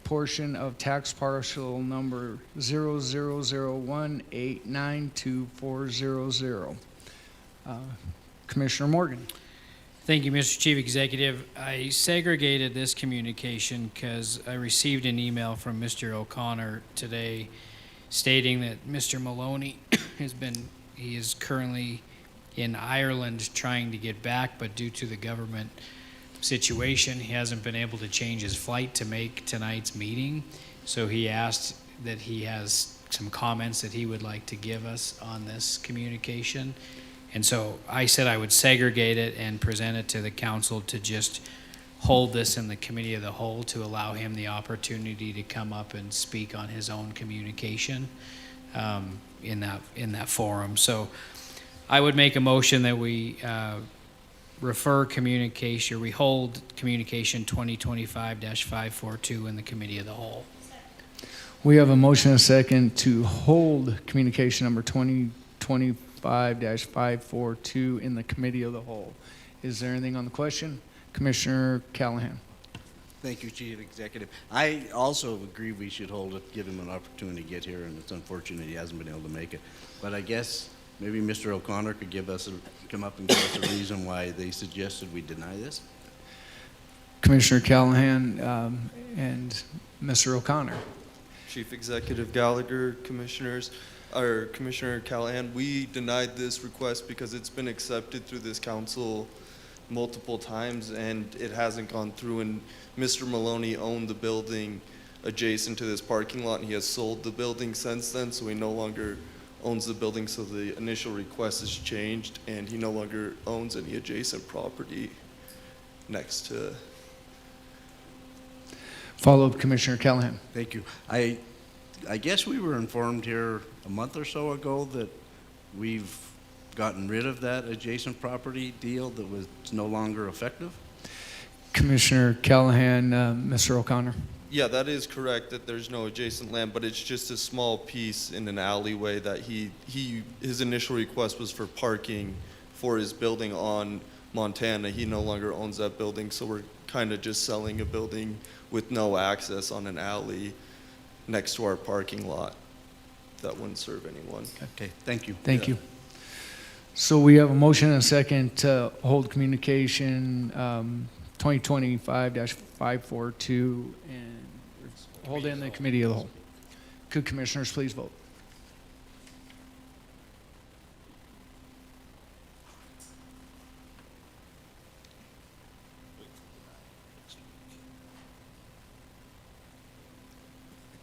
portion of tax parcel number 0001892400. Commissioner Morgan. Thank you, Mr. Chief Executive. I segregated this communication because I received an email from Mr. O'Connor today stating that Mr. Maloney he is currently in Ireland trying to get back, but due to the government situation, he hasn't been able to change his flight to make tonight's meeting. So he asked that he has some comments that he would like to give us on this communication. And so I said I would segregate it and present it to the council to just hold this in the committee of the whole to allow him the opportunity to come up and speak on his own communication in that forum. So I would make a motion that we we hold communication 2025-542 in the committee of the whole. We have a motion and a second to hold communication number 2025-542 in the committee of the whole. Is there anything on the question? Commissioner Callahan. Thank you, Chief Executive. I also agree we should hold it, give him an opportunity to get here, and it's unfortunate he hasn't been able to make it. But I guess maybe Mr. O'Connor could come up and give us a reason why they suggested we deny this. Commissioner Callahan and Mr. O'Connor. Chief Executive Gallagher, Commissioners, or Commissioner Callahan, we denied this request because it's been accepted through this council multiple times and it hasn't gone through, and Mr. Maloney owned the building adjacent to this parking lot and he has sold the building since then, so he no longer owns the building, so the initial request has changed and he no longer owns any adjacent property next to. Follow-up, Commissioner Callahan. Thank you. I guess we were informed here a month or so ago that we've gotten rid of that adjacent property deal that was no longer effective. Commissioner Callahan, Mr. O'Connor. Yeah, that is correct that there's no adjacent land, but it's just a small piece in an alleyway that his initial request was for parking for his building on Montana. He no longer owns that building, so we're kind of just selling a building with no access on an alley next to our parking lot. That wouldn't serve anyone. Okay, thank you. Thank you. So we have a motion and a second to hold communication 2025-542 and hold in the committee of the whole. Could commissioners please vote?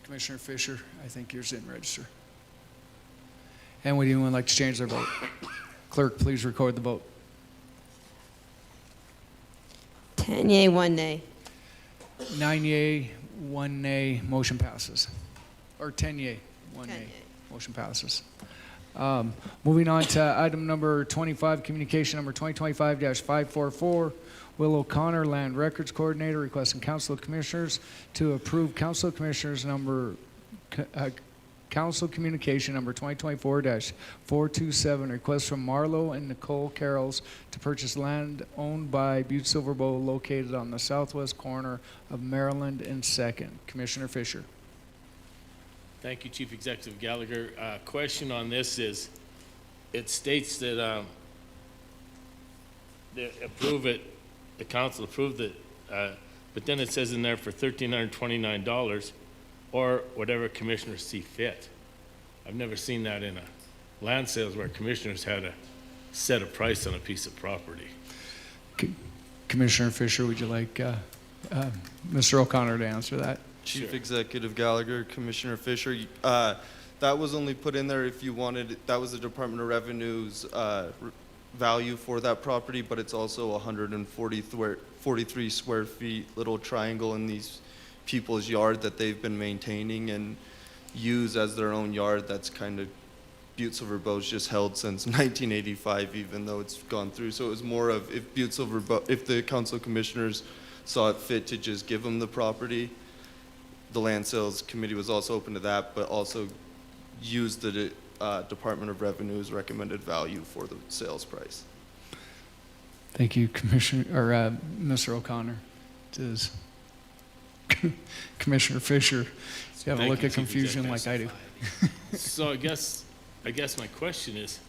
Commissioner Fisher, I think yours didn't register. And would anyone like to change their vote? Clerk, please record the vote. 10 yea, 1 nay. 9 yea, 1 nay, motion passes. Or 10 yea, 1 nay, motion passes. Moving on to item number 25, communication number 2025-544, Will O'Connor, Land Records Coordinator, requesting Council of Commissioners to approve Council of Commissioners Council Communication number 2024-427, request from Marlo and Nicole Carrolls to purchase land owned by Butte-Silver located on the southwest corner of Maryland and 2nd. Commissioner Fisher. Thank you, Chief Executive Gallagher. Question on this is, it states that they approve it, the council approved it, but then it says in there for $1,329 or whatever commissioners see fit. I've never seen that in a land sales where commissioners had to set a price on a piece of property. Commissioner Fisher, would you like Mr. O'Connor to answer that? Chief Executive Gallagher, Commissioner Fisher, that was only put in there if you wanted, that was the Department of Revenue's value for that property, but it's also 43 square feet little triangle in these people's yard that they've been maintaining and use as their own yard. That's kind of Butte-Silver Bow's just held since 1985, even though it's gone through. So it was more of if Butte-Silver Bow, if the council commissioners saw it fit to just give them the property, the land sales committee was also open to that, but also use the Department of Revenue's recommended value for the sales price. Thank you, Commissioner, or Mr. O'Connor. Does Commissioner Fisher, you have a Thank look you, of Chief confusion Executive. like I do? So I guess my question is,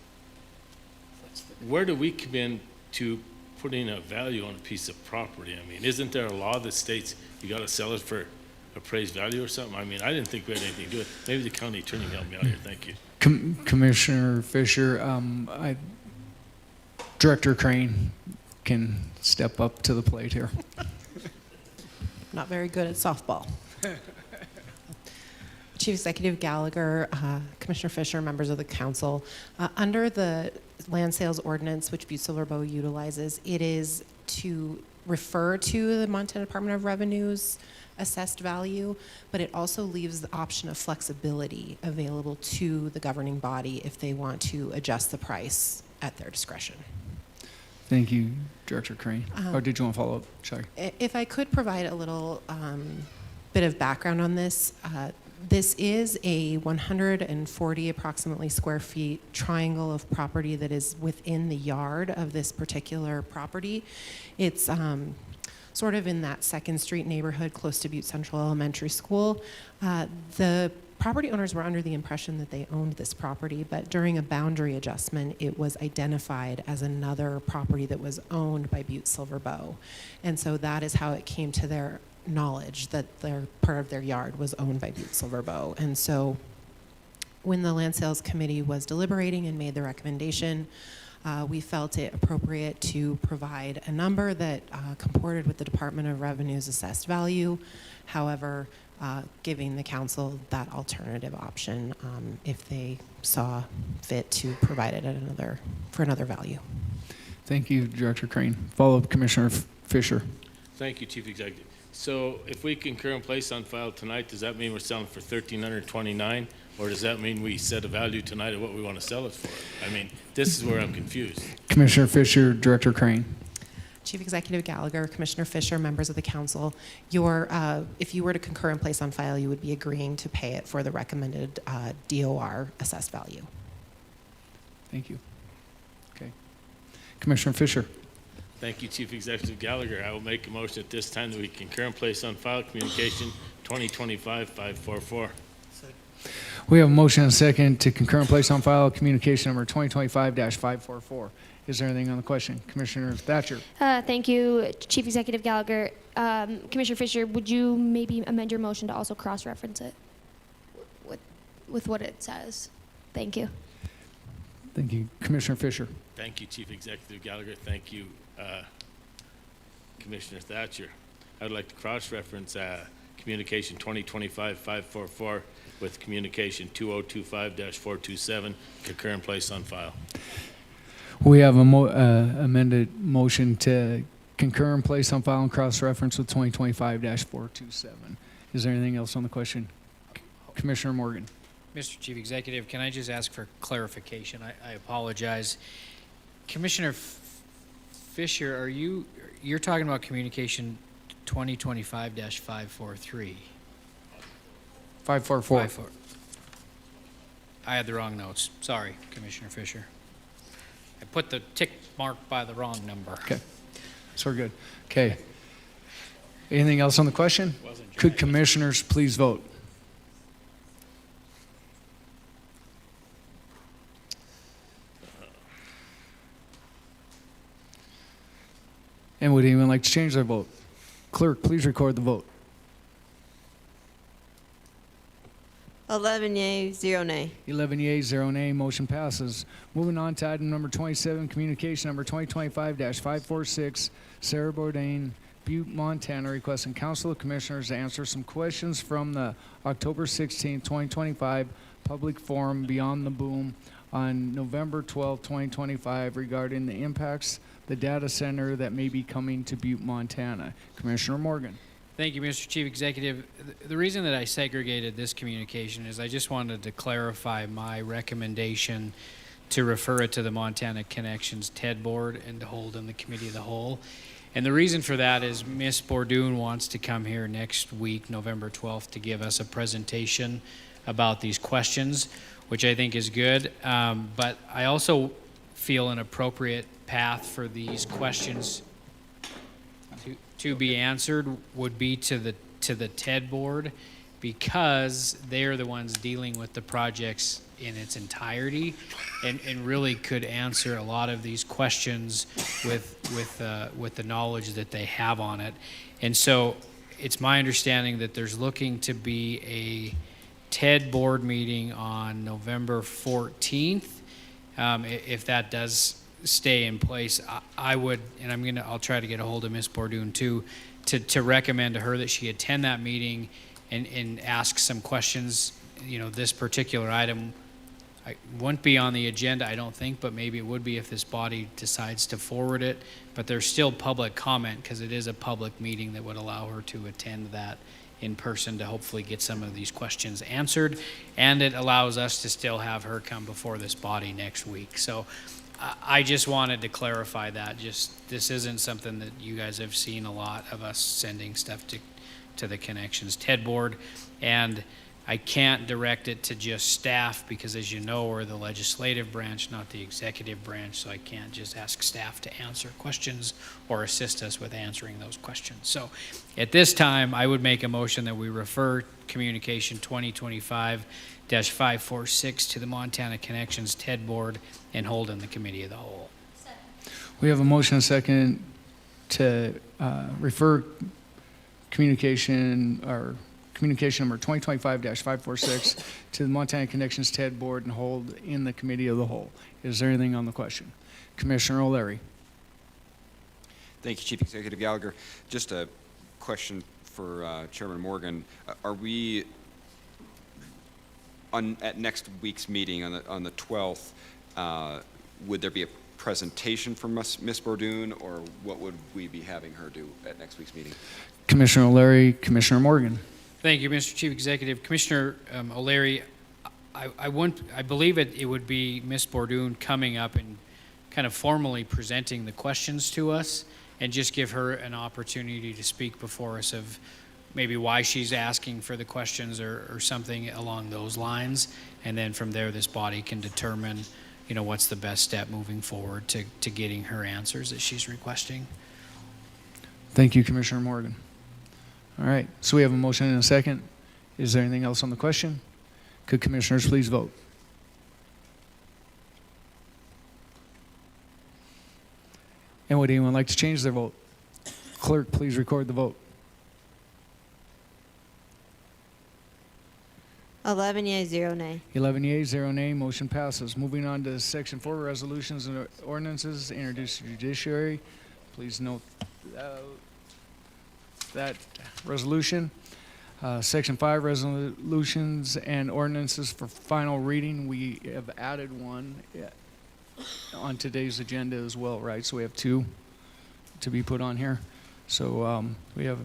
where do we come in to putting a value on a piece of property? I mean, isn't there a law that states you got to sell it for appraised value or something? I mean, I didn't think we had anything to do with it. Maybe the county attorney can help me out here. Thank you. Commissioner Fisher, Director Crane can step up to the plate here. Not very good at softball. Chief Executive Gallagher, Commissioner Fisher, members of the council, under the land sales ordinance, which Butte-Silver Bow utilizes, it is to refer to the Montana Department of Revenue's assessed value, but it also leaves the option of flexibility available to the governing body if they want to adjust the price at their discretion. Thank you, Director Crane. Or did you want to follow up? Sorry. If I could provide a little bit of background on this, this is a 140 approximately square feet triangle of property that is within the yard of this particular property. It's sort of in that 2nd Street neighborhood close to Butte Central Elementary School. The property owners were under the impression that they owned this property, but during a boundary adjustment, it was identified as another property that was owned by Butte-Silver Bow. And so that is how it came to their knowledge that their part of their yard was owned by Butte-Silver Bow. And so when the land sales committee was deliberating and made the recommendation, we felt it appropriate to provide a number that comported with the Department of Revenue's assessed value. However, giving the council that alternative option if they saw fit to provide it at for another value. Thank you, Director Crane. Follow up, Commissioner Fisher. Thank you, Chief Executive. So if we concur and place on file tonight, does that mean we're selling for $1,329, or does that mean we set a value tonight of what we want to sell it for? I mean, this is where I'm confused. Commissioner Fisher, Director Crane. Chief Executive Gallagher, Commissioner Fisher, members of the council, if you were to concur and place on file, you would be agreeing to pay it for the recommended DOR assessed value. Thank you. Okay. Commissioner Fisher. Thank you, Chief Executive Gallagher. I will make a motion at this time that we concur and place on file communication 2025-544. We have a motion and a second to concur and place on file communication number 2025-544. Is there anything on the question? Commissioner Thatcher. Thank you, Chief Executive Gallagher. Commissioner Fisher, would you maybe amend your motion to also cross-reference it with what it says? Thank you. Thank you. Commissioner Fisher. Thank you, Chief Executive Gallagher. Thank you, Commissioner Thatcher. I'd like to cross-reference communication 2025-544 with communication 2025-427, concur and place on file. We have a amended motion to concur and place on file and cross-reference with 2025-427. Is there anything else on the question? Commissioner Morgan. Mr. Chief Executive, can I just ask for clarification? I apologize. Commissioner Fisher, you're talking about communication 2025-543? 544. I had the wrong notes. Sorry, Commissioner Fisher. I put the tick mark by the wrong number. Okay. So we're good. Okay. Anything else on the question? Could commissioners please vote? And would anyone like to change their vote? Clerk, please record the vote. 11 yea, 0 nay. 11 yeas, 0 nay. Motion passes. Moving on to item number 27, communication number 2025-546, Sarah Bourdain, Butte, Montana, requesting Council of Commissioners to answer some questions from the October 16, 2025 public forum Beyond the Boom on November 12, 2025 regarding the impacts the data center that may be coming to Butte, Montana. Commissioner Morgan. Thank you, Mr. Chief Executive. The reason that I segregated this communication is I just wanted to clarify my recommendation to refer it to the Montana Connections TED Board and to hold in the Committee of the Whole. And the reason for that is Ms. Bordoon wants to come here next week, November 12th, to give us a presentation about these questions, which I think is good. But I also feel an appropriate path for these questions to be answered would be to the TED Board, because they're the ones dealing with the projects in its entirety and really could answer a lot of these questions with the knowledge that they have on it. And so it's my understanding that there's looking to be a TED Board meeting on November 14th. If that does stay in place, I would, and I'll try to get a hold of Ms. Bordoon too, to recommend to her that she attend that meeting and ask some questions. You know, this particular item won't be on the agenda, I don't think, but maybe it would be if this body decides to forward it. But there's still public comment because it is a public meeting that would allow her to attend that in person to hopefully get some of these questions answered. And it allows us to still have her come before this body next week. So I just wanted to clarify that. Just, this isn't something that you guys have seen a lot of us sending stuff to the Connections TED Board. And I can't direct it to just staff because, as you know, we're the legislative branch, not the executive branch, so I can't just ask staff to answer questions or assist us with answering those questions. So at this time, I would make a motion that we refer Communication 2025-546 to the Montana Connections TED Board and hold in the Committee of the Whole. We have a motion and a second to refer communication number 2025-546 to the Montana Connections TED Board and hold in the Committee of the Whole. Is there anything on the question? Commissioner O'Leary. Thank you, Chief Executive Gallagher. Just a question for Chairman Morgan. Are we at next week's meeting on the 12th? Would there be a presentation from Ms. Bordoon, or what would we be having her do at next week's meeting? Commissioner O'Leary, Commissioner Morgan. Thank you, Mr. Chief Executive. Commissioner O'Leary, I believe it would be Ms. Bordoon coming up and kind of formally presenting the questions to us, and just give her an opportunity to speak before us of maybe why she's asking for the questions or something along those lines. And then from there, this body can determine, you know, what's the best step moving forward to getting her answers that she's requesting. Thank you, Commissioner Morgan. All right, so we have a motion and a second. Is there anything else on the question? Could commissioners please vote? And would anyone like to change their vote? Clerk, please record the vote. 11 yeas, 0 nay. 11 yeas, 0 nay. Motion passes. Moving on to Section 4, Resolutions and Ordinances introduced to Judiciary. Please note that resolution. Section 5, Resolutions and Ordinances for final reading. We have added one on today's agenda as well, right? So we have two to be put on here. So we have,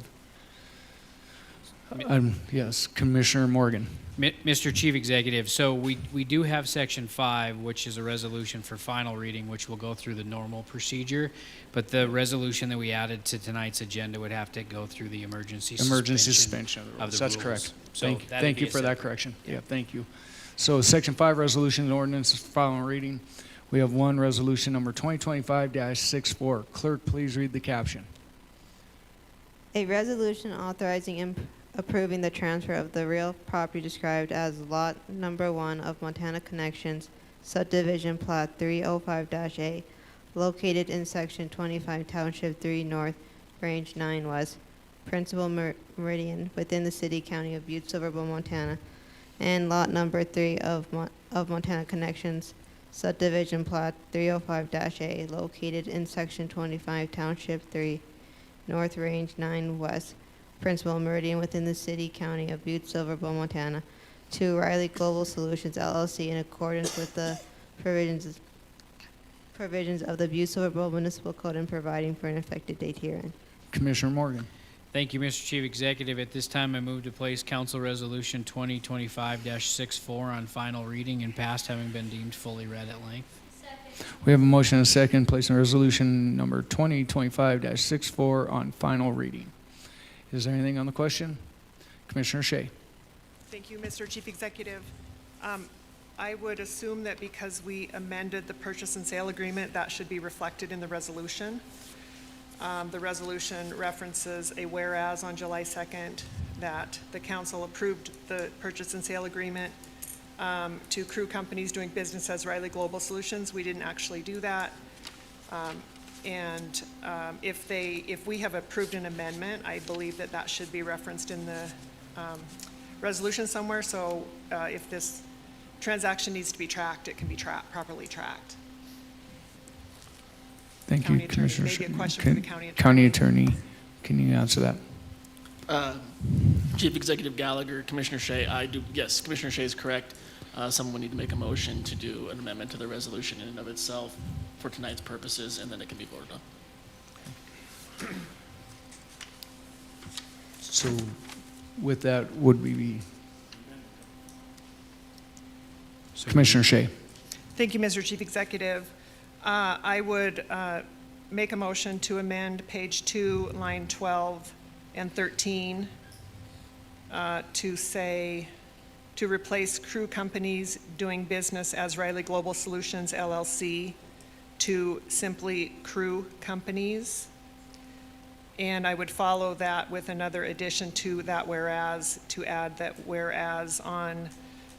yes, Commissioner Morgan. Mr. Chief Executive, so we do have Section 5, which is a resolution for final reading, which will go through the normal procedure, but the resolution that we added to tonight's agenda would have to go through the emergency suspension of the rules. the That's rules. correct. So Thank you for that correction. Yeah, thank you. So Section 5, Resolution and Ordinances for final reading. We have one resolution number 2025-64. Clerk, please read the caption. A resolution authorizing approving the transfer of the real property described as Lot Number 1 of Montana Connections, Subdivision Plat 305-A, located in Section 25, Township 3 North, Range 9 West, Principal Meridian, within the City County of Butte-Silver, Montana, and Lot Number 3 of Montana Connections, Subdivision Plat 305-A, located in Section 25, Township 3 North, Range 9 West, Principal Meridian, within the City County of Butte-Silver, Montana, to Riley Global Solutions LLC in accordance with the provisions of the Butte-Silver Municipal Code and providing for an effective date herein. Commissioner Morgan. Thank you, Mr. Chief Executive. At this time, I move to place Council Resolution 2025-64 on final reading and passed, having been deemed fully read at length. We have a motion and a second placing resolution number 2025-64 on final reading. Is there anything on the question? Commissioner Shea. Thank you, Mr. Chief Executive. I would assume that because we amended the purchase and sale agreement, that should be reflected in the resolution. The resolution references a whereas on July 2nd that the council approved the purchase and sale agreement to Crew Companies doing business as Riley Global Solutions. We didn't actually do that. If we have approved an amendment, I believe that that should be referenced in the resolution somewhere. So if this transaction needs to be tracked, it can be properly tracked. Thank County you, Attorney. Commissioner Maybe a Shea. question for the County Attorney. County Attorney, can you answer that? Chief Executive Gallagher, Commissioner Shea, yes, Commissioner Shea is correct. Someone would need to make a motion to do an amendment to the resolution in and of itself for tonight's purposes, and then it can be voted on. So with that, would we be? Commissioner Shea. Thank you, Mr. Chief Executive. I would make a motion to amend page 2, line 12 and 13 to replace Crew Companies doing business as Riley Global Solutions LLC to simply Crew Companies. And I would follow that with another addition to that whereas, to add that whereas on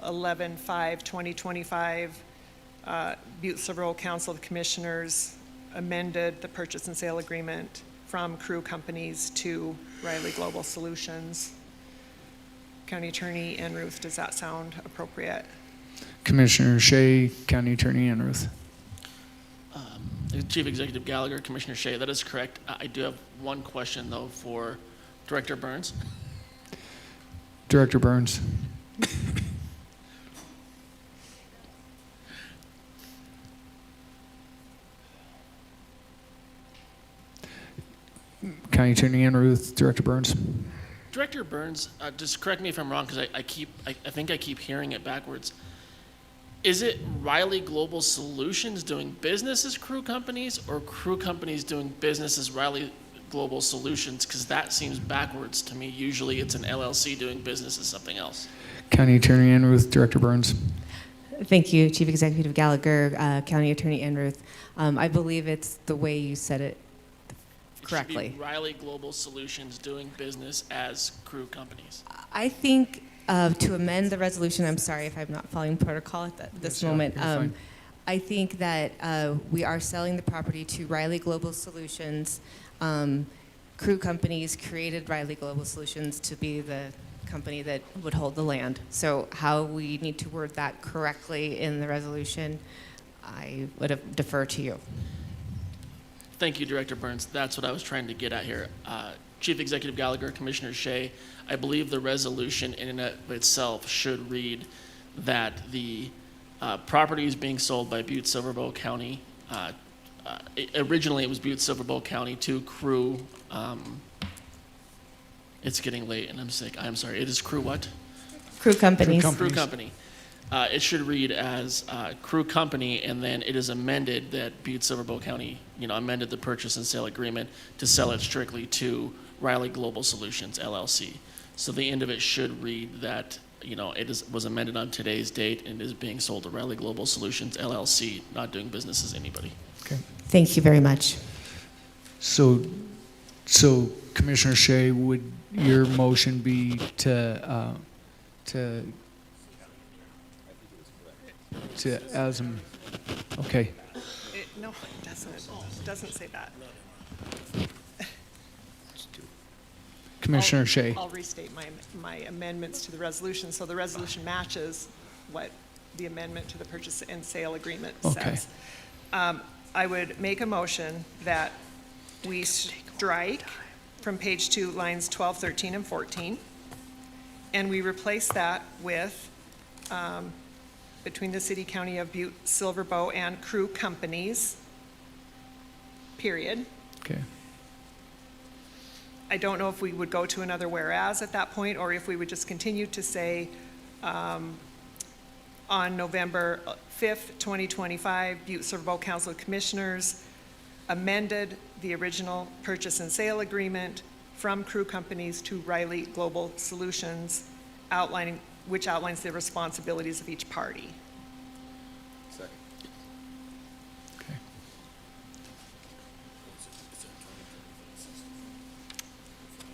11/5/2025, Butte-Silver Council of Commissioners amended the purchase and sale agreement from Crew Companies to Riley Global Solutions. County Attorney Enruth, does that sound appropriate? Commissioner Shea, County Attorney Enruth. Chief Executive Gallagher, Commissioner Shea, that is correct. I do have one question, though, for Director Burns. Director Burns. County Attorney Enruth, Director Burns. Director Burns, just correct me if I'm wrong, because I think I keep hearing it backwards. Is it Riley Global Solutions doing business as Crew Companies, or Crew Companies doing business as Riley Global Solutions? Because that seems backwards to me. Usually it's an LLC doing business as something else. County Attorney Enruth, Director Burns. Thank you, Chief Executive Gallagher, County Attorney Enruth. I believe it's the way you said it correctly. It should be Riley Global Solutions doing business as Crew Companies. I think to amend the resolution, I'm sorry if I'm not following protocol at this moment. I think that we are selling the property to Riley Global Solutions. Crew Companies created Riley Global Solutions to be the company that would hold the land. So how we need to word that correctly in the resolution, I would defer to you. Thank you, Director Burns. That's what I was trying to get at here. Chief Executive Gallagher, Commissioner Shea, I believe the resolution in and of itself should read that the property is being sold by Butte-Silver County. Originally, it was Butte-Silver County to Crew. It's getting late and I'm sick. I'm sorry. It is Crew what? Crew Companies. Crew Company. It should read as Crew Company, and then it is amended that Butte-Silver County, amended the purchase and sale agreement to sell it strictly to Riley Global Solutions, LLC. So the end of it should read that, it was amended on today's date and is being sold to Riley Global Solutions, LLC, not doing business as anybody. Okay. Thank you very much. So Commissioner Shea, would your motion be to as okay. No, it doesn't. It doesn't say that. Commissioner Shea. I'll restate my amendments to the resolution, so the resolution matches what the amendment to the purchase and sale agreement says. I would make a motion that we strike from page 2, lines 12, 13, and 14, and we replace that with between the City County of Butte-Silver and Crew Companies, period. Okay. I don't know if we would go to another whereas at that point, or if we would just continue to say, on November 5th, 2025, Butte-Silver Council of Commissioners amended the original purchase and sale agreement from Crew Companies to Riley Global Solutions, which outlines the responsibilities of each party. Second. Okay.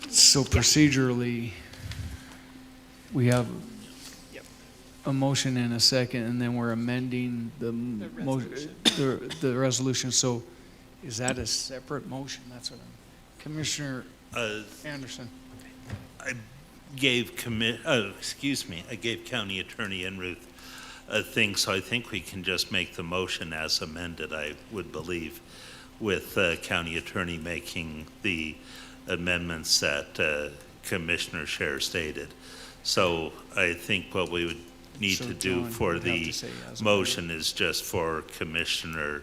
So procedurally, we have a motion and a second, and then we're amending the resolution. So is that a separate motion? That's what I'm, Commissioner Anderson. I gave I gave County Attorney Enruth a thing, so I think we can just make the motion as amended, I would believe, with County Attorney making the amendments that Commissioner Scher stated. So I think what we would need to do for the motion is just for Commissioner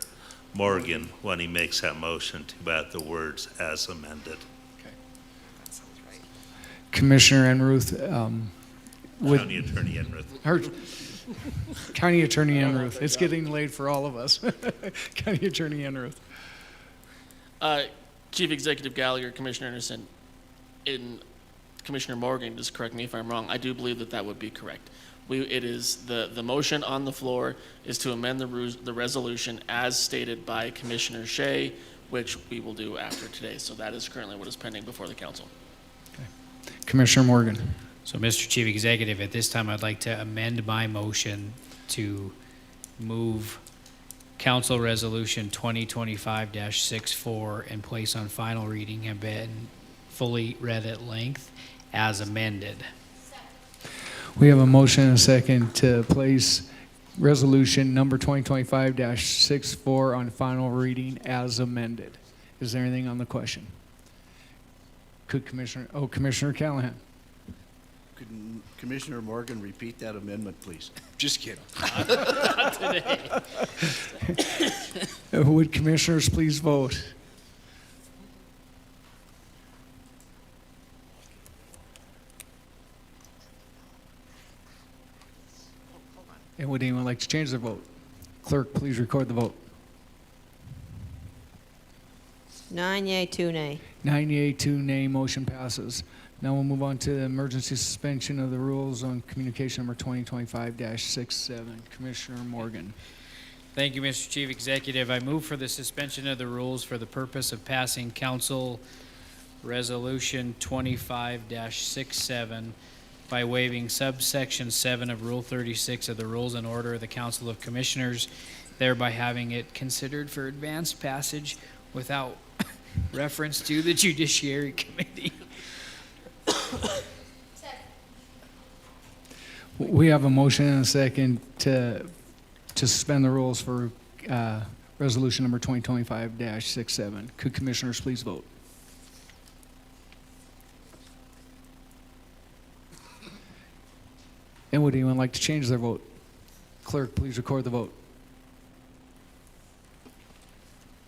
Morgan, when he makes that motion, to add the words as amended. Commissioner Enruth, County Attorney Enruth. County Attorney Enruth. It's getting late for all of us. County Attorney Enruth. Chief Executive Gallagher, Commissioner Anderson, in Commissioner Morgan, just correct me if I'm wrong, I do believe that that would be correct. It is the motion on the floor is to amend the resolution as stated by Commissioner Shea, which we will do after today. So that is currently what is pending before the council. Commissioner Morgan. So, Mr. Chief Executive, at this time, I'd like to amend my motion to move Council Resolution 2025-64 and place on final reading have been fully read at length as amended. We have a motion and a second to place resolution number 2025-64 on final reading as amended. Is there anything on the question? Could Commissioner Callahan. Could Commissioner Morgan repeat that amendment, please? Just kidding. Not today. Would commissioners please vote? And would anyone like to change their vote? Clerk, please record the vote. 9 yea, 2 nay. 9 yea, 2 nay, motion passes. Now we'll move on to the emergency suspension of the rules on communication number 2025-67. Commissioner Morgan. Thank you, Mr. Chief Executive. I move for the suspension of the rules for the purpose of passing Council Resolution 25-67 by waiving subsection 7 of Rule 36 of the Rules and Order of the Council of Commissioners, thereby having it considered for advanced passage without reference to the Judiciary Committee. We have a motion and a second to suspend the rules for resolution number 2025-67. Could commissioners please vote? And would anyone like to change their vote? Clerk, please record the vote.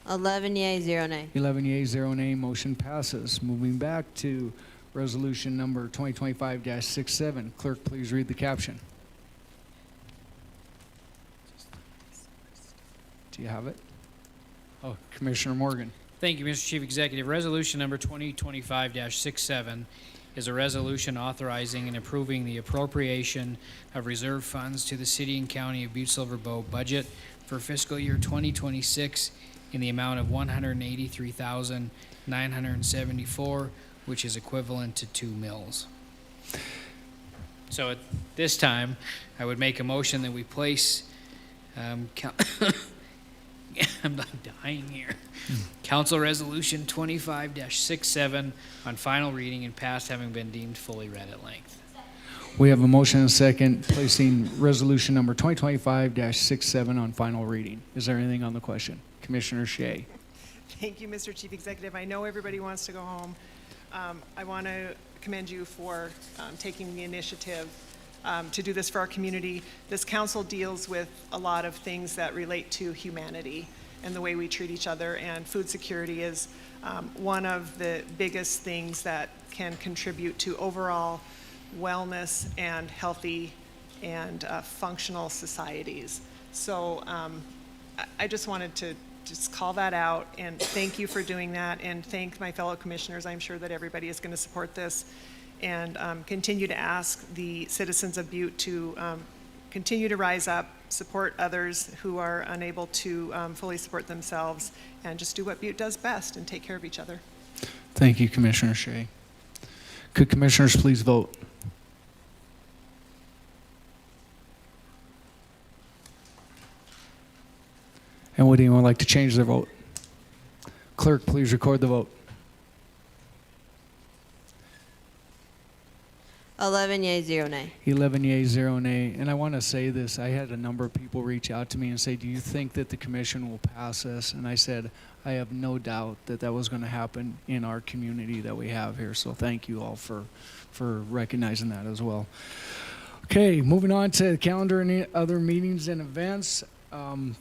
11 yea, 0 nay. 11 yea, 0 nay, motion passes. Moving back to resolution number 2025-67. Clerk, please read the caption. Do you have it? Oh, Commissioner Morgan. Thank you, Mr. Chief Executive. Resolution number 2025-67 is a resolution authorizing and approving the appropriation of reserve funds to the City and County of Butte-Silver budget for fiscal year 2026 in the amount of $183,974, which is equivalent to 2 mills. So at this time, I would make a motion that we place, I'm not dying here. Council Resolution 25-67 on final reading and passed, having been deemed fully read at length. We have a motion and a second placing resolution number 2025-67 on final reading. Is there anything on the question? Commissioner Shea. Thank you, Mr. Chief Executive. I know everybody wants to go home. I want to commend you for taking the initiative to do this for our community. This council deals with a lot of things that relate to humanity and the way we treat each other, and food security is one of the biggest things that can contribute to overall wellness and healthy and functional societies. So I just wanted to just call that out and thank you for doing that, and thank my fellow commissioners. I'm sure that everybody is going to support this, and continue to ask the citizens of Butte to continue to rise up, support others who are unable to fully support themselves, and just do what Butte does best and take care of each other. Thank you, Commissioner Shea. Could commissioners please vote? And would anyone like to change their vote? Clerk, please record the vote. 11 yea, 0 nay. 11 yea, 0 nay. And I want to say this. I had a number of people reach out to me and say, do you think that the commission will pass this? And I said, I have no doubt that that was going to happen in our community that we have here. So thank you all for recognizing that as well. Okay, moving on to the calendar and other meetings and events.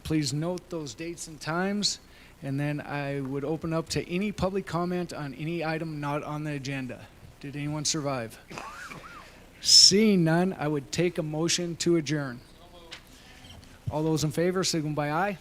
Please note those dates and times. And then I would open up to any public comment on any item not on the agenda. Did anyone survive? Seeing none, I would take a motion to adjourn. All those in favor, signal by aye.